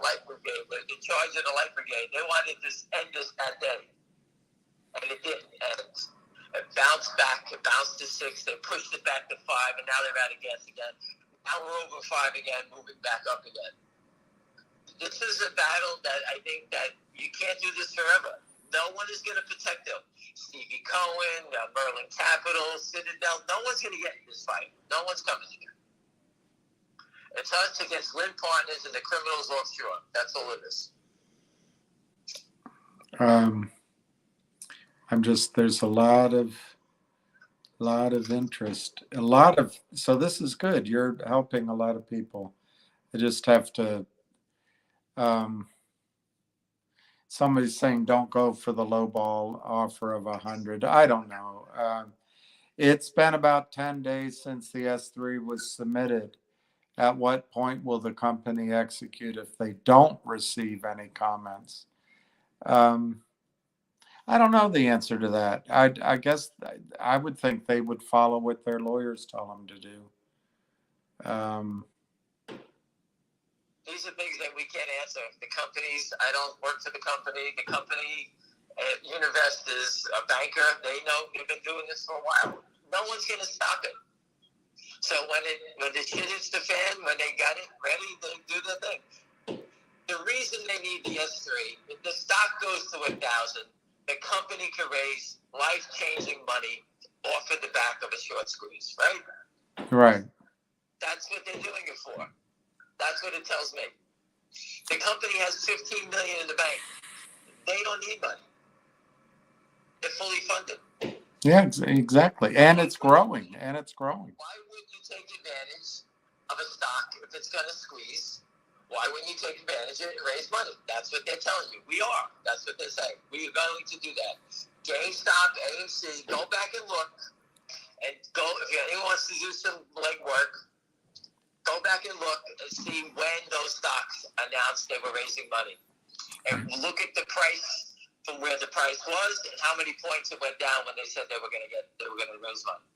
Light Brigade, the charge of the Light Brigade. They wanted to end this that day, and it didn't end. It bounced back. It bounced to 6. They pushed it back to 5, and now they're out of gas again. Now we're over 5 again, moving back up again. This is a battle that I think that you can't do this forever. No one is going to protect them. Stevie Cohen, Merlin Capital, Citadel, no one's going to get in this fight. No one's coming here. It's us against Lind Partners and the criminals offshore. That's all it is. There's a lot of interest, so this is good. You're helping a lot of people. I just have to, somebody's saying don't go for the low ball offer of 100. I don't know. It's been about 10 days since the S3 was submitted. At what point will the company execute if they don't receive any comments? I don't know the answer to that. I guess I would think they would follow what their lawyers tell them to do. These are things that we can't answer. The companies, I don't work for the company. The company, Univest is a banker. They know they've been doing this for a while. No one's going to stop it. So when the shit hits the fan, when they got it ready, they do the thing. The reason they need the S3, if the stock goes to 1,000, the company can raise life-changing money off of the back of a short squeeze, right? Right. That's what they're doing it for. That's what it tells me. The company has $15 million in the bank. They don't need money. They're fully funded. Yeah, exactly. And it's growing. Why would you take advantage of a stock if it's going to squeeze Why wouldn't you take advantage of it and raise money? That's what they're telling you. We are. That's what they're saying. We are going to do that. GameStop, AMC, go back and look. And go, if anyone wants to do some legwork, go back and look and see when those stocks announced they were raising money. And look at the price from where the price was and how many points it went down when they said they were going to raise money.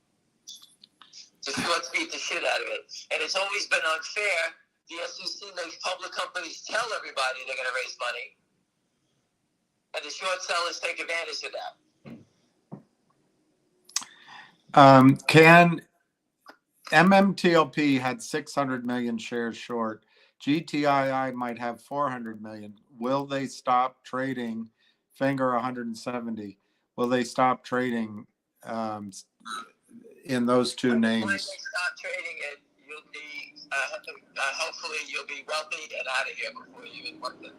Just let's beat the shit out of it. And it's always been unfair. The SEC makes public companies tell everybody they're going to raise money, and the short sellers take advantage of that. Can MMTLP had 600 million shares short. GTII might have 400 million. Will they stop trading? Finger 170. Will they stop trading in those two names? When they stop trading it, you'll be hopefully you'll be wealthy and out of here before you even work that.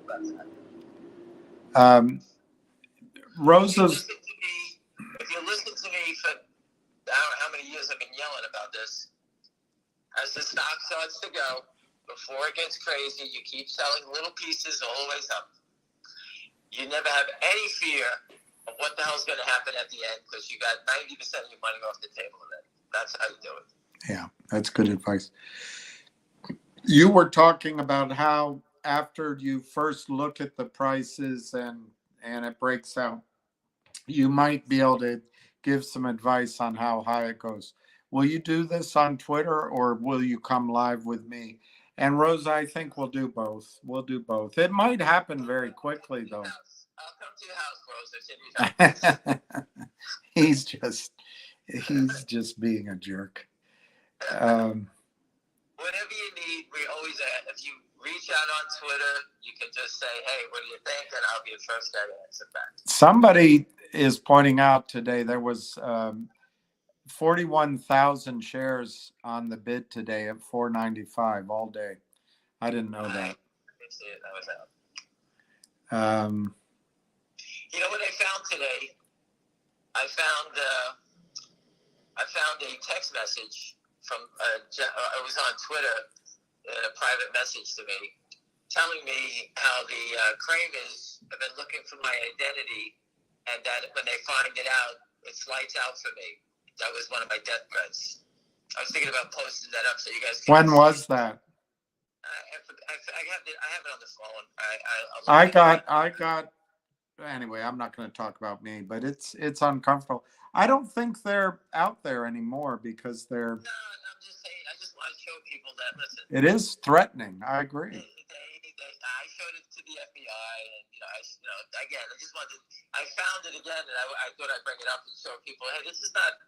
Rosa's. If you listen to me for I don't know how many years I've been yelling about this. As the stock starts to go, before it gets crazy, you keep selling little pieces all the way up. You never have any fear of what the hell's going to happen at the end because you got 90% of your money off the table already. That's how you do it. Yeah, that's good advice. You were talking about how after you first look at the prices and it breaks out, you might be able to give some advice on how high it goes. Will you do this on Twitter or will you come live with me? And Rosa, I think we'll do both. We'll do both. It might happen very quickly, though. I'll come to your house, Rosa. He's just being a jerk. Whatever you need, we always if you reach out on Twitter, you can just say, hey, what do you think? And I'll be the first guy to answer back. Somebody is pointing out today there was 41,000 shares on the bid today at $4.95 all day. I didn't know that. I didn't see it. That was out. You know what I found today? I found a text message from I was on Twitter, a private message to me, telling me how the Kramers have been looking for my identity, and that when they find it out, it's lights out for me. That was one of my death threats. I was thinking about posting that up so you guys can. When was that? I have it on the phone. I got. Anyway, I'm not going to talk about me, but it's uncomfortable. I don't think they're out there anymore because they're. No, I'm just saying. I just want to show people that. Listen. It is threatening. I agree. I showed it to the FBI, and again, I just wanted. I found it again, and I thought I'd bring it up and show people, hey, this is not,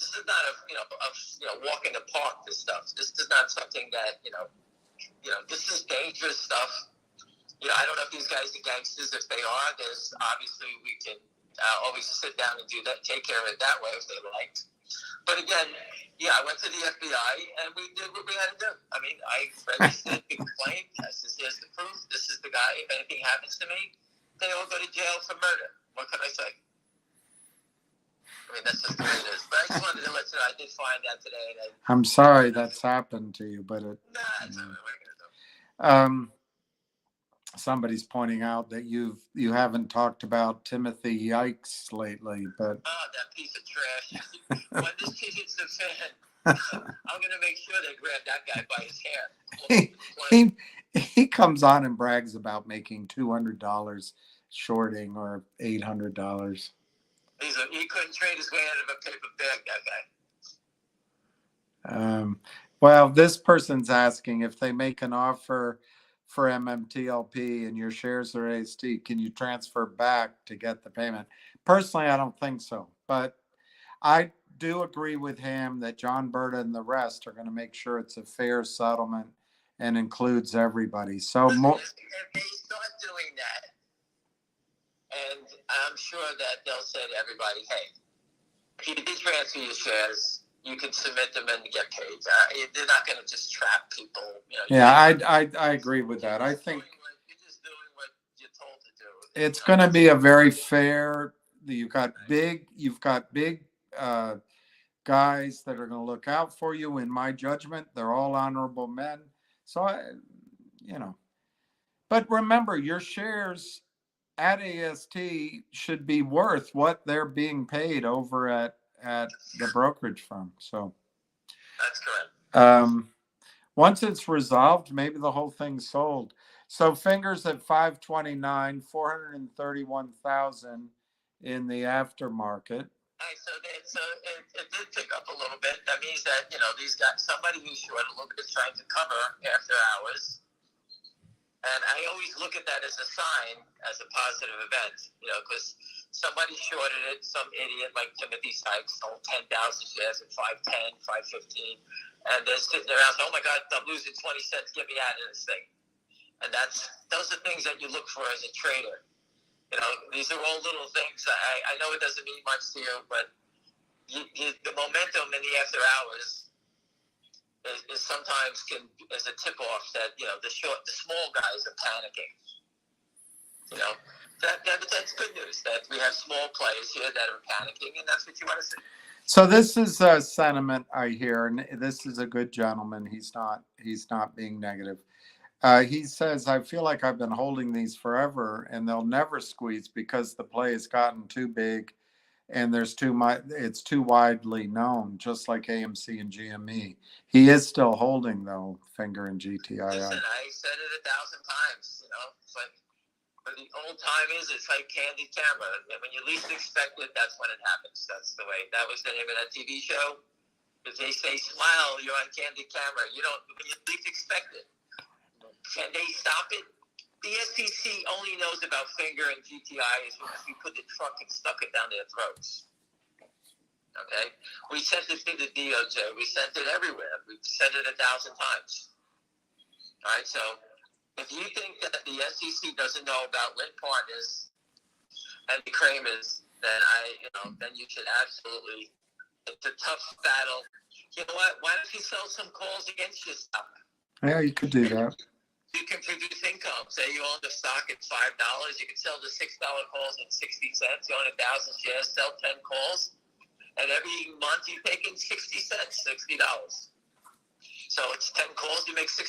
this is not a walk in the park. This stuff. This is not something that this is dangerous stuff. I don't know if these guys are gangsters. If they are, there's obviously we can always sit down and do that, take care of it that way if they like. But again, I went to the FBI and we did what we had to do. I mean, I registered the complaint. I said, here's the proof. This is the guy. If anything happens to me, they all go to jail for murder. What can I say? I mean, that's just the way it is. But I just wanted to let you know I did find that today. And I'm sorry that's happened to you, but it. Nah, it's not what we're going to do. Somebody's pointing out that you haven't talked about Timothy Yikes lately, but oh, that piece of trash! When this shit hits the fan, I'm gonna make sure they grab that guy by his hair. he comes on and brags about making $200 shorting or $800. He couldn't trade his way out of a paper bag. That guy. Well, this person's asking if they make an offer for MMTLP and your shares are AST, can you transfer back to get the payment? Personally, I don't think so, but I do agree with him that John Berta and the rest are going to make sure it's a fair settlement and includes everybody. So if they start doing that, and I'm sure that they'll say to everybody, hey, if you did transfer your shares, you can submit them and get paid. They're not going to just trap people. I agree with that. I think you're just doing what you're told to do. It's going to be a very fair. You've got big guys that are going to look out for you. In my judgment, they're all honorable men. So you know, but remember your shares at AST should be worth what they're being paid over at the brokerage firm. So That's correct. once it's resolved, maybe the whole thing's sold. So fingers at 529, 431,000 in the aftermarket. All right, so it did pick up a little bit. That means that, you know, these guys, somebody who's short a little bit is trying to cover after hours. And I always look at that as a sign, as a positive event, you know, because somebody shorted it, some idiot like Timothy Sykes sold 10,000 shares at 510, 515, and they're sitting around saying, oh my God, I'm losing 20 cents, get me out of this thing. And those are things that you look for as a trader. You know, these are all little things. I know it doesn't mean much to you, but the momentum in the after hours is sometimes is a tip off that, you know, the small guys are panicking. You know, that's good news that we have small players here that are panicking, and that's what you want to see. So this is a sentiment I hear, and this is a good gentleman. He's not being negative. He says, I feel like I've been holding these forever and they'll never squeeze because the play has gotten too big and it's too widely known, just like AMC and GME. He is still holding, though, Finger and GTII. Listen, I said it 1,000 times, you know, it's like, but the old timers, it's like Candid Camera. When you least expect it, that's when it happens. That's the way. That was the name of that TV show. If they say smile, you're on Candid Camera. You don't, when you least expect it. Can they stop it? The SEC only knows about Finger and GTI is because we put the truck and stuck it down their throats. Okay? We sent it to the DOJ. We sent it everywhere. We've sent it 1,000 times. All right? So if you think that the SEC doesn't know about Lynn Partners and the Kramers, then you should absolutely. It's a tough battle. You know what? Why don't you sell some calls against your stock? Yeah, you could do that. You can produce income. Say you own the stock at $5. You can sell the $6 calls at 60 cents. You own 1,000 shares, sell 10 calls, and every month you take in 60 cents, $60. So it's 10 calls. You make $600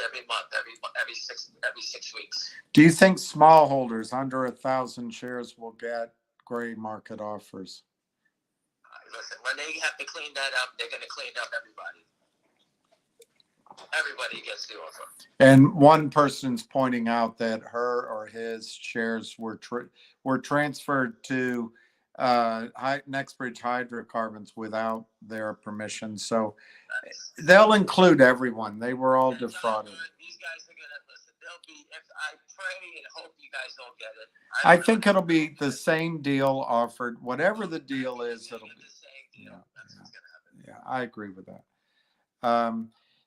every month, every 6 weeks. Do you think smallholders under 1,000 shares will get gray market offers? Listen, when they have to clean that up, they're going to clean up everybody. Everybody gets the offer. And one person's pointing out that her or his shares were transferred to Nextbridge Hydrocarbons without their permission. So they'll include everyone. They were all defrauded. These guys are going to listen. They'll be. I pray and hope you guys don't get it. I think it'll be the same deal offered. Whatever the deal is, it'll be the same deal. That's what's going to happen. Yeah, I agree with that.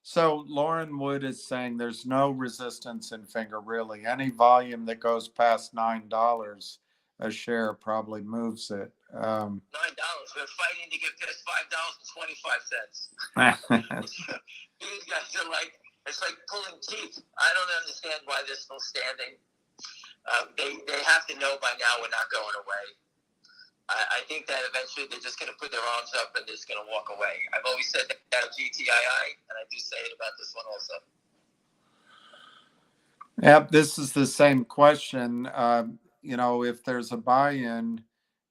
So Lauren Wood is saying there's no resistance in Finger, really. Any volume that goes past $9 a share probably moves it. $9. We're fighting to get past $5.25. These guys are like, it's like pulling teeth. I don't understand why they're still standing. They have to know by now we're not going away. I think that eventually they're just going to put their arms up and they're just going to walk away. I've always said that about GTII, and I do say it about this one also. Yep, this is the same question. If there's a buy-in,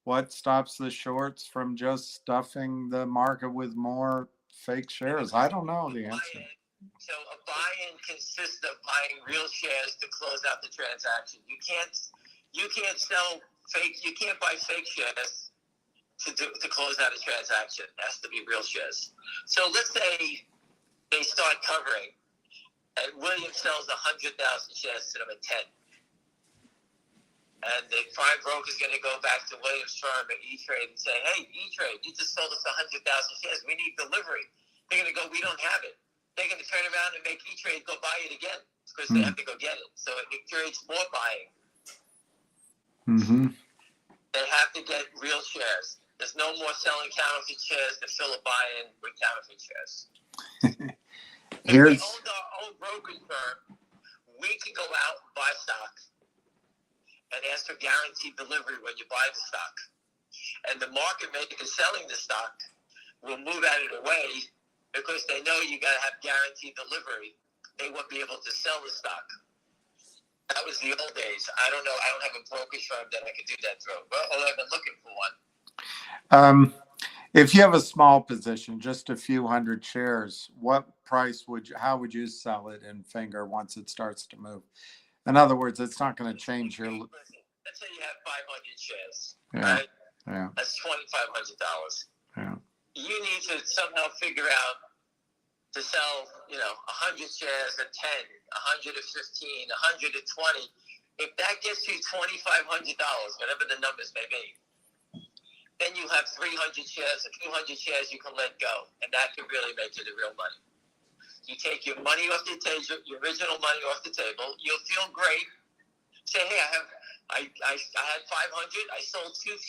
what stops the shorts from just stuffing the market with more fake shares? I don't know the answer. So a buy-in consists of buying real shares to close out the transaction. You can't sell fake. You can't buy fake shares to close out a transaction. It has to be real shares. So let's say they start covering, and Williams sells 100,000 shares to them at 10. And the prime broker is going to go back to Williams' firm at E-Trade and say, hey, E-Trade, you just sold us 100,000 shares. We need delivery. They're going to go, we don't have it. They're going to turn around and make E-Trade go buy it again because they have to go get it. So it creates more buying. Mm-hmm. They have to get real shares. There's no more selling counterfeit shares to fill a buy-in with counterfeit shares. If we owned our own brokerage firm, we could go out and buy stock and ask for guaranteed delivery when you buy the stock. And the market maker selling the stock will move out of the way because they know you got to have guaranteed delivery they won't be able to sell the stock. That was the old days. I don't know. I don't have a brokerage firm that I could do that through. Well, I've been looking for one. If you have a small position, just a few hundred shares, what price how would you sell it in Finger once it starts to move? In other words, it's not going to change your. Listen, let's say you have 500 shares, Yeah. right? Yeah. That's $2,500. Yeah. You need to somehow figure out to sell, 100 shares at 10, 100 at 15, 100 at 20. If that gets you $2,500, whatever the numbers may be, then you have 300 shares, a few hundred shares you can let go, and that can really make you the real money. You take your money off the table, your original money off the table. You'll feel great. Say, hey, I had 500. I sold 250.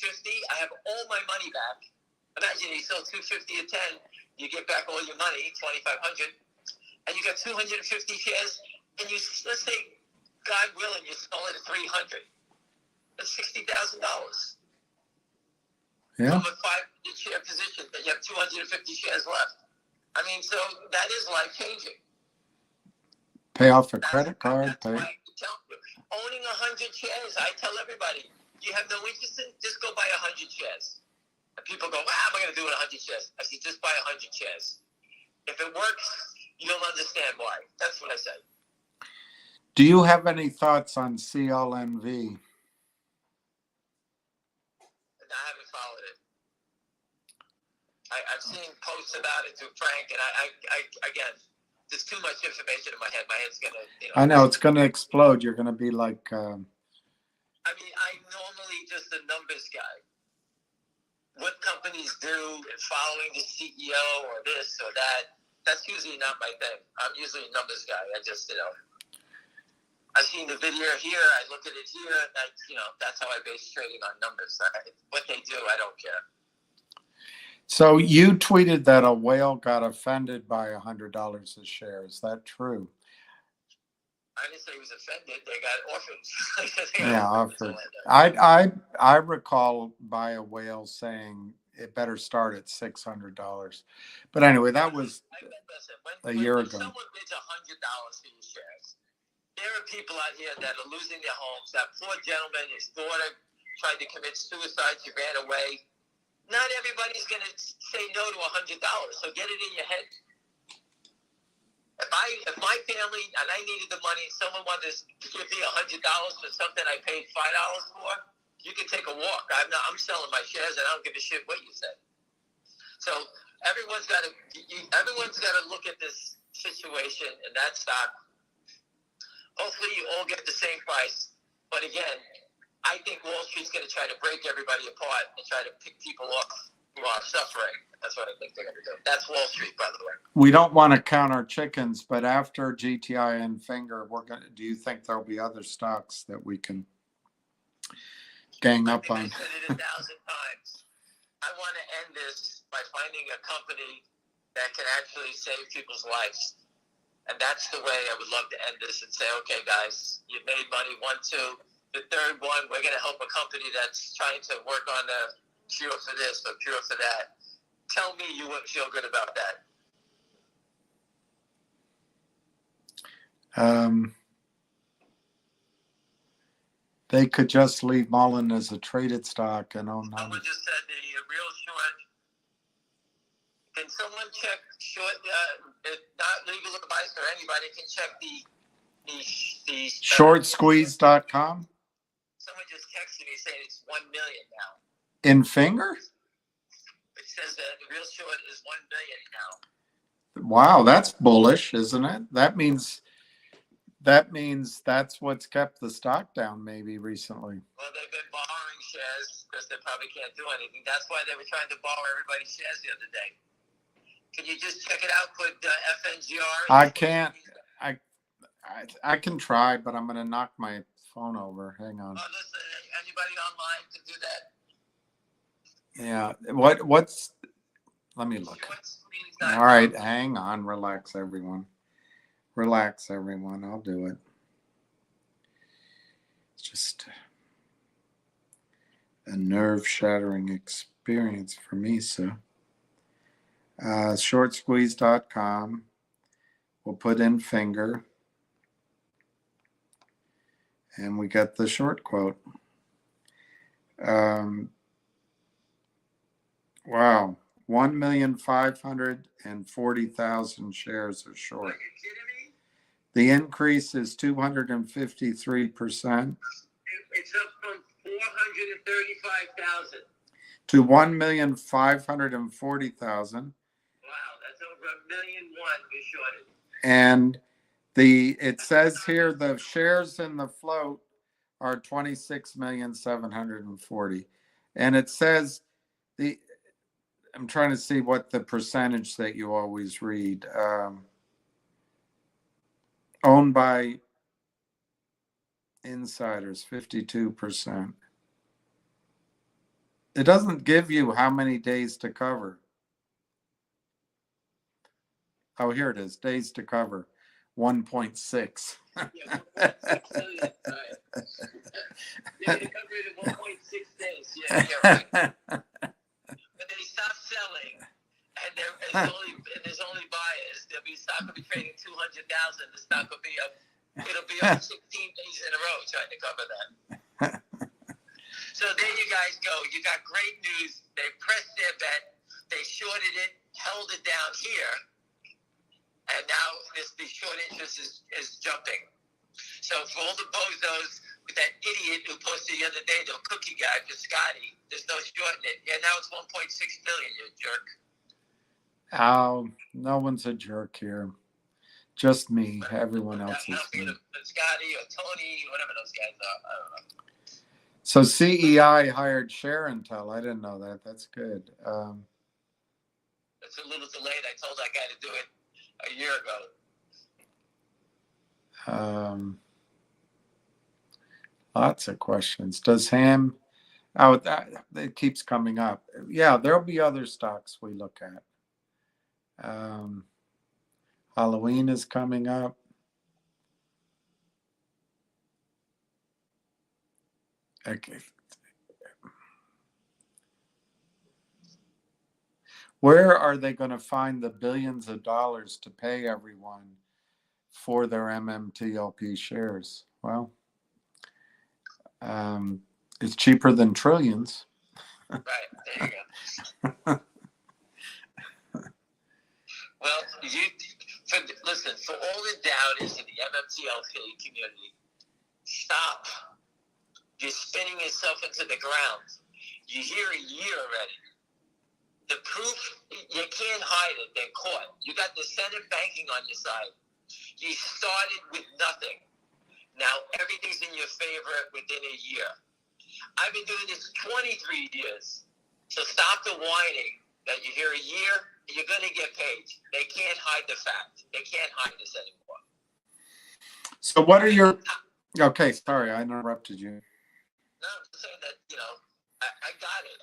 I have all my money back. Imagine you sold 250 at 10. You get back all your money, 2,500, and you got 250 shares. And let's say, God willing, you sold it at 300. That's $60,000. Yeah. From a 500 share position, that you have 250 shares left. I mean, so that is life changing. Pay off a credit card. That's why I tell you, owning 100 shares, I tell everybody, you have no interest in, just go buy 100 shares. And people go, wow, I'm going to do it 100 shares. I say, just buy 100 shares. If it works, you'll understand why. That's what I said. Do you have any thoughts on CLNV? I haven't followed it. I've seen posts about it through Frank, and I again, there's too much information in my head. My head's gonna, I know it's going to explode. You're going to be like. I mean, I'm normally just a numbers guy. What companies do and following the CEO or this or that, that's usually not my thing. I'm usually a numbers guy. I just, I've seen the video here, I look at it here, and that's how I base trading on numbers. What they do, I don't care. So you tweeted that a whale got offended by $100 a share. Is that true? I didn't say he was offended. They got offered. Yeah, offered. I recall by a whale saying it better start at $600. But anyway, that was a year ago. When someone bids $100 for your shares, there are people out here that are losing their homes. That poor gentleman, his daughter tried to commit suicide. She ran away. Not everybody's going to say no to $100. So get it in your head. If my family and I needed the money, someone wanted to give me $100 for something I paid $5 for, you can take a walk. I'm selling my shares, and I don't give a shit what you say. So everyone's got to look at this situation and that stock. Hopefully, you all get the same price. But again, I think Wall Street's going to try to break everybody apart and try to pick people off who are suffering. That's what I think they're going to do. That's Wall Street, by the way. We don't want to count our chickens, but after GTI and Finger, do you think there'll be other stocks that we can gang up on? I said it 1,000 times. I want to end this by finding a company that can actually save people's lives. And that's the way I would love to end this and say, okay, guys, you made money, 1, 2. The third one, we're going to help a company that's trying to work on a cure for this or cure for that. Tell me you wouldn't feel good about that. They could just leave Mullen as a traded stock and own Someone just said the real short. Can someone check short? Not legal advice for anybody. Can check the shortsqueeze.com. Someone just texted me saying it's 1 million now. In Finger? It says that the real short is 1 million now. Wow, that's bullish, isn't it? That means that's what's kept the stock down maybe recently. Well, they've been borrowing shares because they probably can't do anything. That's why they were trying to borrow everybody's shares the other day. Can you just check it out? Put FNGR. I can't. I can try, but I'm going to knock my phone over. Hang on. Oh, listen, anybody online can do that? Yeah. What's? Let me look. All right. Hang on. Relax, everyone. Relax, everyone. I'll do it. It's just a nerve-shattering experience for me, so. Shortsqueeze.com. we'll put in finger. And we got the short quote. Wow, 1,540,000 shares are short. Are you kidding me? The increase is 253%. It's up from 435,000. To 1,540,000. Wow, that's over $1.1 million we shorted. And it says here the shares in the float are 26,740,000. And it says I'm trying to see what the percentage that you always read. Owned by insiders, 52%. It doesn't give you how many days to cover. Oh, here it is. Days to cover, 1.6. Yeah, 1.6 million. Right. They're going to cover it in 1.6 days. Yeah, right. But they stop selling, and there's only buyers. The stock will be trading 200,000. The stock will be up. It'll be up 16 days in a row trying to cover that. So there you guys go. You got great news. They pressed their bet. They shorted it, held it down here, and now the short interest is jumping. So for all the bozos, with that idiot who posted the other day, the cookie guy for Scotty, there's no shorting it. Yeah, now it's 1.6 billion, you jerk. Oh, no one's a jerk here. Just me. Everyone else is me. Scotty or Tony, whatever those guys are. I don't know. So CEI hired Share Intel. I didn't know that. That's good. It's a little delayed. I told that guy to do it a year ago. Lots of questions. Does Ham? Oh, it keeps coming up. Yeah, there'll be other stocks we look at. Halloween is coming up. Okay. Where are they going to find the billions of dollars to pay everyone for their MMTLP shares? Well, it's cheaper than trillions. Right, there you go. Well, listen, for all the doubters in the MMTLP community, stop. You're spinning yourself into the ground. You're here a year already. The proof, you can't hide it. They're caught. You got the Senate banking on your side. You started with nothing. Now everything's in your favor within a year. I've been doing this 23 years. So stop the whining that you're here a year, you're going to get paid. They can't hide the fact. They can't hide this anymore. So what are your... Okay, sorry, I interrupted you. No, I'm saying that, I got it.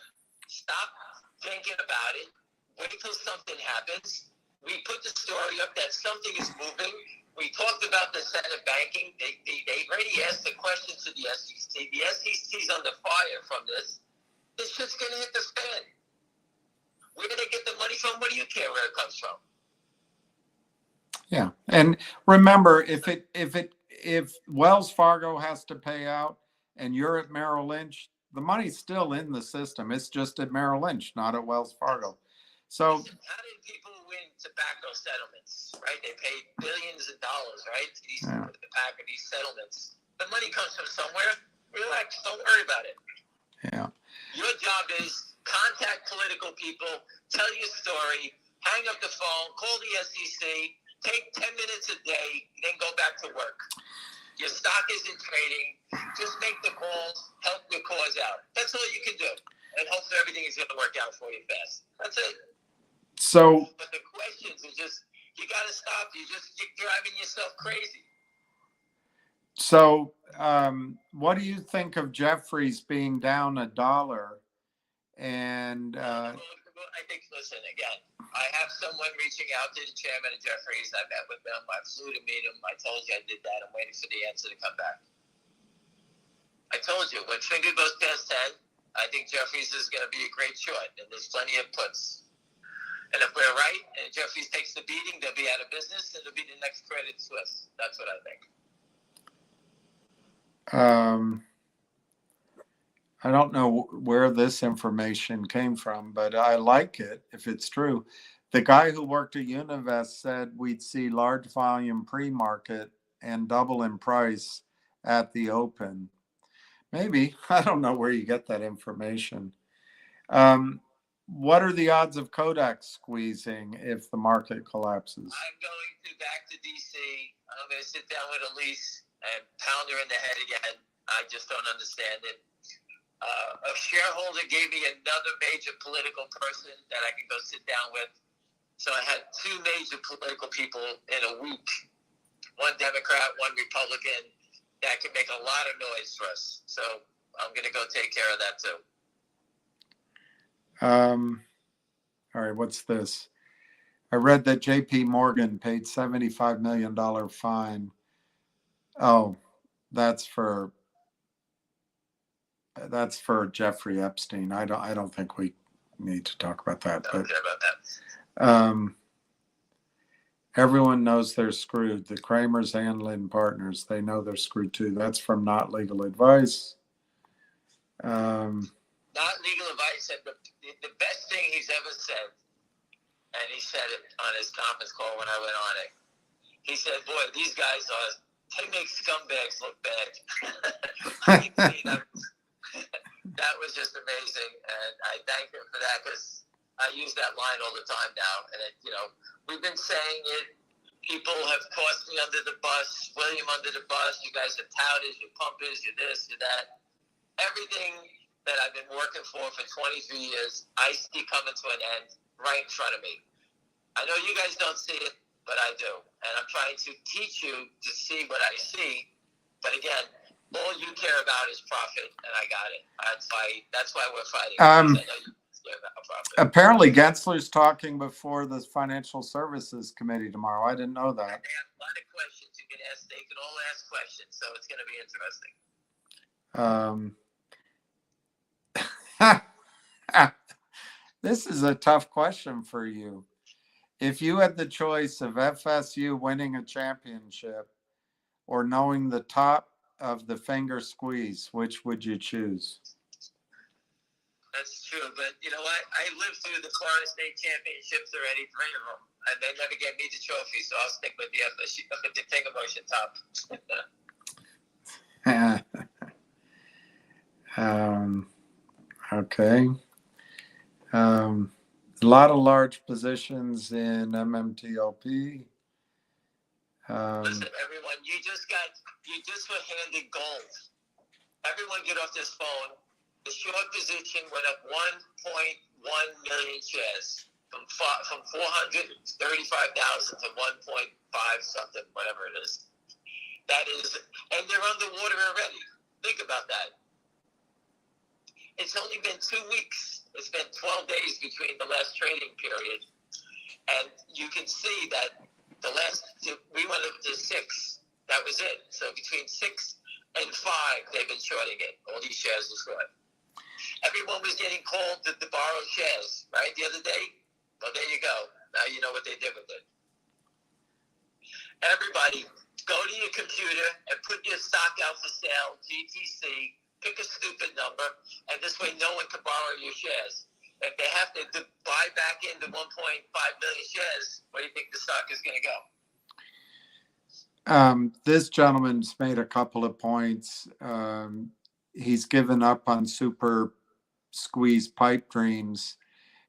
Stop thinking about it. Wait till something happens. We put the story up that something is moving. We talked about the Senate banking. They already asked the question to the SEC. The SEC's under fire from this. This shit's going to hit the fan. Where do they get the money from? What do you care where it comes from? Yeah, and remember, if Wells Fargo has to pay out and you're at Merrill Lynch, the money's still in the system. It's just at Merrill Lynch, not at Wells Fargo. So how did people win tobacco settlements, right? They paid billions of dollars, right, to these tobacco, these settlements. The money comes from somewhere. Relax, don't worry about it. Yeah. Your job is contact political people, tell your story, hang up the phone, call the SEC, take 10 minutes a day, then go back to work. Your stock isn't trading. Just make the calls, help your cause out. That's all you can do. And hopefully everything is going to work out for you fast. That's it. So, but the questions are just, you got to stop. You're driving yourself crazy. So, what do you think of Jeffries being down $1? And I think, listen, again, I have someone reaching out to the chairman of Jeffries. I met with them. I flew to meet him. I told you I did that. I'm waiting for the answer to come back. I told you, when finger goes past 10, I think Jeffries is going to be a great short, and there's plenty of puts. And if we're right and Jeffries takes the beating, they'll be out of business and they'll be the next Credit Suisse. That's what I think. I don't know where this information came from, but I like it if it's true. The guy who worked at Univest said we'd see large volume pre-market and double in price at the open. Maybe. I don't know where you get that information. What are the odds of Kodak squeezing if the market collapses? I'm going back to DC. I'm going to sit down with Elise and pound her in the head again. I just don't understand it. A shareholder gave me another major political person that I can go sit down with. So I had two major political people in a week, one Democrat, one Republican, that can make a lot of noise for us. So I'm going to go take care of that too. All right, what's this? I read that JP Morgan paid $75 million fine. Oh, that's for Jeffrey Epstein. I don't think we need to talk about that. I don't care about that. Everyone knows they're screwed. The Kramers and Lynn partners, they know they're screwed too. That's from Not Legal Advice. Not legal advice. And the best thing he's ever said, and he said it on his conference call when I went on it. He said, "Boy, these guys they make scumbags look bad." That was just amazing, and I thank him for that because I use that line all the time now. And we've been saying it. People have tossed me under the bus, William under the bus. You guys are touters, you're pumpers, you're this, you're that. Everything that I've been working for 23 years, I see coming to an end right in front of me. I know you guys don't see it, but I do. And I'm trying to teach you to see what I see. But again, all you care about is profit, and I got it. That's why we're fighting. I know you care about profit. Apparently, Gensler's talking before the Financial Services Committee tomorrow. I didn't know that. They have a lot of questions you can ask. They can all ask questions, so it's going to be interesting. This is a tough question for you. If you had the choice of FSU winning a championship or knowing the top of the finger squeeze, which would you choose? That's true, but you know what? I lived through the Florida State Championships already, 3 of them, and they never gave me the trophy, so I'll stick with the FSU, with the finger motion top. Okay. A lot of large positions in MMTLP. Listen, everyone, you just were handed gold. Everyone get off this phone. The short position went up 1.1 million shares from 435,000 to 1.5 something, whatever it is. That is, and they're underwater already. Think about that. It's only been 2 weeks. It's been 12 days between the last trading period. And you can see that we went up to 6. That was it. So between 6 and 5, they've been shorting it. All these shares are short. Everyone was getting called to borrow shares, right, the other day? Well, there you go. Now you know what they did with it. Everybody, go to your computer and put your stock out for sale, GTC, pick a stupid number, and this way no one can borrow your shares. If they have to buy back into 1.5 million shares, where do you think the stock is going to go? This gentleman's made a couple of points. He's given up on super squeeze pipe dreams.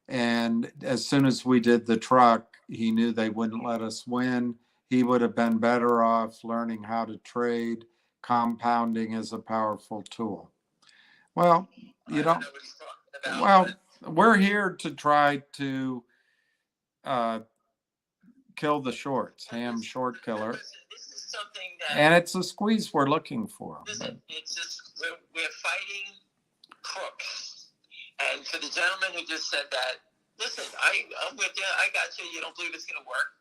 And as soon as we did the truck, he knew they wouldn't let us win. He would have been better off learning how to trade. Compounding is a powerful tool. Well, you don't know what he's talking about. Well, we're here to try to kill the shorts, ham short killer. This is something that, and it's a squeeze we're looking for. Listen, it's just we're fighting crooks. And for the gentleman who just said that, listen, I'm with you. I got you. You don't believe it's going to work,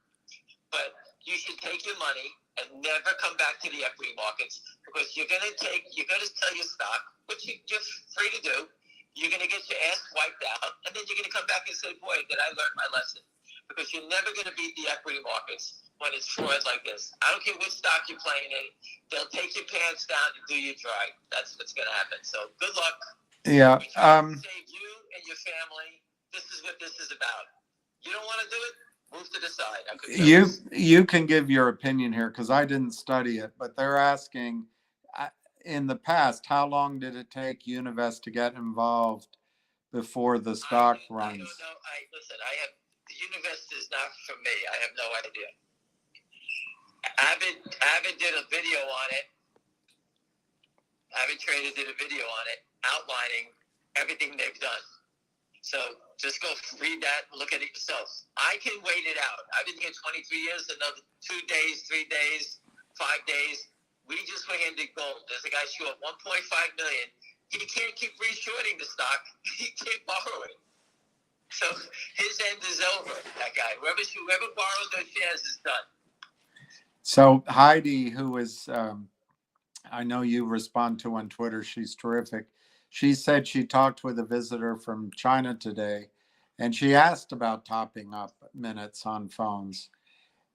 but you should take your money and never come back to the equity markets because you're going to sell your stock, which you're free to do, you're going to get your ass wiped out, and then you're going to come back and say, boy, did I learn my lesson? Because you're never going to beat the equity markets when it's fraud like this. I don't care which stock you're playing in. They'll take your pants down and do you dry. That's what's going to happen. So good luck. Yeah. We try to save you and your family. This is what this is about. You don't want to do it? Move to the side. I could tell You can give your opinion here because I didn't study it, but they're asking in the past, how long did it take Univest to get involved before the stock runs? I don't know. Listen. The Univest is not for me. I have no idea. Avid did a video on it. Avid Trader did a video on it outlining everything they've done. So just go read that and look at it yourself. I can wait it out. I've been here 23 years, another 2 days, 3 days, 5 days. We just went into gold. There's a guy short 1.5 million. He can't keep reshorting the stock. He can't borrow it. So his end is over, that guy. Whoever borrows those shares is done. So Heidi, who is, I know you respond to on Twitter, she's terrific. She said she talked with a visitor from China today, and she asked about topping up minutes on phones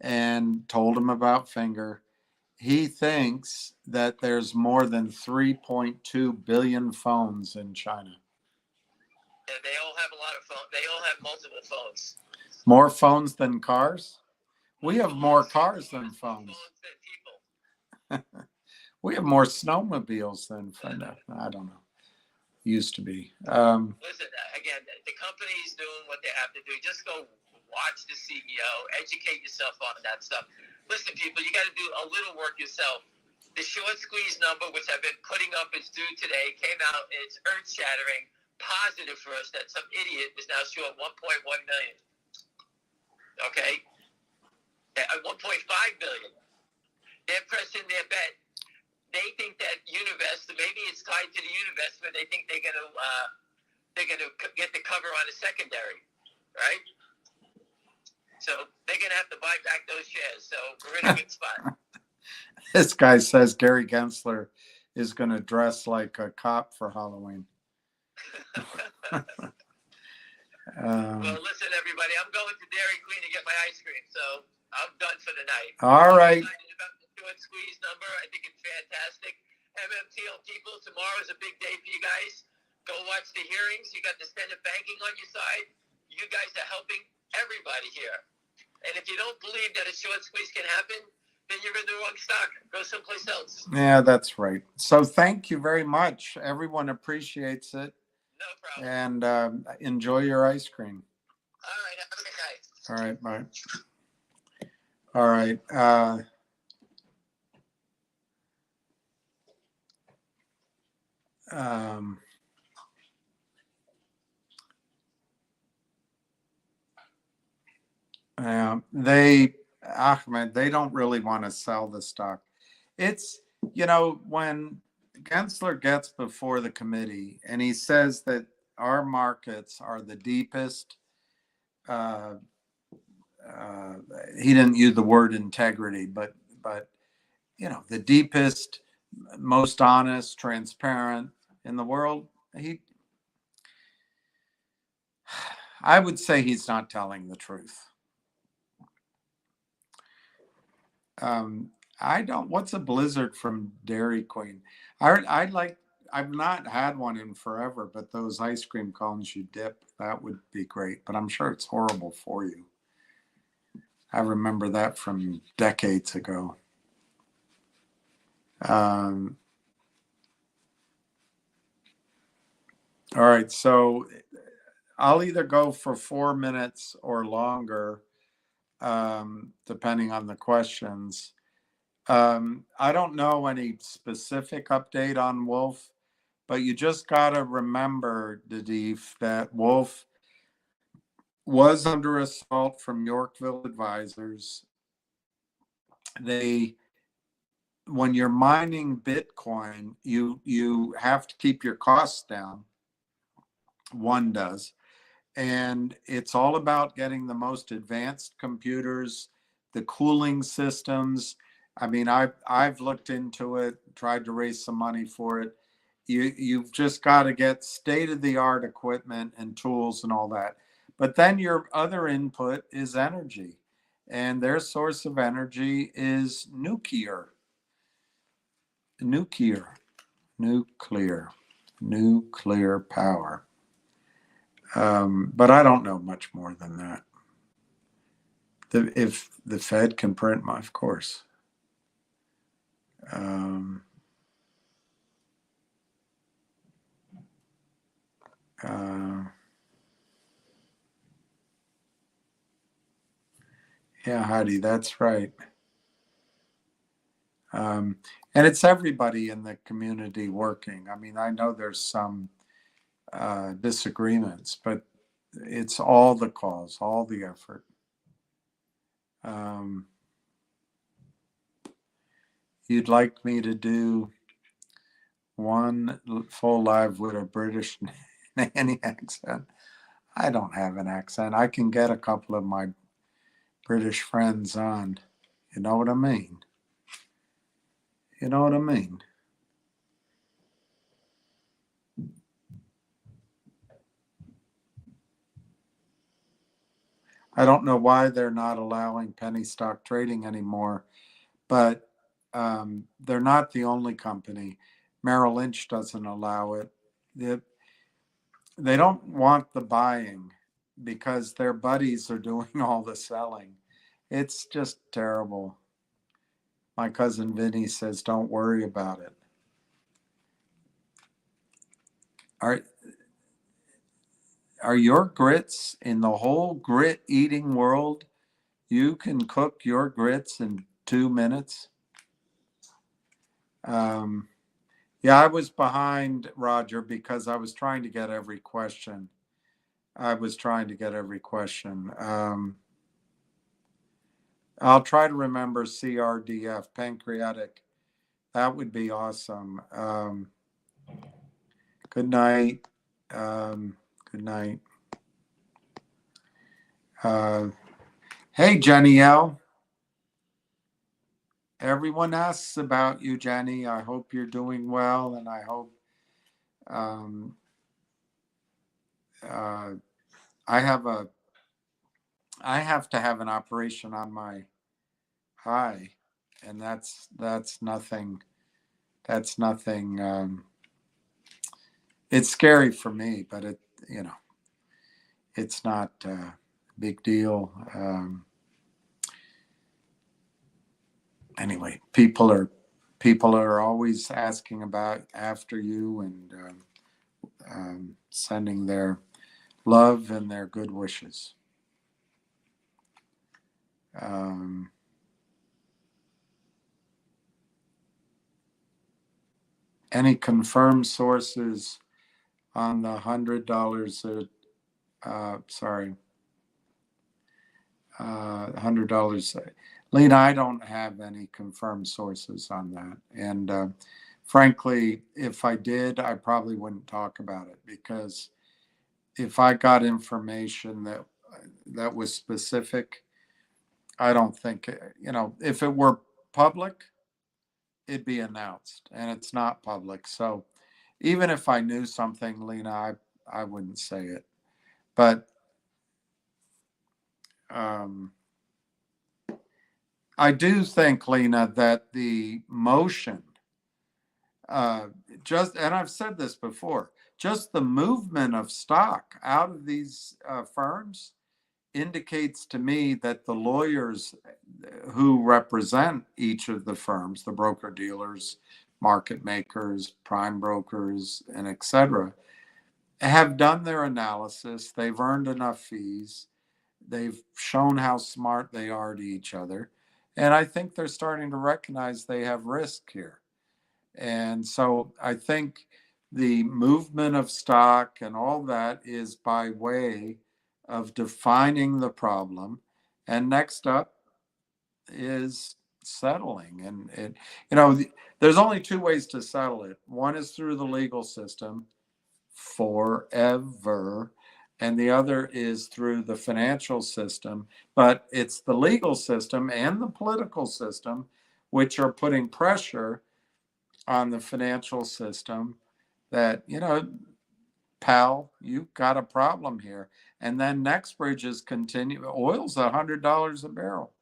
and told him about Finger. He thinks that there's more than 3.2 billion phones in China. Yeah, they all have a lot of phones. They all have multiple phones. More phones than cars? We have more cars than phones. We have more snowmobiles than, I don't know. Used to be. Listen, again, the company's doing what they have to do. Just go watch the CEO, educate yourself on that stuff. Listen, people, you got to do a little work yourself. The short squeeze number, which I've been putting up, is due today, came out. It's earth-shattering, positive for us that some idiot is now short 1.1 million. Okay? At 1.5 billion. They're pressing their bet. They think that Univest, maybe it's tied to the Univest, but they think they're gonna get the cover on a secondary, right? So they're gonna have to buy back those shares. So we're in a good spot. This guy says Gary Gensler is going to dress like a cop for Halloween. Well, listen, everybody, I'm going to Dairy Queen to get my ice cream, so I'm done for the night. All right. I'm excited about the short squeeze number. I think it's fantastic. MMTL people, tomorrow is a big day for you guys. Go watch the hearings. You got the standard banking on your side. You guys are helping everybody here. And if you don't believe that a short squeeze can happen, then you're in the wrong stock. Go someplace else. Yeah, that's right. So thank you very much. Everyone appreciates it. No problem. And enjoy your ice cream. All right. Have a good night. All right. Bye. All right. Ahmed, they don't really want to sell the stock. It's, when Gensler gets before the committee and he says that our markets are the deepest, he didn't use the word integrity, but the deepest, most honest, transparent in the world. I would say he's not telling the truth. What's a blizzard from Dairy Queen? I've not had one in forever, but those ice cream cones you dip, that would be great, but I'm sure it's horrible for you. I remember that from decades ago. All right, so I'll either go for 4 minutes or longer, depending on the questions. I don't know any specific update on Wolf, but you just got to remember, Dadif, that Wolf was under assault from Yorkville advisors. When you're mining Bitcoin, you have to keep your costs down. One does. And it's all about getting the most advanced computers, the cooling systems. I mean, I've looked into it, tried to raise some money for it. You've just got to get state-of-the-art equipment and tools and all that. But then your other input is energy, and their source of energy is nuclear, nuclear power. But I don't know much more than that. If the Fed can print, of course. Yeah, Heidi, that's right. And it's everybody in the community working. I mean, I know there's some disagreements, but it's all the cause, all the effort. You'd like me to do one full live with a British nanny accent? I don't have an accent. I can get a couple of my British friends on. You know what I mean? You know what I mean? I don't know why they're not allowing penny stock trading anymore, but they're not the only company. Merrill Lynch doesn't allow it. They don't want the buying because their buddies are doing all the selling. It's just terrible. My cousin Vinny says, don't worry about it. Are your grits in the whole grit eating world? You can cook your grits in 2 minutes. Yeah, I was behind, Roger, because I was trying to get every question. I'll try to remember CRDF, pancreatic. That would be awesome. Good night. Good night. Hey, Jenny L. Everyone asks about you, Jenny. I hope you're doing well, and I hope I have to have an operation on my eye, and that's nothing. That's nothing. It's scary for me, but it's not a big deal. Anyway, people are always asking about after you and sending their love and their good wishes. Any confirmed sources on the $100? $100. Lena, I don't have any confirmed sources on that. And frankly, if I did, I probably wouldn't talk about it, because if I got information that was specific, I don't think, if it were public, it'd be announced, and it's not public. So even if I knew something, Lena, I wouldn't say it. But I do think, Lena, that the motion, and I've said this before, just the movement of stock out of these firms indicates to me that the lawyers who represent each of the firms, the broker dealers, market makers, prime brokers, and et cetera, have done their analysis. They've earned enough fees. They've shown how smart they are to each other. And I think they're starting to recognize they have risk here. And so I think the movement of stock and all that is by way of defining the problem. And next up is settling. And there's only two ways to settle it. One is through the legal system forever, and the other is through the financial system. But it's the legal system and the political system which are putting pressure on the financial system that, pal, you've got a problem here. And then next bridges continue. Oil's $100 a barrel.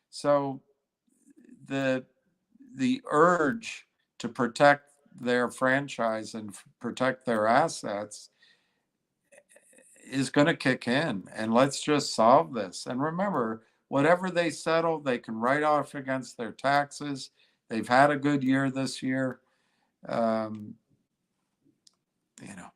So the urge to protect their franchise and protect their assets is going to kick in, and let's just solve this. And remember, whatever they settle, they can write off against their taxes. They've had a good year this year. Um, you know,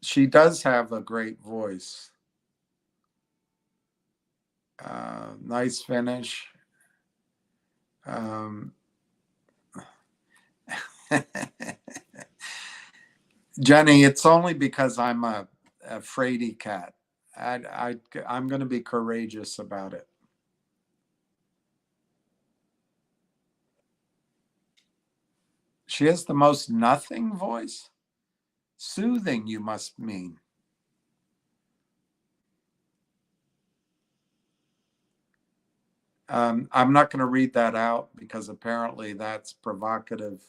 she does have a great voice. Nice finish. Jenny, it's only because I'm a fraidy cat. I'm going to be courageous about it. She has the most nothing voice. Soothing, you must mean. I'm not going to read that out because apparently that's provocative.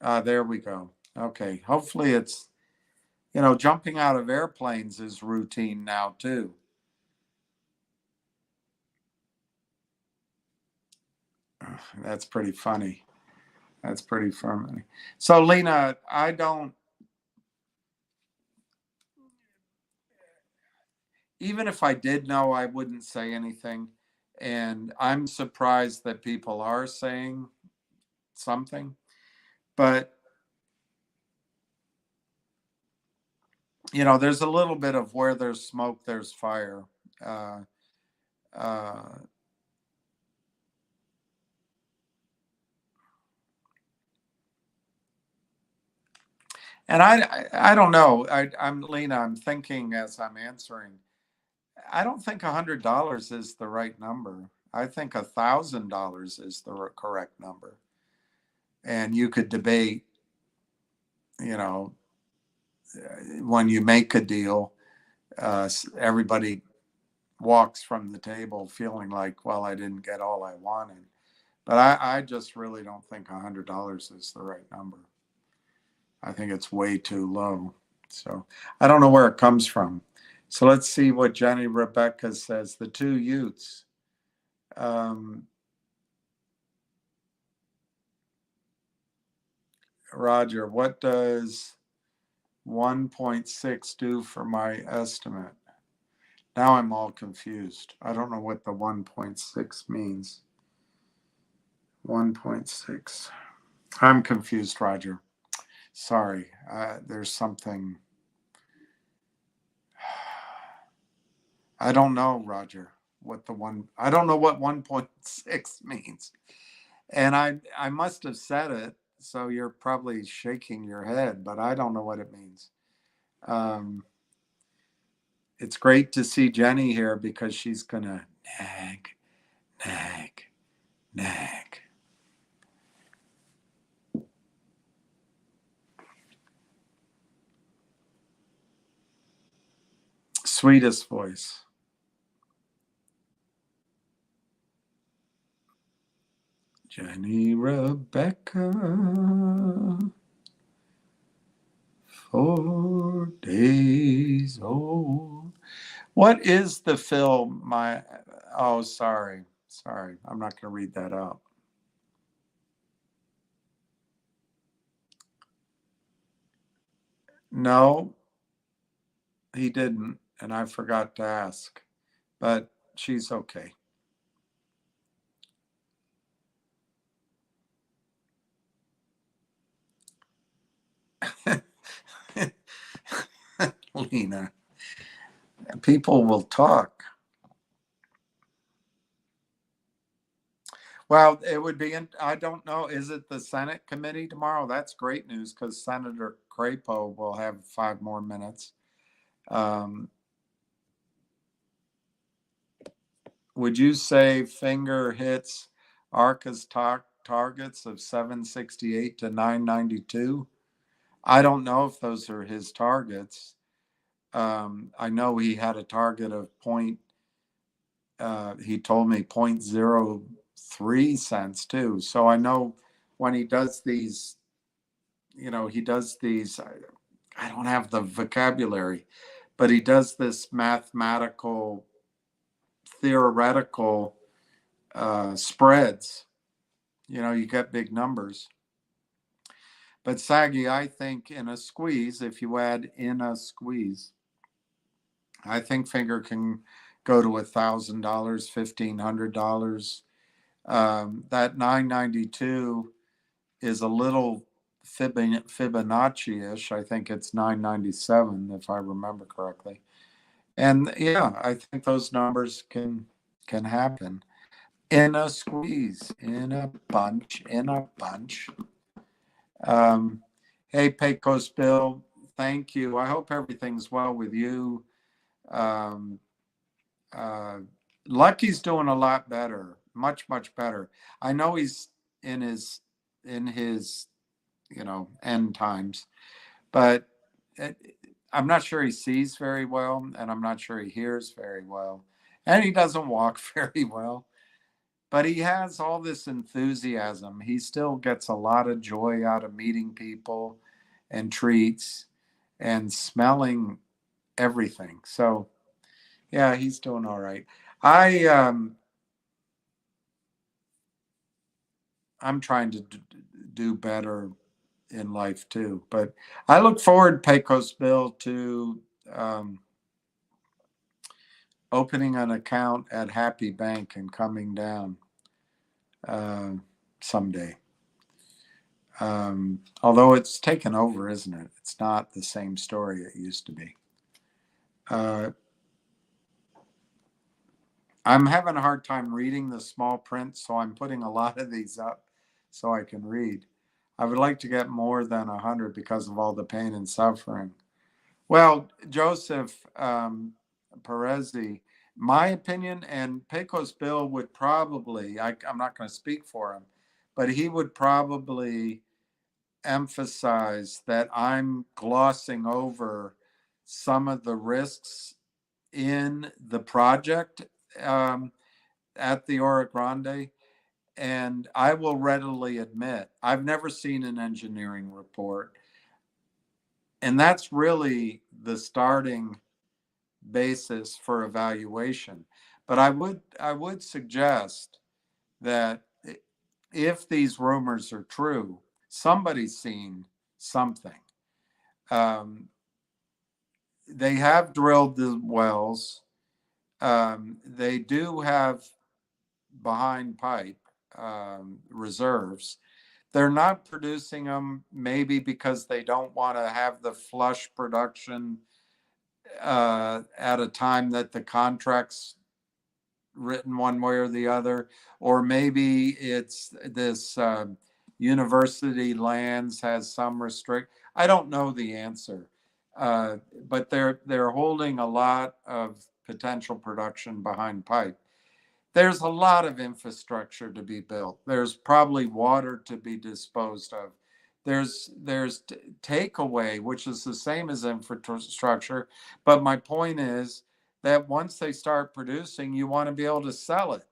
There we go. Okay. Hopefully it's, jumping out of airplanes is routine now too. That's pretty funny. That's pretty funny. So Lena, even if I did know, I wouldn't say anything. And I'm surprised that people are saying something. But, there's a little bit of where there's smoke, there's fire. And I don't know. I'm Lena. I'm thinking as I'm answering. I don't think $100 is the right number. I think $1,000 is the correct number. And you could debate, when you make a deal, everybody walks from the table feeling like, well, I didn't get all I wanted. But I just really don't think $100 is the right number. I think it's way too low. So I don't know where it comes from. So let's see what Jenny Rebecca says. The two Utes. Roger, what does 1.6 do for my estimate? Now I'm all confused. I don't know what the 1.6 means. 1.6. I'm confused, Roger. Sorry. There's something. I don't know, Roger, I don't know what 1.6 means. And I must have said it, so you're probably shaking your head, but I don't know what it means. It's great to see Jenny here because she's going to nag, nag, nag. Sweetest voice. Jenny Rebecca, 4 days old. What is the film? Sorry. I'm not going to read that out. No, he didn't. And I forgot to ask, but she's okay. Lena, people will talk. Well, it would be, I don't know, is it the Senate committee tomorrow? That's great news because Senator Crapo will have 5 more minutes. Would you say Finger hits ARCA's targets of 768 to 992? I don't know if those are his targets. I know he had a target of he told me 0.03 cents too. So I know when he does these, he does these, I don't have the vocabulary, but he does this mathematical, theoretical spreads. You get big numbers. But Saggy, I think in a squeeze, if you add in a squeeze, I think Finger can go to $1,000, $1,500. That 992 is a little Fibonacci-ish. I think it's 997 if I remember correctly. And yeah, I think those numbers can happen in a squeeze, in a bunch, in a bunch. Hey, Pecos Bill, thank you. I hope everything's well with you. Um, uh, Lucky's doing a lot better, much, much better. I know he's in his end times, but I'm not sure he sees very well, and I'm not sure he hears very well, and he doesn't walk very well. But he has all this enthusiasm. He still gets a lot of joy out of meeting people and treats and smelling everything. So yeah, he's doing all right. I'm trying to do better in life too, but I look forward, Pecos Bill, to opening an account at Happy Bank and coming down someday. Although it's taken over, isn't it? It's not the same story it used to be. I'm having a hard time reading the small print, so I'm putting a lot of these up so I can read. I would like to get more than 100 because of all the pain and suffering. Well, Joseph Perezzi, my opinion, and Pecos Bill would probably, I'm not going to speak for him, but he would probably emphasize that I'm glossing over some of the risks in the project at the Oro Grande. And I will readily admit, I've never seen an engineering report. And that's really the starting basis for evaluation. But I would suggest that if these rumors are true, somebody's seen something. They have drilled the wells. They do have behind pipe reserves. They're not producing them maybe because they don't want to have the flush production at a time that the contract's written one way or the other, or maybe it's this university lands has some restrict. I don't know the answer, but they're holding a lot of potential production behind pipe. There's a lot of infrastructure to be built. There's probably water to be disposed of. There's takeaway, which is the same as infrastructure. But my point is that once they start producing, you want to be able to sell it.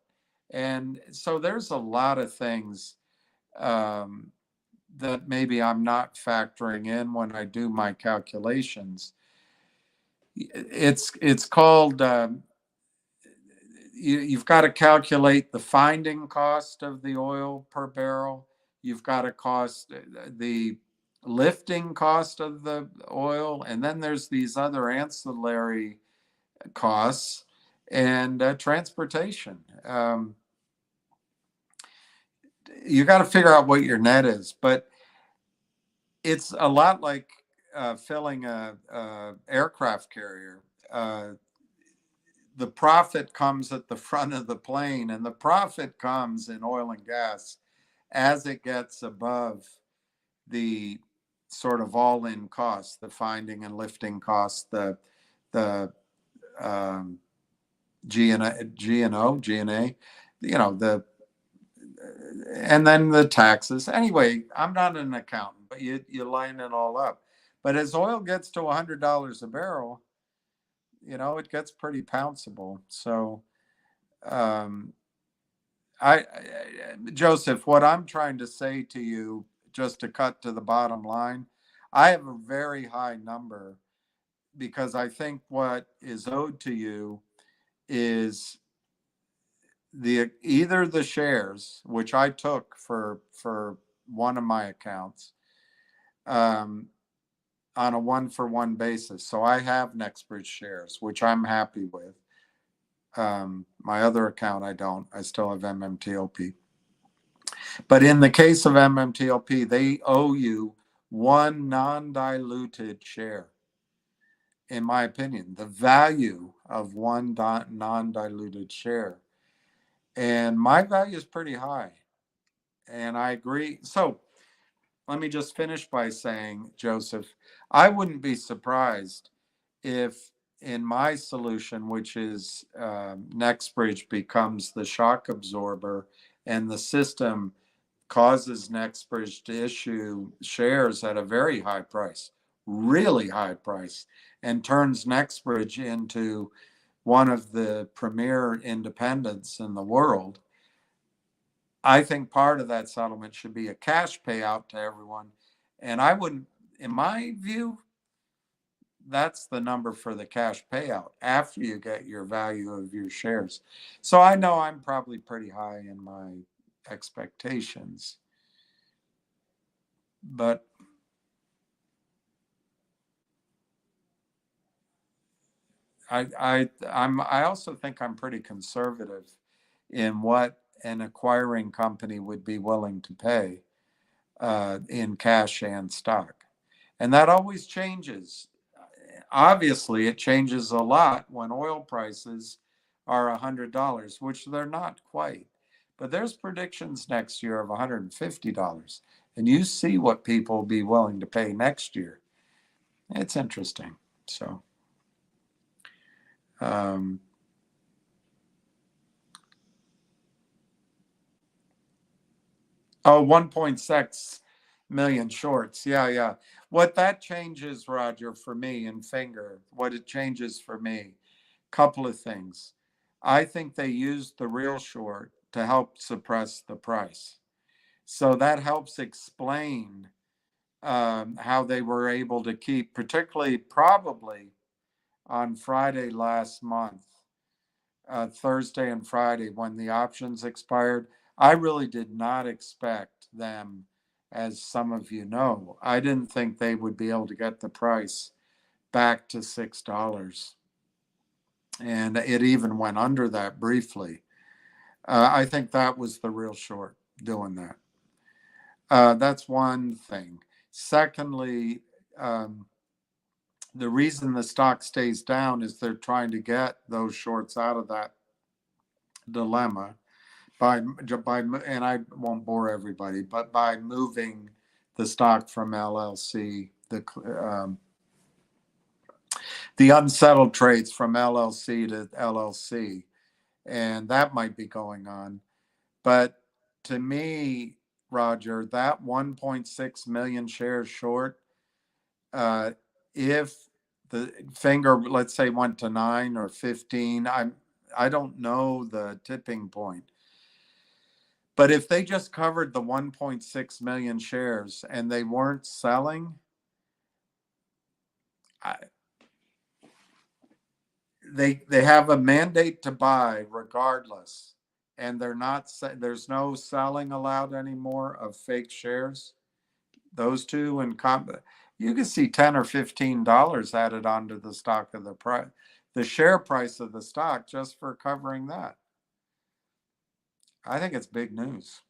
And so there's a lot of things that maybe I'm not factoring in when I do my calculations. It's called you've got to calculate the finding cost of the oil per barrel. You've got to cost the lifting cost of the oil, and then there's these other ancillary costs and transportation. You got to figure out what your net is, but it's a lot like filling a aircraft carrier. The profit comes at the front of the plane, and the profit comes in oil and gas as it gets above the sort of all-in cost, the finding and lifting cost, the G&A, and then the taxes. Anyway, I'm not an accountant, but you line it all up. But as oil gets to $100 a barrel, it gets pretty pounceable. So um, Joseph, what I'm trying to say to you, just to cut to the bottom line, I have a very high number because I think what is owed to you is either the shares, which I took for one of my accounts, um, on a 1-for-1 basis. So I have Nextbridge shares, which I'm happy with. My other account, I don't. I still have MMTLP. But in the case of MMTLP, they owe you one non-diluted share. In my opinion, the value of one non-diluted share. And my value is pretty high. And I agree. So let me just finish by saying, Joseph, I wouldn't be surprised if in my solution, which is NextBridge becomes the shock absorber and the system causes NextBridge to issue shares at a very high price, really high price, and turns NextBridge into one of the premier independents in the world. I think part of that settlement should be a cash payout to everyone. And I wouldn't, in my view, that's the number for the cash payout after you get your value of your shares. So I know I'm probably pretty high in my expectations, but I also think I'm pretty conservative in what an acquiring company would be willing to pay in cash and stock, and that always changes. Obviously, it changes a lot when oil prices are $100, which they're not quite. But there's predictions next year of $150, and you see what people will be willing to pay next year. It's interesting. So. Um, Oh, 1.6 million shorts. Yeah, yeah. What that changes, Roger, for me and Finger, what it changes for me, couple of things. I think they used the real short to help suppress the price. So that helps explain how they were able to keep, particularly probably on Friday last month, Thursday and Friday when the options expired. I really did not expect them, as some of you know, I didn't think they would be able to get the price back to $6. And it even went under that briefly. I think that was the real short doing that. That's one thing. Secondly, the reason the stock stays down is they're trying to get those shorts out of that dilemma by and I won't bore everybody, but by moving the stock from LLC, the unsettled trades from LLC to LLC, and that might be going on. But to me, Roger, that 1.6 million shares short, if the Finger, let's say, went to 9 or 15, I don't know the tipping point. But if they just covered the 1.6 million shares and they weren't selling, they have a mandate to buy regardless, and they're not. There's no selling allowed anymore of fake shares. Those two and you can see $10 or $15 added onto the stock of the price, the share price of the stock, just for covering that. I think it's big news.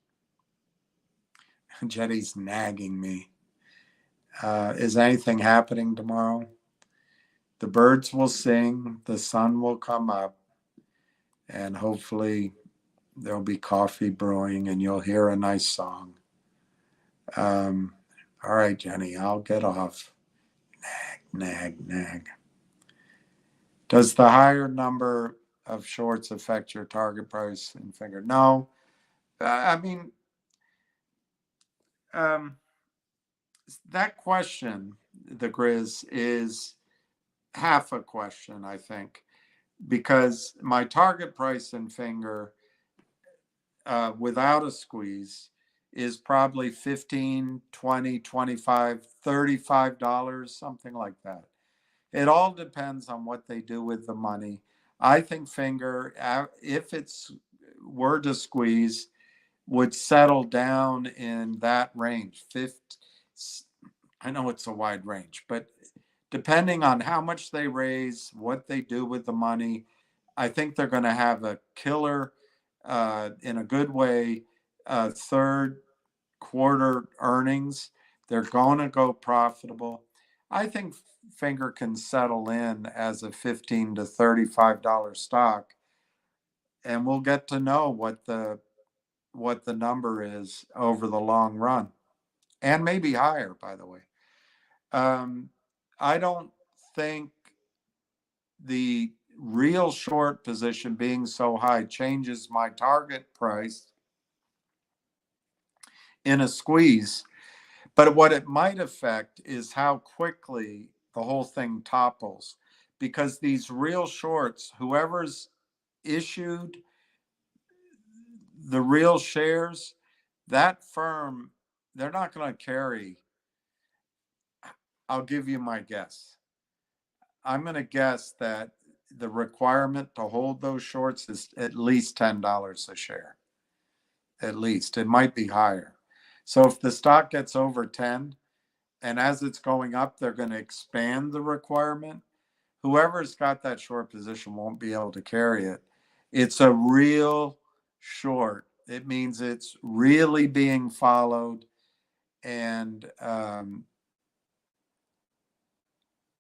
Jetty's nagging me. Is anything happening tomorrow? The birds will sing, the sun will come up, and hopefully there'll be coffee brewing and you'll hear a nice song. All right, Jenny, I'll get off. Nag. Does the higher number of shorts affect your target price and Finger? No. I mean, that question, the Grizz, is half a question, I think. because my target price in finger without a squeeze is probably 15, 20, 25, $35, something like that. It all depends on what they do with the money. I think finger, if it's were to squeeze, would settle down in that range. 50, I know it's a wide range, but depending on how much they raise, what they do with the money, I think they're going to have a killer, in a good way, third quarter earnings. They're going to go profitable. I think Finger can settle in as a $15 to $35 stock, and we'll get to know what the number is over the long run, and maybe higher, by the way. I don't think the real short position being so high changes my target price in a squeeze. But what it might affect is how quickly the whole thing topples, because these real shorts, whoever's issued the real shares, that firm, they're not going to carry. I'll give you my guess. I'm going to guess that the requirement to hold those shorts is at least $10 a share. At least. It might be higher. So if the stock gets over 10, and as it's going up, they're going to expand the requirement, whoever's got that short position won't be able to carry it. It's a real short. It means it's really being followed. And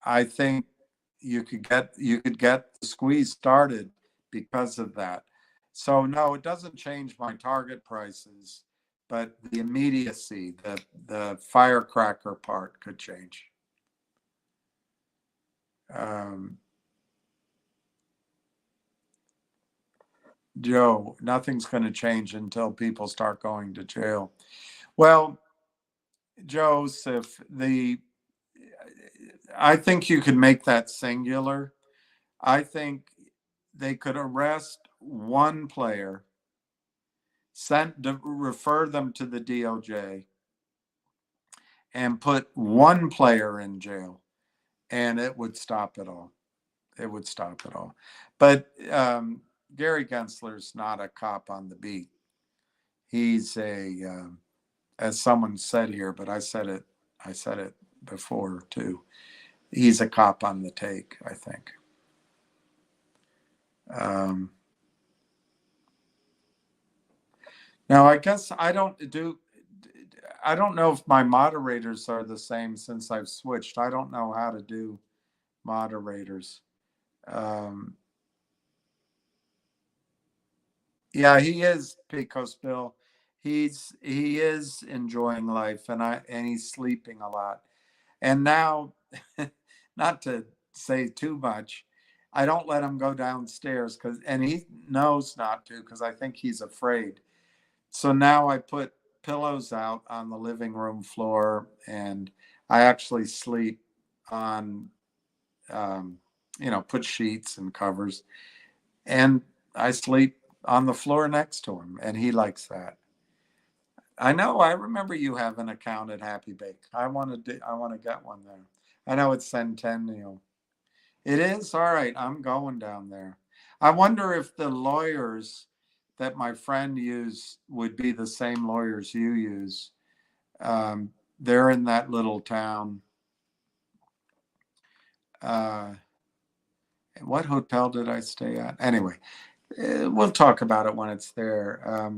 I think you could get the squeeze started because of that. So no, it doesn't change my target prices, but the immediacy, the firecracker part could change. Joe, nothing's going to change until people start going to jail. Well, Joseph, I think you could make that singular. I think they could arrest one player, refer them to the DOJ, and put one player in jail, and it would stop it all. It would stop it all. But Gary Gensler's not a cop on the beat. He's as someone said here, but I said it before too. He's a cop on the take, I think. Now, I guess I don't know if my moderators are the same since I've switched. I don't know how to do moderators. Yeah, he is, Pecos Bill. He is enjoying life, and he's sleeping a lot. And now, not to say too much, I don't let him go downstairs and he knows not to, because I think he's afraid. So now I put pillows out on the living room floor, and I actually sleep on, put sheets and covers, and I sleep on the floor next to him, and he likes that. I know. I remember you have an account at Happy Bake. I want to get one there. I know it's Centennial. It is? All right. I'm going down there. I wonder if the lawyers that my friend used would be the same lawyers you use. They're in that little town. What hotel did I stay at? Anyway, we'll talk about it when it's there.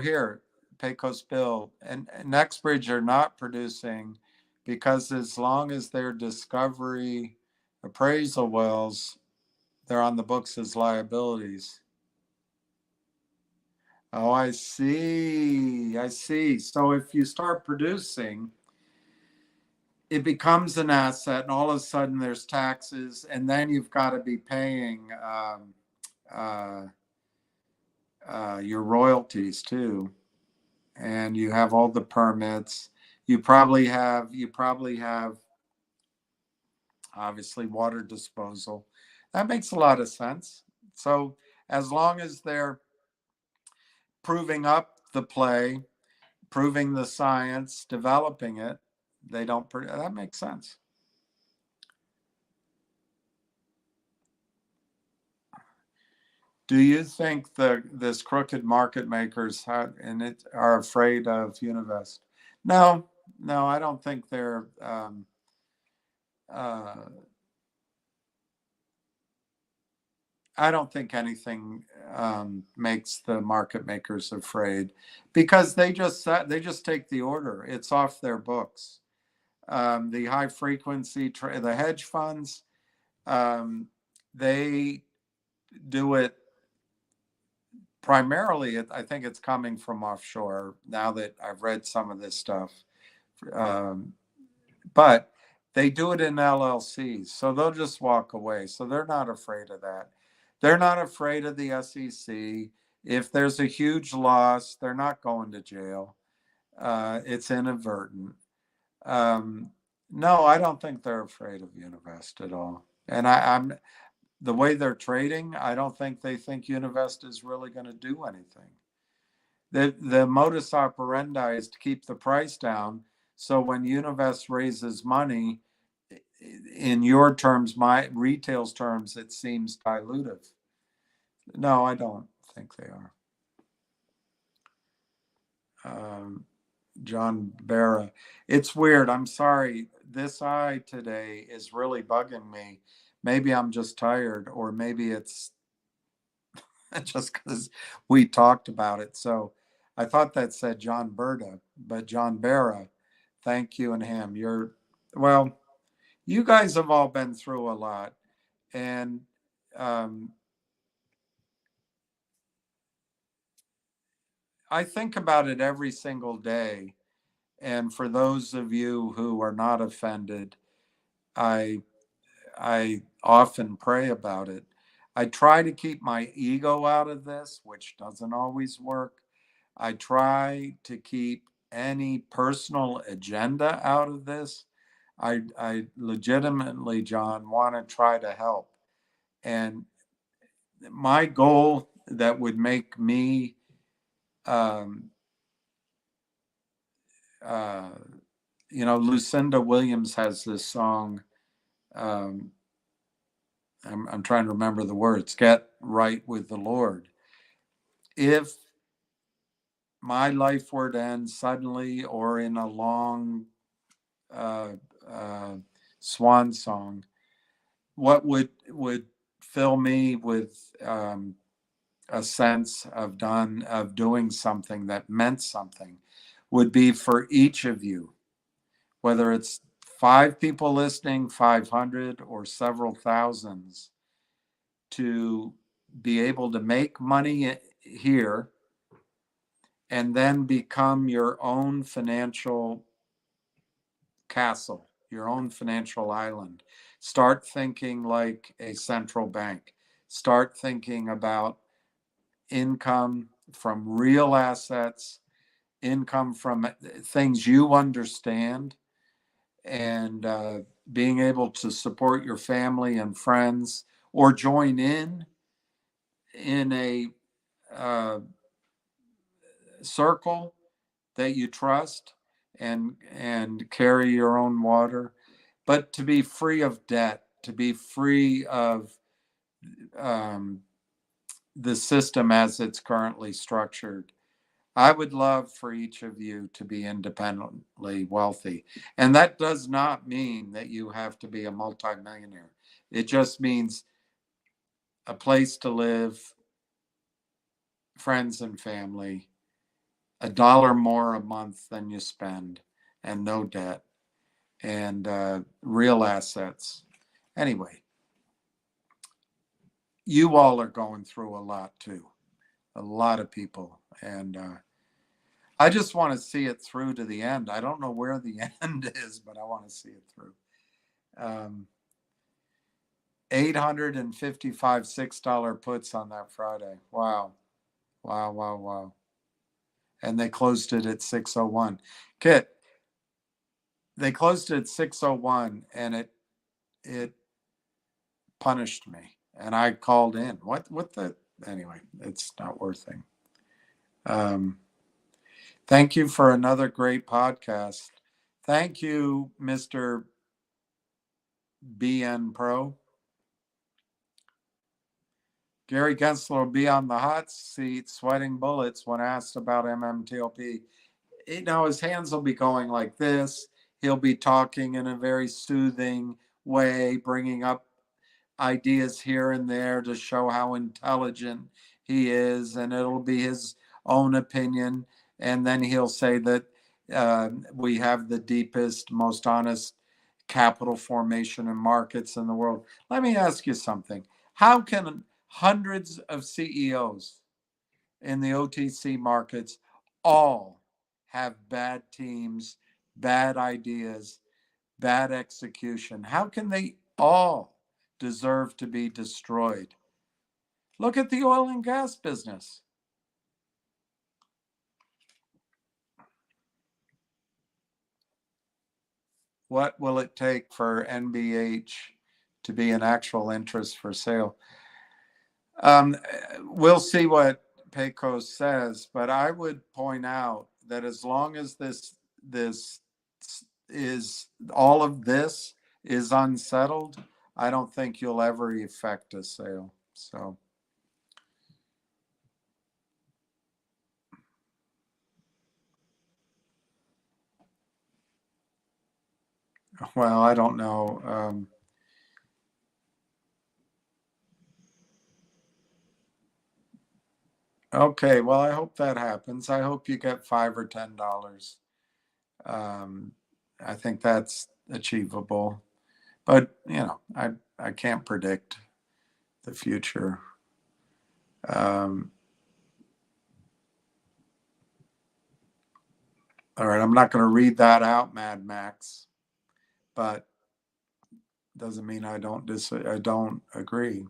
Here, Pecos Bill and Nextbridge are not producing, because as long as they're discovery appraisal wells, they're on the books as liabilities. Oh, I see. I see. So if you start producing, it becomes an asset, and all of a sudden there's taxes, and then you've got to be paying your royalties too, and you have all the permits. You probably have obviously water disposal. That makes a lot of sense. So as long as they're proving up the play, proving the science, developing it, they don't, that makes sense. Do you think this crooked market makers are afraid of Univest? No, no, I don't think they're. Uh, I don't think anything makes the market makers afraid, because they just take the order. It's off their books. The high frequency, the hedge funds, they do it primarily. I think it's coming from offshore now that I've read some of this stuff. But they do it in LLCs, so they'll just walk away. So they're not afraid of that. They're not afraid of the SEC. If there's a huge loss, they're not going to jail. It's inadvertent. No, I don't think they're afraid of Univest at all. And I'm the way they're trading, I don't think they think Univest is really going to do anything. The modus operandi is to keep the price down. So when Univest raises money, in your terms, my retail's terms, it seems dilutive. No, I don't think they are. John Barra, it's weird. I'm sorry. This eye today is really bugging me. Maybe I'm just tired, or maybe it's just because we talked about it. So I thought that said John Berta, but John Barra, thank you. And Ham, well, you guys have all been through a lot. And I think about it every single day. And for those of you who are not offended, I often pray about it. I try to keep my ego out of this, which doesn't always work. I try to keep any personal agenda out of this. I legitimately, John, want to try to help. And my goal that would make me, Lucinda Williams has this song. I'm trying to remember the words. Get right with the Lord. If my life were to end suddenly or in a long swan song, what would fill me with a sense of doing something that meant something would be for each of you, whether it's 5 people listening, 500, or several thousands, to be able to make money here and then become your own financial castle, your own financial island. Start thinking like a central bank. Start thinking about income from real assets, income from things you understand, and being able to support your family and friends, or join in a circle that you trust, and carry your own water, but to be free of debt, to be free of the system as it's currently structured. I would love for each of you to be independently wealthy. And that does not mean that you have to be a multimillionaire. It just means a place to live, friends and family, $1 more a month than you spend, and no debt, and real assets. Anyway, you all are going through a lot too, a lot of people. And I just want to see it through to the end. I don't know where the end is, but I want to see it through. 855 $6 puts on that Friday. Wow. Wow, wow, wow. And they closed it at 6:01. Kit, they closed it at 6:01, and it punished me, and I called in. Anyway, it's not worth it. Thank you for another great podcast. Thank you, Mr. BN Pro. Gary Gensler will be on the hot seat, sweating bullets when asked about MMTLP. His hands will be going like this. He'll be talking in a very soothing way, bringing up ideas here and there to show how intelligent he is, and it'll be his own opinion. And then he'll say that we have the deepest, most honest capital formation and markets in the world. Let me ask you something. How can hundreds of CEOs in the OTC markets all have bad teams, bad ideas, bad execution? How can they all deserve to be destroyed? Look at the oil and gas business. What will it take for NBH to be an actual interest for sale? We'll see what Pecos says, but I would point out that as long as this is all of this is unsettled, I don't think you'll ever effect a sale. So, well, I don't know. Okay, well, I hope that happens. I hope you get $5 or $10. I think that's achievable, but I can't predict the future. All right, I'm not going to read that out, Mad Max, but doesn't mean I don't agree.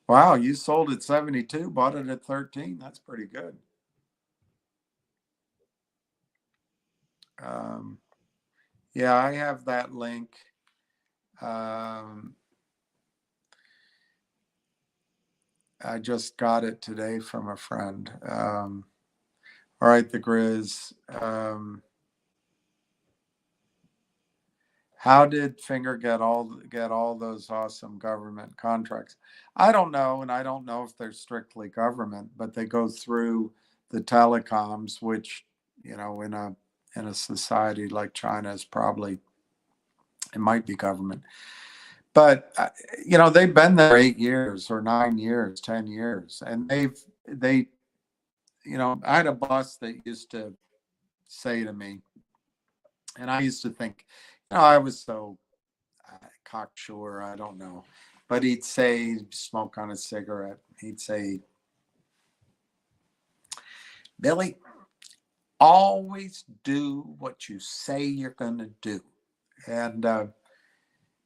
Wow, you sold at 72, bought it at 13. That's pretty good. Yeah, I have that link. I just got it today from a friend. All right, the Grizz. How did Finger get all those awesome government contracts? I don't know, and I don't know if they're strictly government, but they go through the telecoms, which in a society like China is probably, it might be government. But they've been there 8 years or 9 years, 10 years, and I had a boss that used to say to me, and I used to think, I was so cocksure, I don't know, but he'd say, smoke on a cigarette. He'd say, Billy, always do what you say you're going to do. And I'm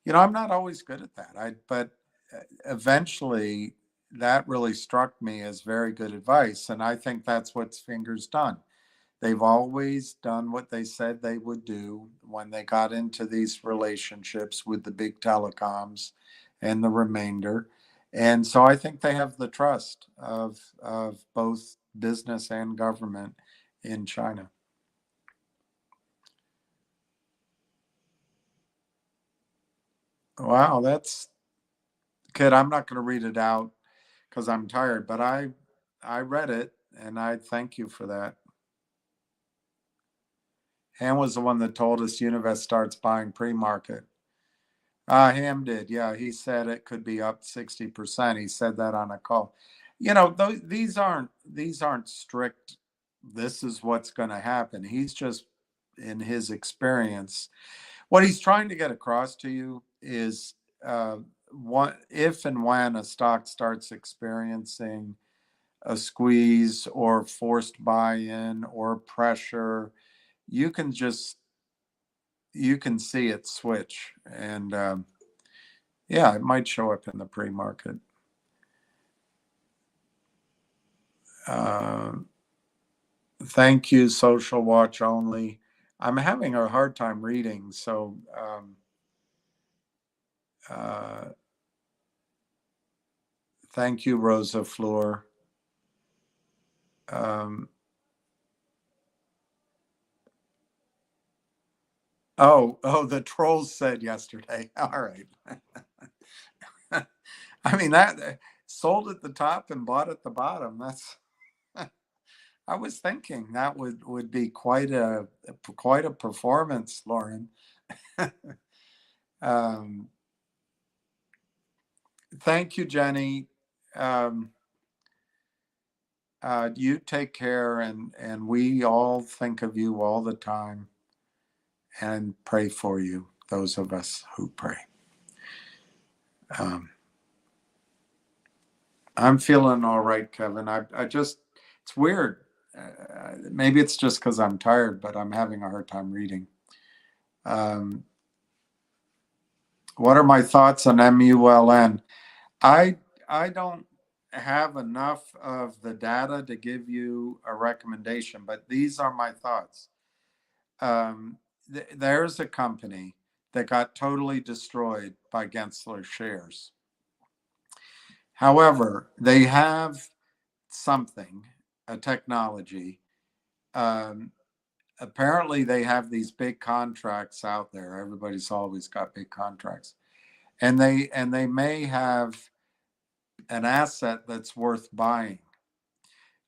not always good at that. But eventually that really struck me as very good advice. And I think that's what Finger's done. They've always done what they said they would do when they got into these relationships with the big telecoms and the remainder. And so I think they have the trust of both business and government in China. Wow, that's kid. I'm not going to read it out because I'm tired, but I read it and I thank you for that. Ham was the one that told us Univest starts buying pre-market. Ham did. Yeah, he said it could be up 60%. He said that on a call. These aren't strict. This is what's going to happen. He's just, in his experience, what he's trying to get across to you is if and when a stock starts experiencing a squeeze or forced buy-in or pressure, you can see it switch, and it might show up in the pre-market. Thank you, Social Watch Only. I'm having a hard time reading. So, thank you, Rosa Fleur. Oh, the trolls said yesterday. All right. I mean, that sold at the top and bought at the bottom. That's, I was thinking that would be quite a performance, Lauren. um, thank you, Jenny. Um, you take care, and we all think of you all the time and pray for you, those of us who pray. I'm feeling all right, Kevin. I just, it's weird. Maybe it's just because I'm tired, but I'm having a hard time reading. What are my thoughts on MULN? I I don't have enough of the data to give you a recommendation, but these are my thoughts. There's a company that got totally destroyed by Gensler shares. However, they have something, a technology. Um, Apparently, they have these big contracts out there. Everybody's always got big contracts, and they may have an asset that's worth buying.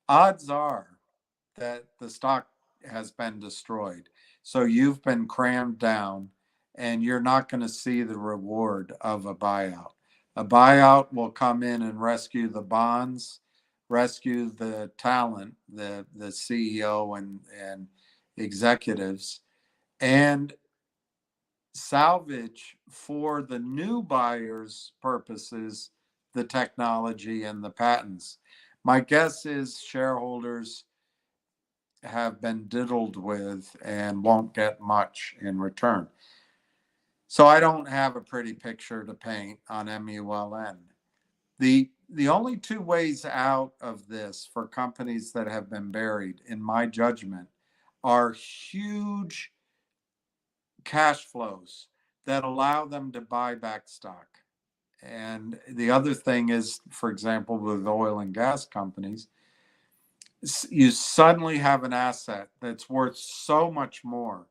Odds are that the stock has been destroyed. So you've been crammed down and you're not going to see the reward of a buyout. A buyout will come in and rescue the bonds, rescue the talent, the CEO and executives, and salvage for the new buyers' purposes the technology and the patents. My guess is shareholders have been diddled with and won't get much in return. So I don't have a pretty picture to paint on MULN. The only two ways out of this for companies that have been buried, in my judgment, are huge cash flows that allow them to buy back stock. And the other thing is, for example, with oil and gas companies, you suddenly have an asset that's worth so much more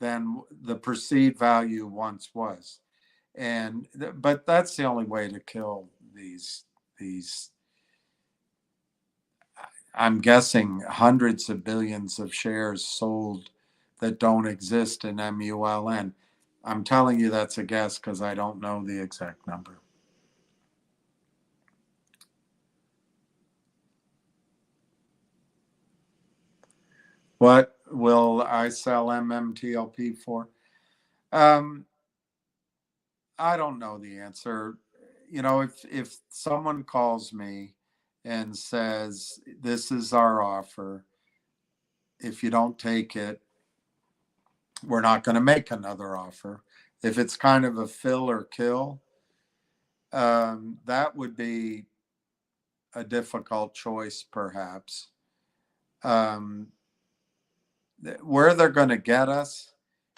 than the perceived value once was. And but that's the only way to kill these I'm guessing hundreds of billions of shares sold that don't exist in MULN. I'm telling you that's a guess because I don't know the exact number. What will I sell MMTLP for? Um, I don't know the answer. You know, if someone calls me and says, "This is our offer. If you don't take it, we're not going to make another offer." If it's kind of a fill or kill, that would be a difficult choice, perhaps. Um, where they're going to get us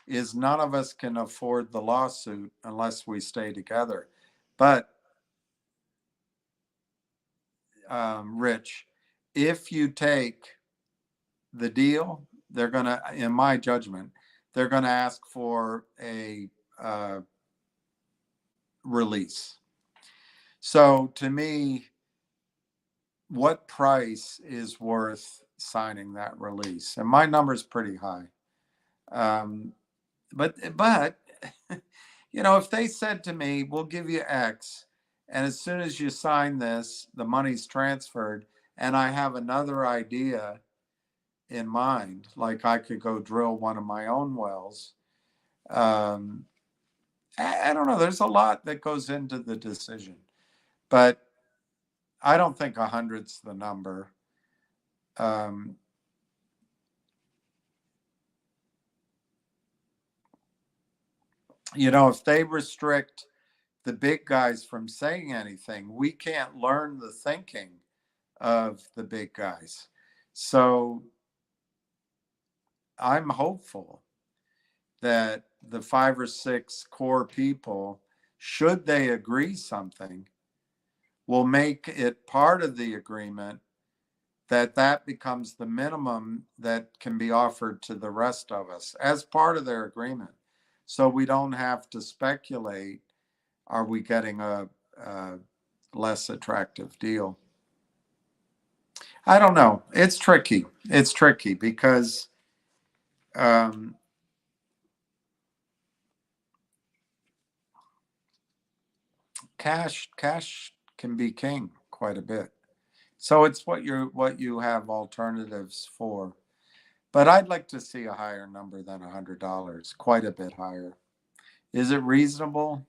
is none of us can afford the lawsuit unless we stay together. But, Rich, if you take the deal, they're going to, in my judgment, they're going to ask for a release. So to me, what price is worth signing that release? And my number is pretty high. Um, but you know, if they said to me, "We'll give you X, and as soon as you sign this, the money's transferred," and I have another idea in mind, like I could go drill one of my own wells. Um, I don't know. There's a lot that goes into the decision, but I don't think 100's the number. Um, you know, if they restrict the big guys from saying anything, we can't learn the thinking of the big guys. So I'm hopeful that the 5 or 6 core people, should they agree something, will make it part of the agreement that becomes the minimum that can be offered to the rest of us as part of their agreement. So we don't have to speculate, are we getting a less attractive deal? I don't know. It's tricky. It's tricky because cash can be king quite a bit. So it's what you have alternatives for. But I'd like to see a higher number than $100, quite a bit higher. Is it reasonable?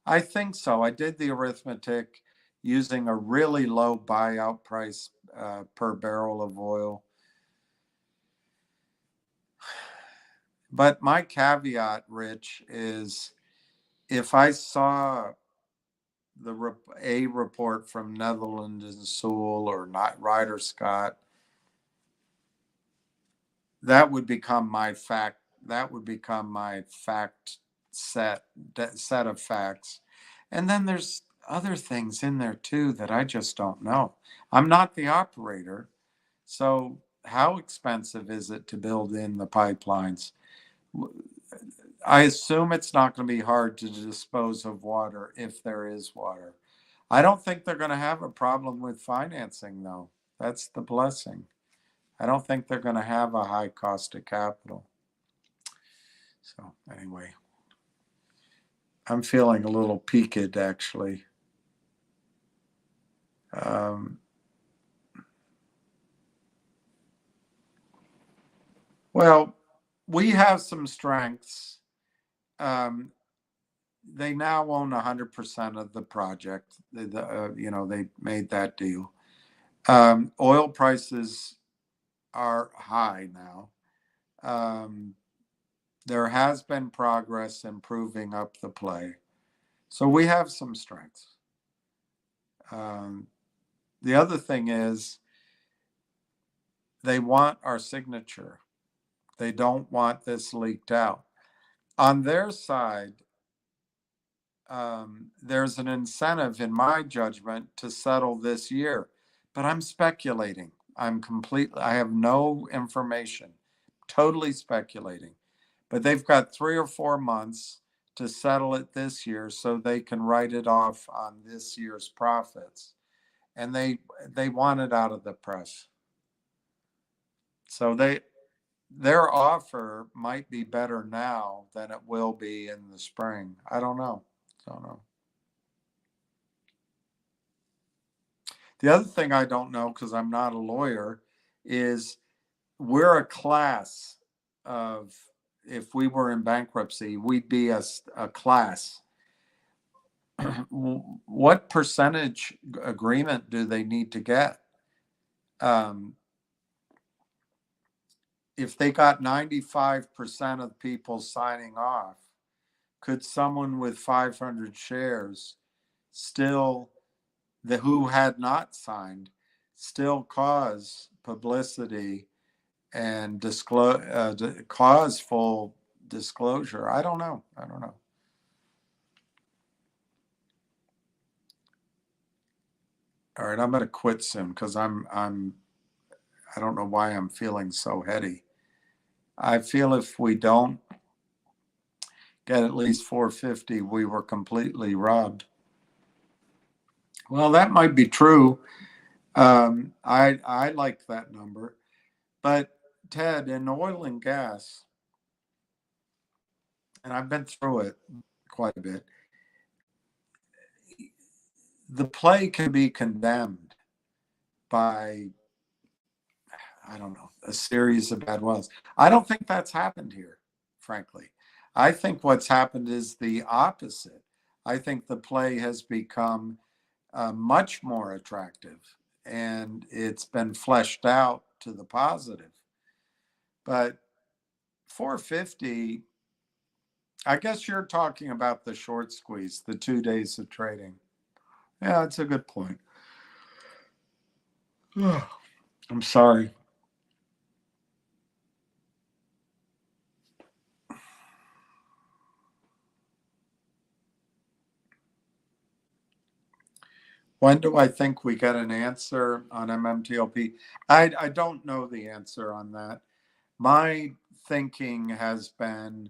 I think so. I did the arithmetic using a really low buyout price per barrel of oil. But my caveat, Rich, is if I saw a report from Netherlands and Sewell or not Ryder Scott, that would become my fact. That would become my set of facts. And then there's other things in there too that I just don't know. I'm not the operator. So how expensive is it to build in the pipelines? I assume it's not going to be hard to dispose of water if there is water. I don't think they're going to have a problem with financing, though. That's the blessing. I don't think they're going to have a high cost of capital. So anyway, I'm feeling a little peaked, actually. Well, we have some strengths. They now own 100% of the project. They made that deal. Oil prices are high now. There has been progress improving up the play. So we have some strengths. The other thing is they want our signature. They don't want this leaked out. On their side, there's an incentive, in my judgment, to settle this year. But I'm speculating. I have no information, totally speculating. But they've got 3 or 4 months to settle it this year so they can write it off on this year's profits. And they want it out of the press. So their offer might be better now than it will be in the spring. I don't know. The other thing I don't know, because I'm not a lawyer, is we're a class of, if we were in bankruptcy, we'd be a class. What percentage agreement do they need to get? If they got 95% of people signing off, could someone with 500 shares still, who had not signed, still cause publicity and cause full disclosure? I don't know. All right, I'm going to quit soon because I don't know why I'm feeling so heady. I feel if we don't get at least 450, we were completely robbed. Well, that might be true. I like that number. But Ted, in oil and gas, and I've been through it quite a bit, the play can be condemned by, I don't know, a series of bad wells. I don't think that's happened here, frankly. I think what's happened is the opposite. I think the play has become much more attractive and it's been fleshed out to the positive. But 450, I guess you're talking about the short squeeze, the 2 days of trading. Yeah, that's a good point. I'm sorry. When do I think we get an answer on MMTLP? I don't know the answer on that. My thinking has been,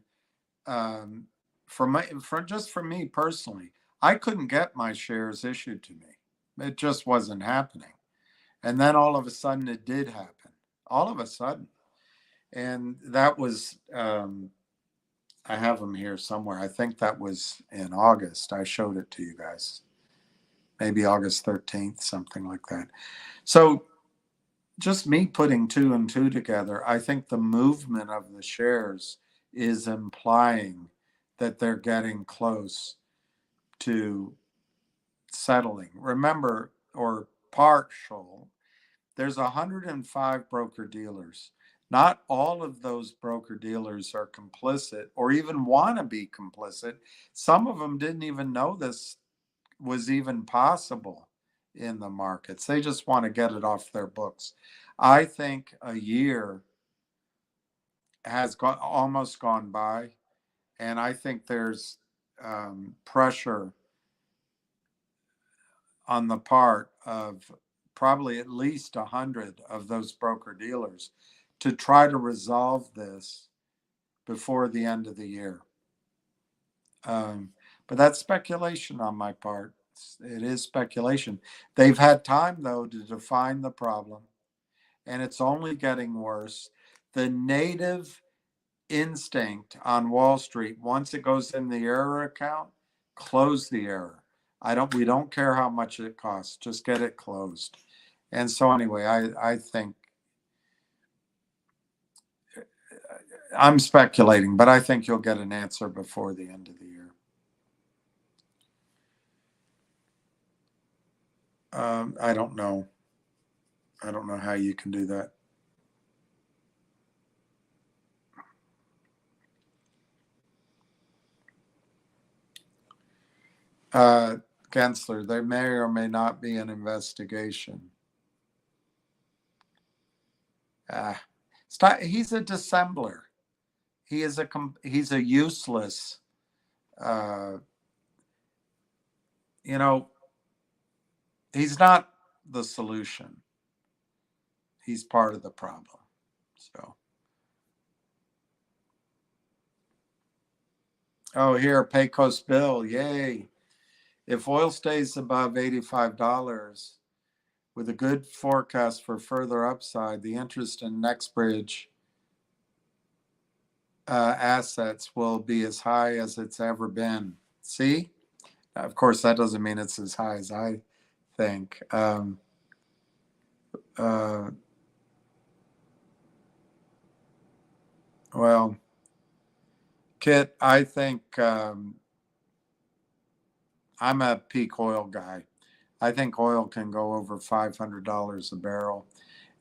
um, for me personally, I couldn't get my shares issued to me. It just wasn't happening. And then all of a sudden it did happen. All of a sudden. And that was, I have them here somewhere. I think that was in August. I showed it to you guys. Maybe August 13th, something like that. So just me putting two and two together, I think the movement of the shares is implying that they're getting close to settling. Remember, or partial, there's 105 broker dealers. Not all of those broker dealers are complicit or even want to be complicit. Some of them didn't even know this was even possible in the markets. They just want to get it off their books. I think a year has almost gone by, and I think there's pressure on the part of probably at least 100 of those broker dealers to try to resolve this before the end of the year. But that's speculation on my part. It is speculation. They've had time, though, to define the problem, and it's only getting worse. The native instinct on Wall Street, once it goes in the error account, close the error. We don't care how much it costs, just get it closed. And so anyway, I think I'm speculating, but I think you'll get an answer before the end of the year. I don't know. I don't know how you can do that. Gensler, there may or may not be an investigation. He's a dissembler. He's a useless. You know, he's not the solution. He's part of the problem. So, oh, here, Pecos Bill, yay! If oil stays above $85, with a good forecast for further upside, the interest in NextBridge assets will be as high as it's ever been. See? Of course, that doesn't mean it's as high as I think. Well, Kit, I think I'm a peak oil guy. I think oil can go over $500 a barrel,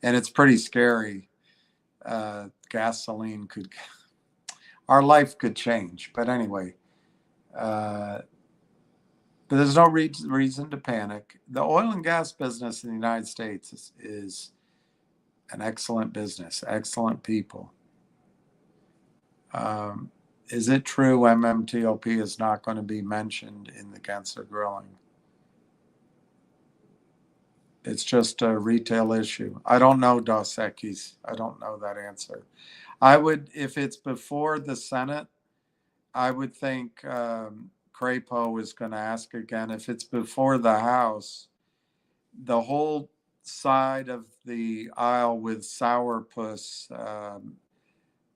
and it's pretty scary. Gasoline could, our life could change. But anyway, but there's no reason to panic. The oil and gas business in the United States is an excellent business, excellent people. Is it true MMTLP is not going to be mentioned in the Gensler Grilling? It's just a retail issue. I don't know, Dos Equis. I don't know that answer. I would, if it's before the Senate, I would think Crapo is going to ask again. If it's before the House, the whole side of the aisle with sourpuss,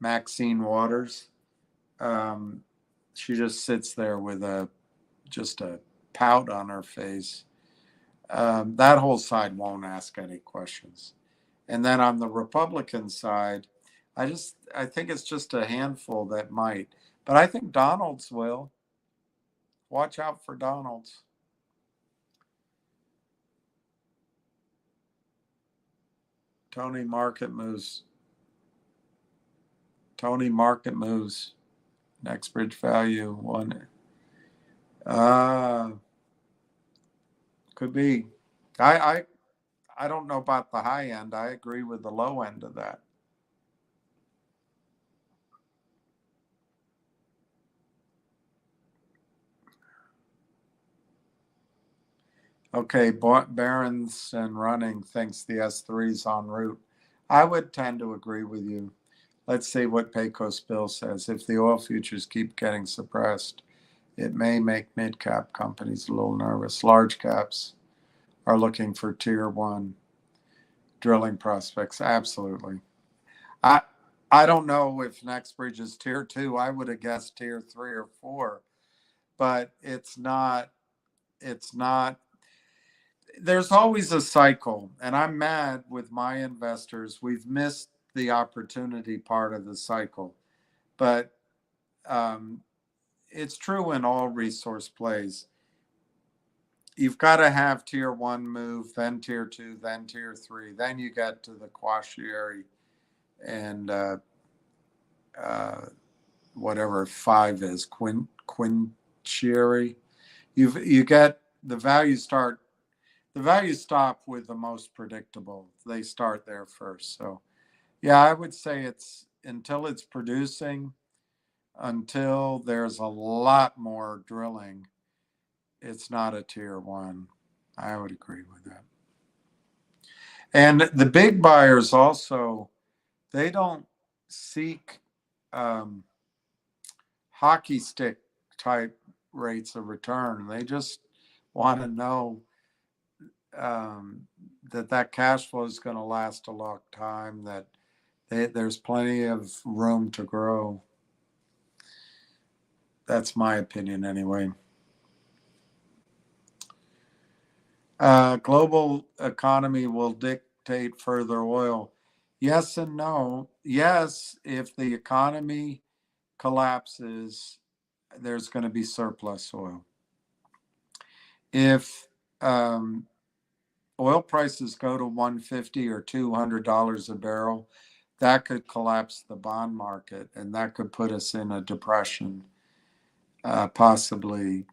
Maxine Waters, she just sits there with just a pout on her face. That whole side won't ask any questions. And then on the Republican side, I think it's just a handful that might. But I think Donald's will. Watch out for Donald's. Tony Market moves. Tony Market moves. NextBridge value one. Could be. I don't know about the high end. I agree with the low end of that. Okay, Barron's and Running thinks the S3 is en route. I would tend to agree with you. Let's see what Pecos Bill says. If the oil futures keep getting suppressed, it may make mid-cap companies a little nervous. Large caps are looking for tier one drilling prospects. Absolutely. I I don't know if NextBridge is tier two. I would have guessed tier three or four, but it's not there's always a cycle, and I'm mad with my investors. We've missed the opportunity part of the cycle, but um, it's true in all resource plays. You've got to have tier one move, then tier two, then tier three, then you get to the quaternary and uh, whatever five is quintiary. You get the values stop with the most predictable. They start there first. So yeah, I would say it's until it's producing, until there's a lot more drilling, it's not a tier one. I would agree with that. And the big buyers also, they don't seek um, hockey stick type rates of return. They just want to know um, that cash flow is going to last a long time, that there's plenty of room to grow. That's my opinion anyway. Global economy will dictate further oil. Yes and no. Yes, if the economy collapses, there's going to be surplus oil. If oil prices go to 150 or $200 a barrel, that could collapse the bond market, and that could put us in a depression, possibly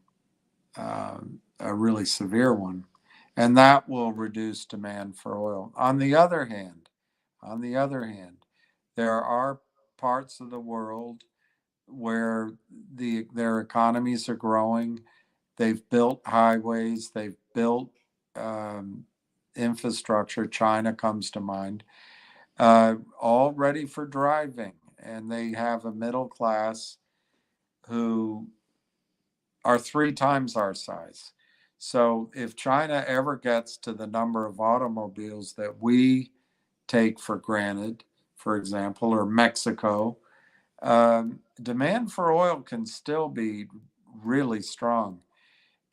a really severe one, and that will reduce demand for oil. On the other hand, there are parts of the world where their economies are growing. They've built highways, they've built infrastructure. China comes to mind, all ready for driving, and they have a middle class who are 3 times our size. So if China ever gets to the number of automobiles that we take for granted, for example, or Mexico, demand for oil can still be really strong.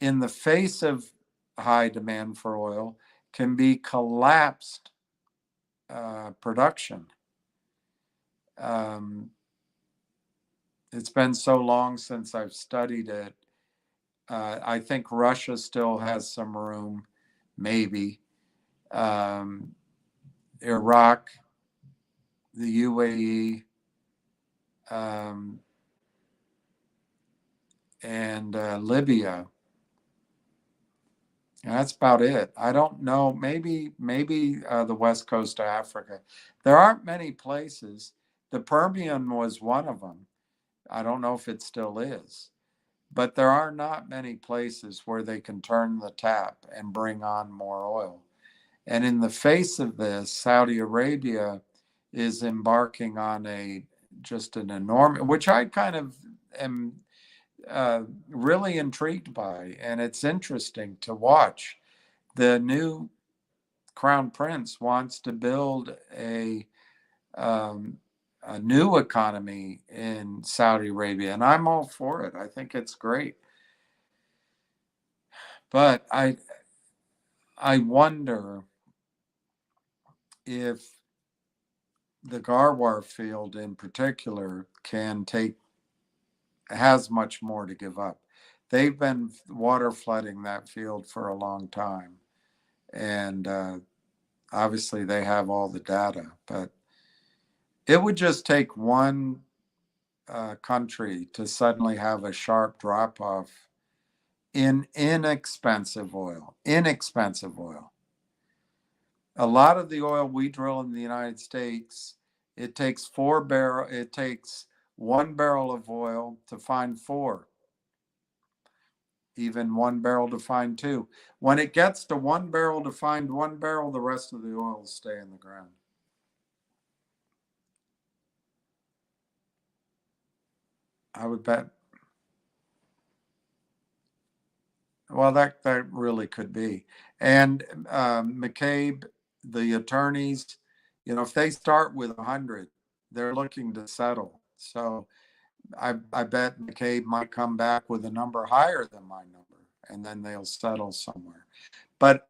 In the face of high demand for oil, can be collapsed production. It's been so long since I've studied it. I think Russia still has some room, maybe. Iraq, the UAE, and Libya. And that's about it. I don't know. Maybe the west coast of Africa. There aren't many places. The Permian was one of them. I don't know if it still is, but there are not many places where they can turn the tap and bring on more oil. And in the face of this, Saudi Arabia is embarking on just an enormous, which I kind of am really intrigued by, and it's interesting to watch. The new crown prince wants to build a new economy in Saudi Arabia, and I'm all for it. I think it's great, but I wonder if the Garwar field in particular has much more to give up. They've been water flooding that field for a long time, and obviously they have all the data, but it would just take one country to suddenly have a sharp drop off in inexpensive oil. Inexpensive oil. A lot of the oil we drill in the United States, it takes 1 barrel of oil to find 4. even 1 barrel to find 2. When it gets to 1 barrel to find 1 barrel, the rest of the oil will stay in the ground. I would bet. Well, that really could be. And McCabe, the attorneys, if they start with 100, they're looking to settle. So I bet McCabe might come back with a number higher than my number, and then they'll settle somewhere. But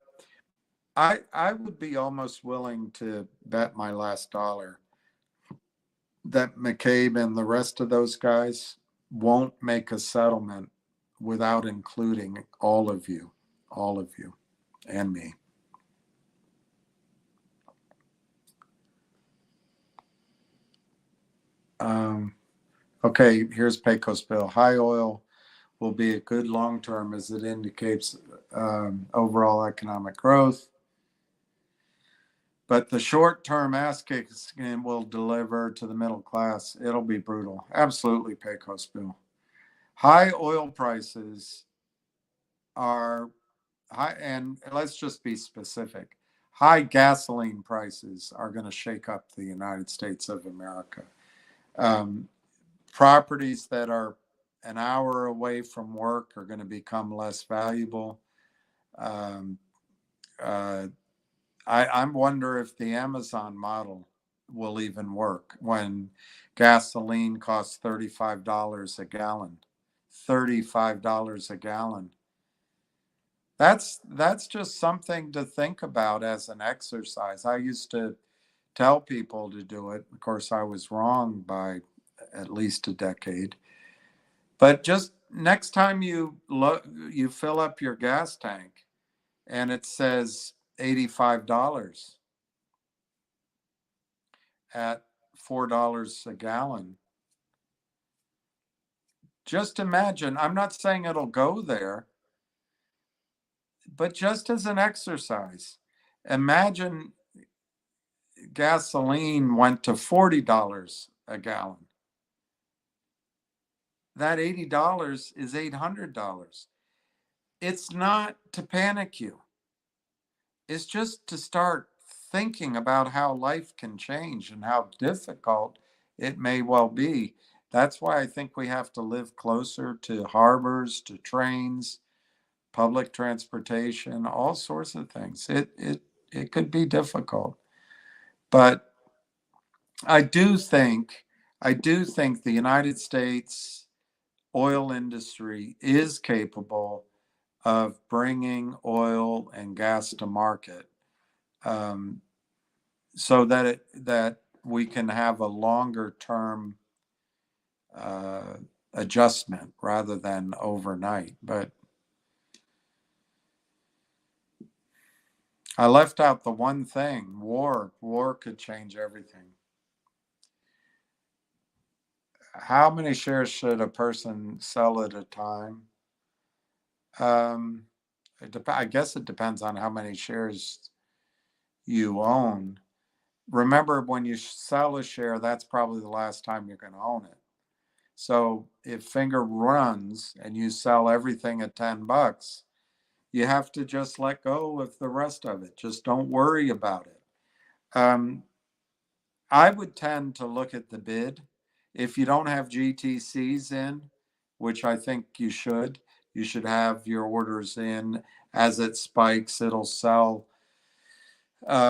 I would be almost willing to bet my last dollar that McCabe and the rest of those guys won't make a settlement without including all of you and me. Okay, here's Pecos Bill. High oil will be a good long term as it indicates overall economic growth. But the short term ass kicking will deliver to the middle class. It'll be brutal. Absolutely, Pecos Bill. High oil prices are high, and let's just be specific. High gasoline prices are going to shake up the United States of America. Properties that are an hour away from work are going to become less valuable. I wonder if the Amazon model will even work when gasoline costs $35 a gallon. $35 a gallon. That's just something to think about as an exercise. I used to tell people to do it. Of course, I was wrong by at least a decade. But just next time you fill up your gas tank and it says $85 at $4 a gallon. Just imagine, I'm not saying it'll go there, but just as an exercise, imagine gasoline went to $40 a gallon. That $80 is $800. It's not to panic you. It's just to start thinking about how life can change and how difficult it may well be. That's why I think we have to live closer to harbors, to trains, public transportation, all sorts of things. It could be difficult. But I do think the United States oil industry is capable of bringing oil and gas to market, so that we can have a longer term adjustment rather than overnight. But I left out the one thing: war. War could change everything. How many shares should a person sell at a time? I guess it depends on how many shares you own. Remember, when you sell a share, that's probably the last time you're going to own it. So if Finger runs and you sell everything at $10, you have to just let go of the rest of it. Just don't worry about it. I would tend to look at the bid. If you don't have GTCs in, which I think you should have your orders in. As it spikes, it'll sell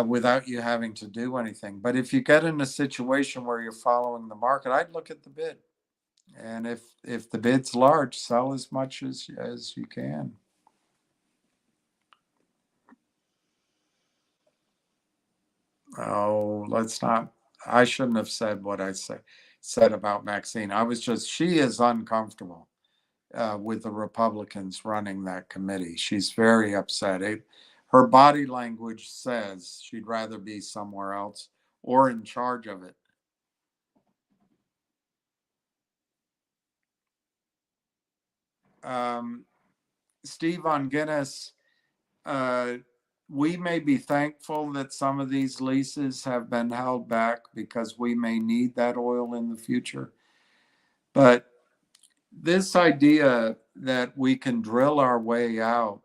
without you having to do anything. But if you get in a situation where you're following the market, I'd look at the bid. And if the bid's large, sell as much as you can. Oh, let's not. I shouldn't have said what I said about Maxine. She is uncomfortable with the Republicans running that committee. She's very upset. Her body language says she'd rather be somewhere else or in charge of it. Steve on Guinness, we may be thankful that some of these leases have been held back because we may need that oil in the future. But this idea that we can drill our way out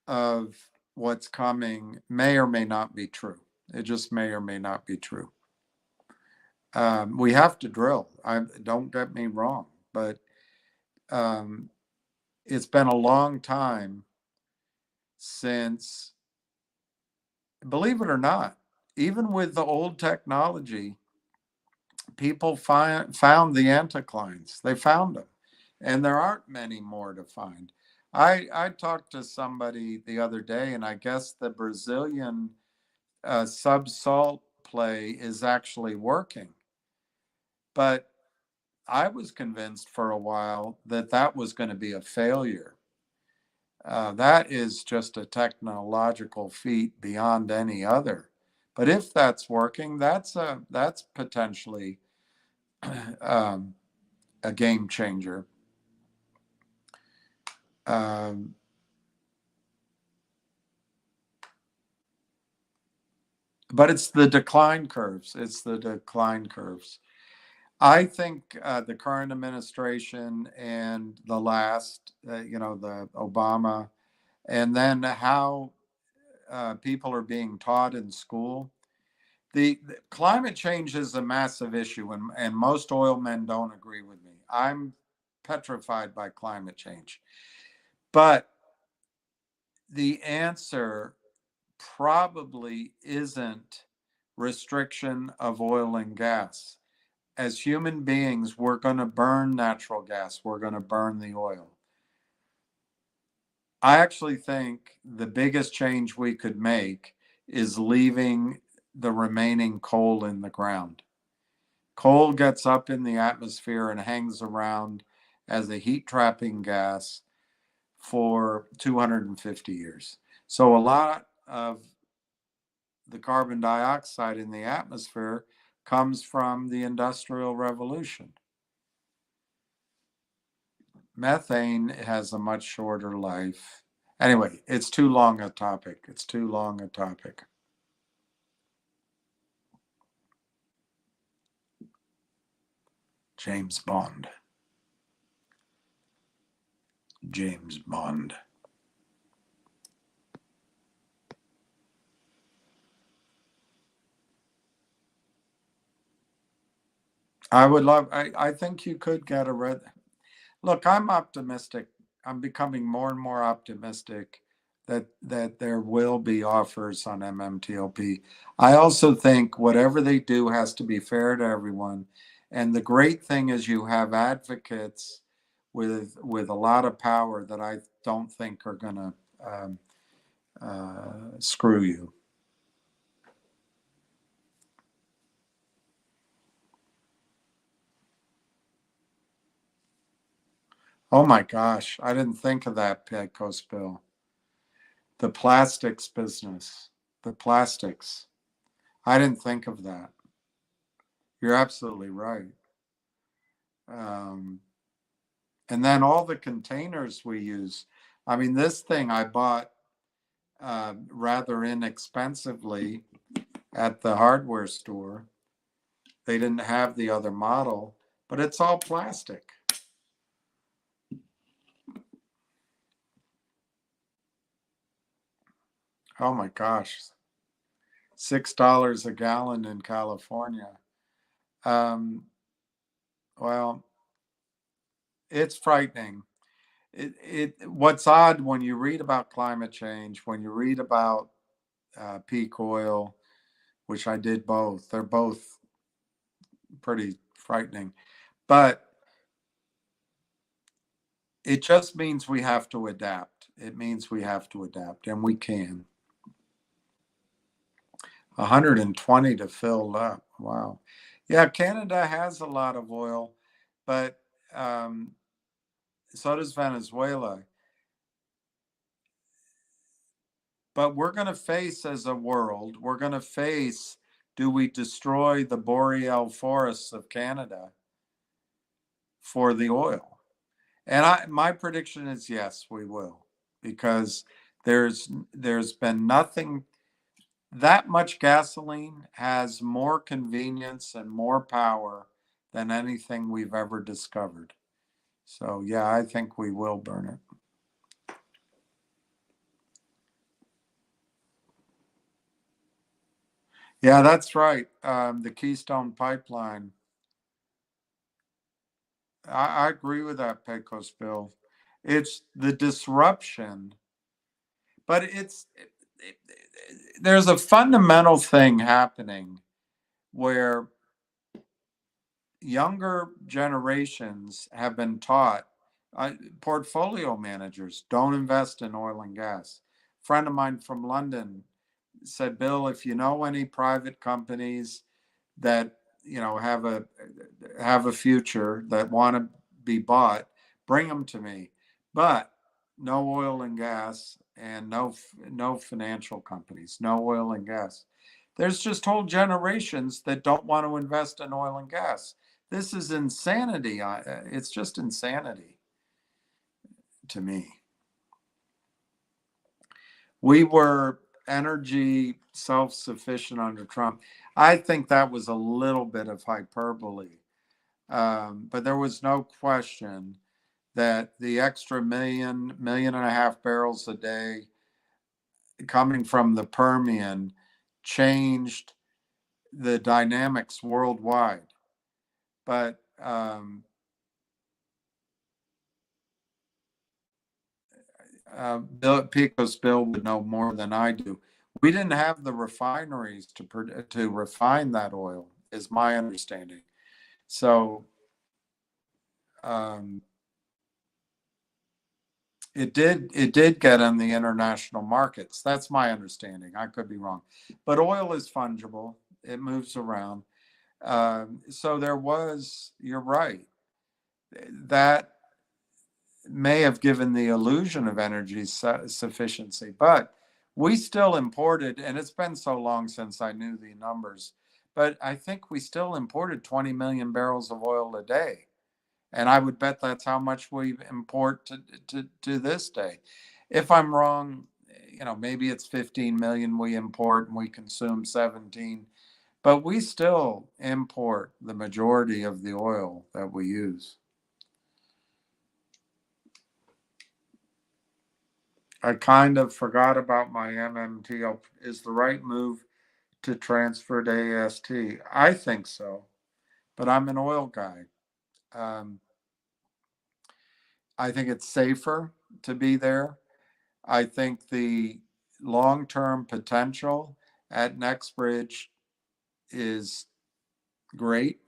of what's coming may or may not be true. It just may or may not be true. We have to drill. Don't get me wrong, but it's been a long time since, believe it or not, even with the old technology, people found the anticlines. They found them, and there aren't many more to find. I talked to somebody the other day, and I guess the Brazilian subsalt play is actually working. But I was convinced for a while that that was going to be a failure. That is just a technological feat beyond any other. But if that's working, that's potentially um, a game changer. Um, but it's the decline curves. It's the decline curves. I think the current administration and the last, the Obama, and then how people are being taught in school. The climate change is a massive issue, and most oil men don't agree with me. I'm petrified by climate change. But the answer probably isn't restriction of oil and gas. As human beings, we're going to burn natural gas, we're going to burn the oil. I actually think the biggest change we could make is leaving the remaining coal in the ground. Coal gets up in the atmosphere and hangs around as a heat trapping gas for 250 years. So a lot of the carbon dioxide in the atmosphere comes from the Industrial Revolution. Methane has a much shorter life. Anyway, it's too long a topic. It's too long a topic. James Bond. James Bond. I think you could get a red. Look, I'm optimistic. I'm becoming more and more optimistic that there will be offers on MMTLP. I also think whatever they do has to be fair to everyone. And the great thing is you have advocates with a lot of power that I don't think are going to screw you. Oh my gosh, I didn't think of that, Pecos Bill. The plastics business, the plastics. I didn't think of that. You're absolutely right. Um, and then all the containers we use. I mean, this thing I bought rather inexpensively at the hardware store. They didn't have the other model, but it's all plastic. Oh my gosh, $6 a gallon in California. Well, it's frightening. What's odd when you read about climate change, when you read about peak oil, which I did both, they're both pretty frightening. But it just means we have to adapt. It means we have to adapt, and we can. 120 to fill up. Wow. Yeah, Canada has a lot of oil, but so does Venezuela. But we're going to face, as a world, we're going to face, do we destroy the boreal forests of Canada for the oil? And my prediction is yes, we will, because there's been nothing. That much gasoline has more convenience and more power than anything we've ever discovered. So yeah, I think we will burn it. Yeah, that's right. The Keystone Pipeline. I agree with that, Pecos Bill. It's the disruption, but there's a fundamental thing happening where younger generations have been taught, portfolio managers don't invest in oil and gas. A friend of mine from London said, Bill, if you know any private companies that have a future that want to be bought, bring them to me. But no oil and gas, and no financial companies, no oil and gas. There's just whole generations that don't want to invest in oil and gas. This is insanity. It's just insanity to me. We were energy self-sufficient under Trump. I think that was a little bit of hyperbole. But there was no question that the extra million and a half barrels a day coming from the Permian changed the dynamics worldwide. But Pecos Bill would know more than I do. We didn't have the refineries to refine that oil, is my understanding. So it did get on the international markets. That's my understanding. I could be wrong, but oil is fungible. It moves around. So there was. You're right. That may have given the illusion of energy sufficiency, but we still imported, and it's been so long since I knew the numbers, but I think we still imported 20 million barrels of oil a day. And I would bet that's how much we import to this day. If I'm wrong, maybe it's 15 million we import and we consume 17, but we still import the majority of the oil that we use. I kind of forgot about my MMTLP. Is the right move to transfer to AST? I think so, but I'm an oil guy. I think it's safer to be there. I think the long-term potential at Nextbridge is great.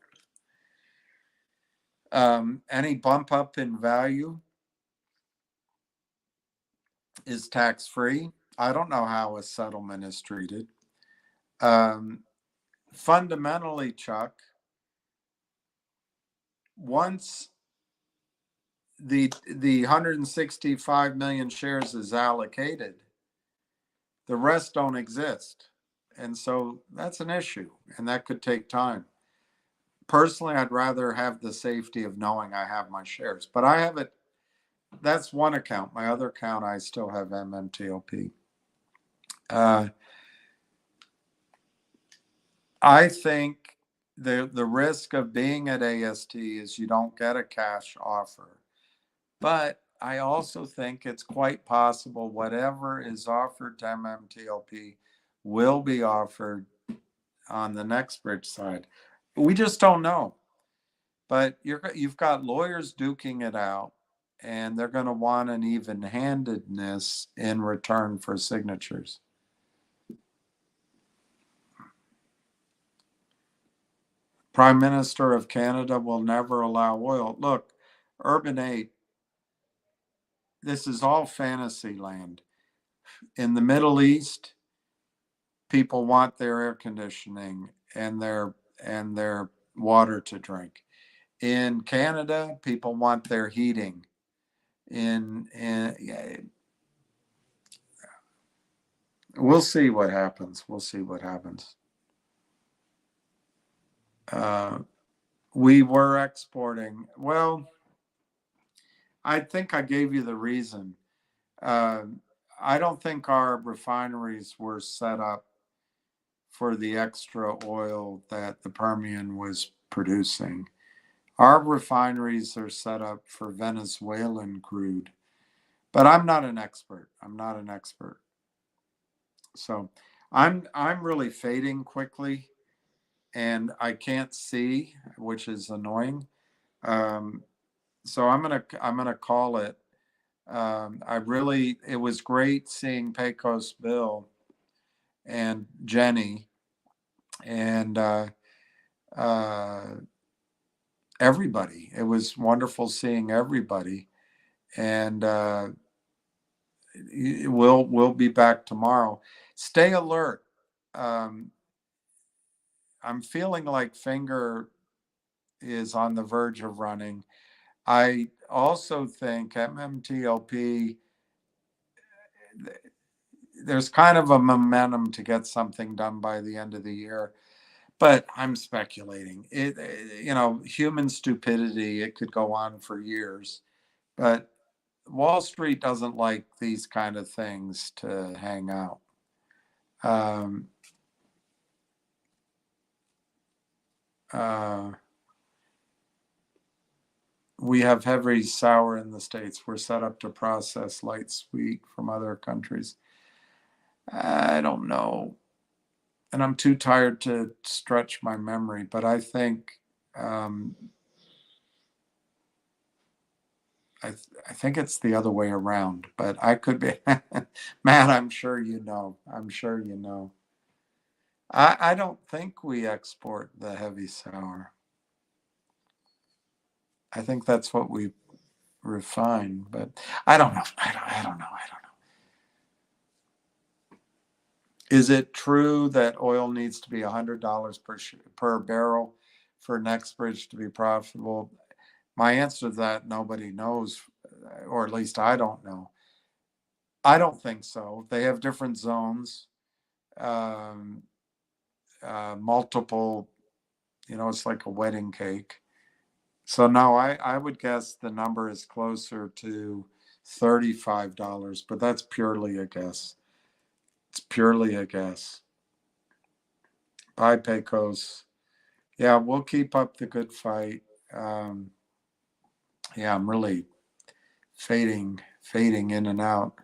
Any bump up in value is tax-free. I don't know how a settlement is treated. Fundamentally, Chuck, once the 165 million shares is allocated, the rest don't exist. And so that's an issue, and that could take time. Personally, I'd rather have the safety of knowing I have my shares, but I have it. That's one account. My other account, I still have MMTLP. I think the risk of being at AST is you don't get a cash offer. But I also think it's quite possible whatever is offered to MMTLP will be offered on the Nextbridge side. We just don't know. But you've got lawyers duking it out, and they're going to want an even-handedness in return for signatures. Prime Minister of Canada will never allow oil. Look, Urban 8, this is all fantasy land. In the Middle East, people want their air conditioning and their water to drink. In Canada, people want their heating. We'll see what happens. We'll see what happens. We were exporting. Well, I think I gave you the reason. I don't think our refineries were set up for the extra oil that the Permian was producing. Our refineries are set up for Venezuelan crude, but I'm not an expert. I'm not an expert. So I'm really fading quickly, and I can't see, which is annoying. So I'm gonna call it. It was great seeing Pecos Bill and Jenny and uh, everybody. It was wonderful seeing everybody, and we'll be back tomorrow. Stay alert. Um, I'm feeling like Finger is on the verge of running. I also think MMTLP, there's kind of a momentum to get something done by the end of the year, but I'm speculating. Human stupidity, it could go on for years, but Wall Street doesn't like these kind of things to hang out. Um, uh, we have heavy sour in the States. We're set up to process light sweet from other countries. I don't know. And I'm too tired to stretch my memory, but I think um, I think it's the other way around, but I could be. Matt, I'm sure you know. I'm sure you know. I don't think we export the heavy sour. I think that's what we refine, but I don't know. I don't know. Is it true that oil needs to be $100 per barrel for Nextbridge to be profitable? My answer to that, nobody knows, or at least I don't know. I don't think so. They have different zones, um, multiple, it's like a wedding cake. So no, I would guess the number is closer to $35, but that's purely a guess. It's purely a guess. Bye, Pecos. Yeah, we'll keep up the good fight. Um, yeah, I'm really fading in and out.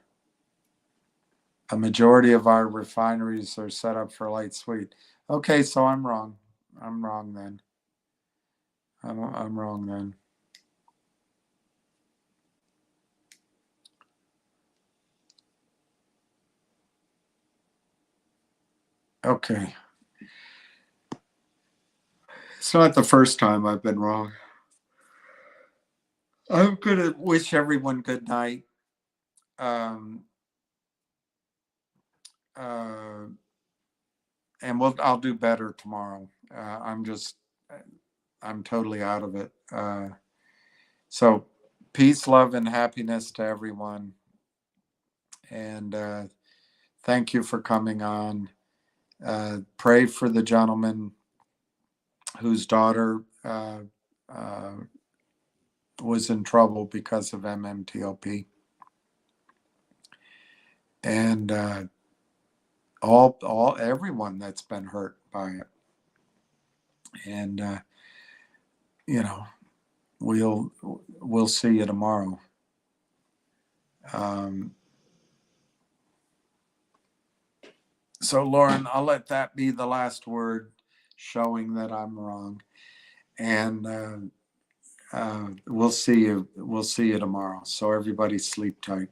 A majority of our refineries are set up for light sweet. Okay, so I'm wrong. I'm wrong then. I'm wrong then. Okay. It's not the first time I've been wrong. I'm going to wish everyone good night. Um, uh, and I'll do better tomorrow. I'm totally out of it. So peace, love, and happiness to everyone. And thank you for coming on. Pray for the gentleman whose daughter was in trouble because of MMTLP. And everyone that's been hurt by it. And we'll see you tomorrow. So Lauren, I'll let that be the last word, showing that I'm wrong. And we'll see you tomorrow. So everybody sleep tight.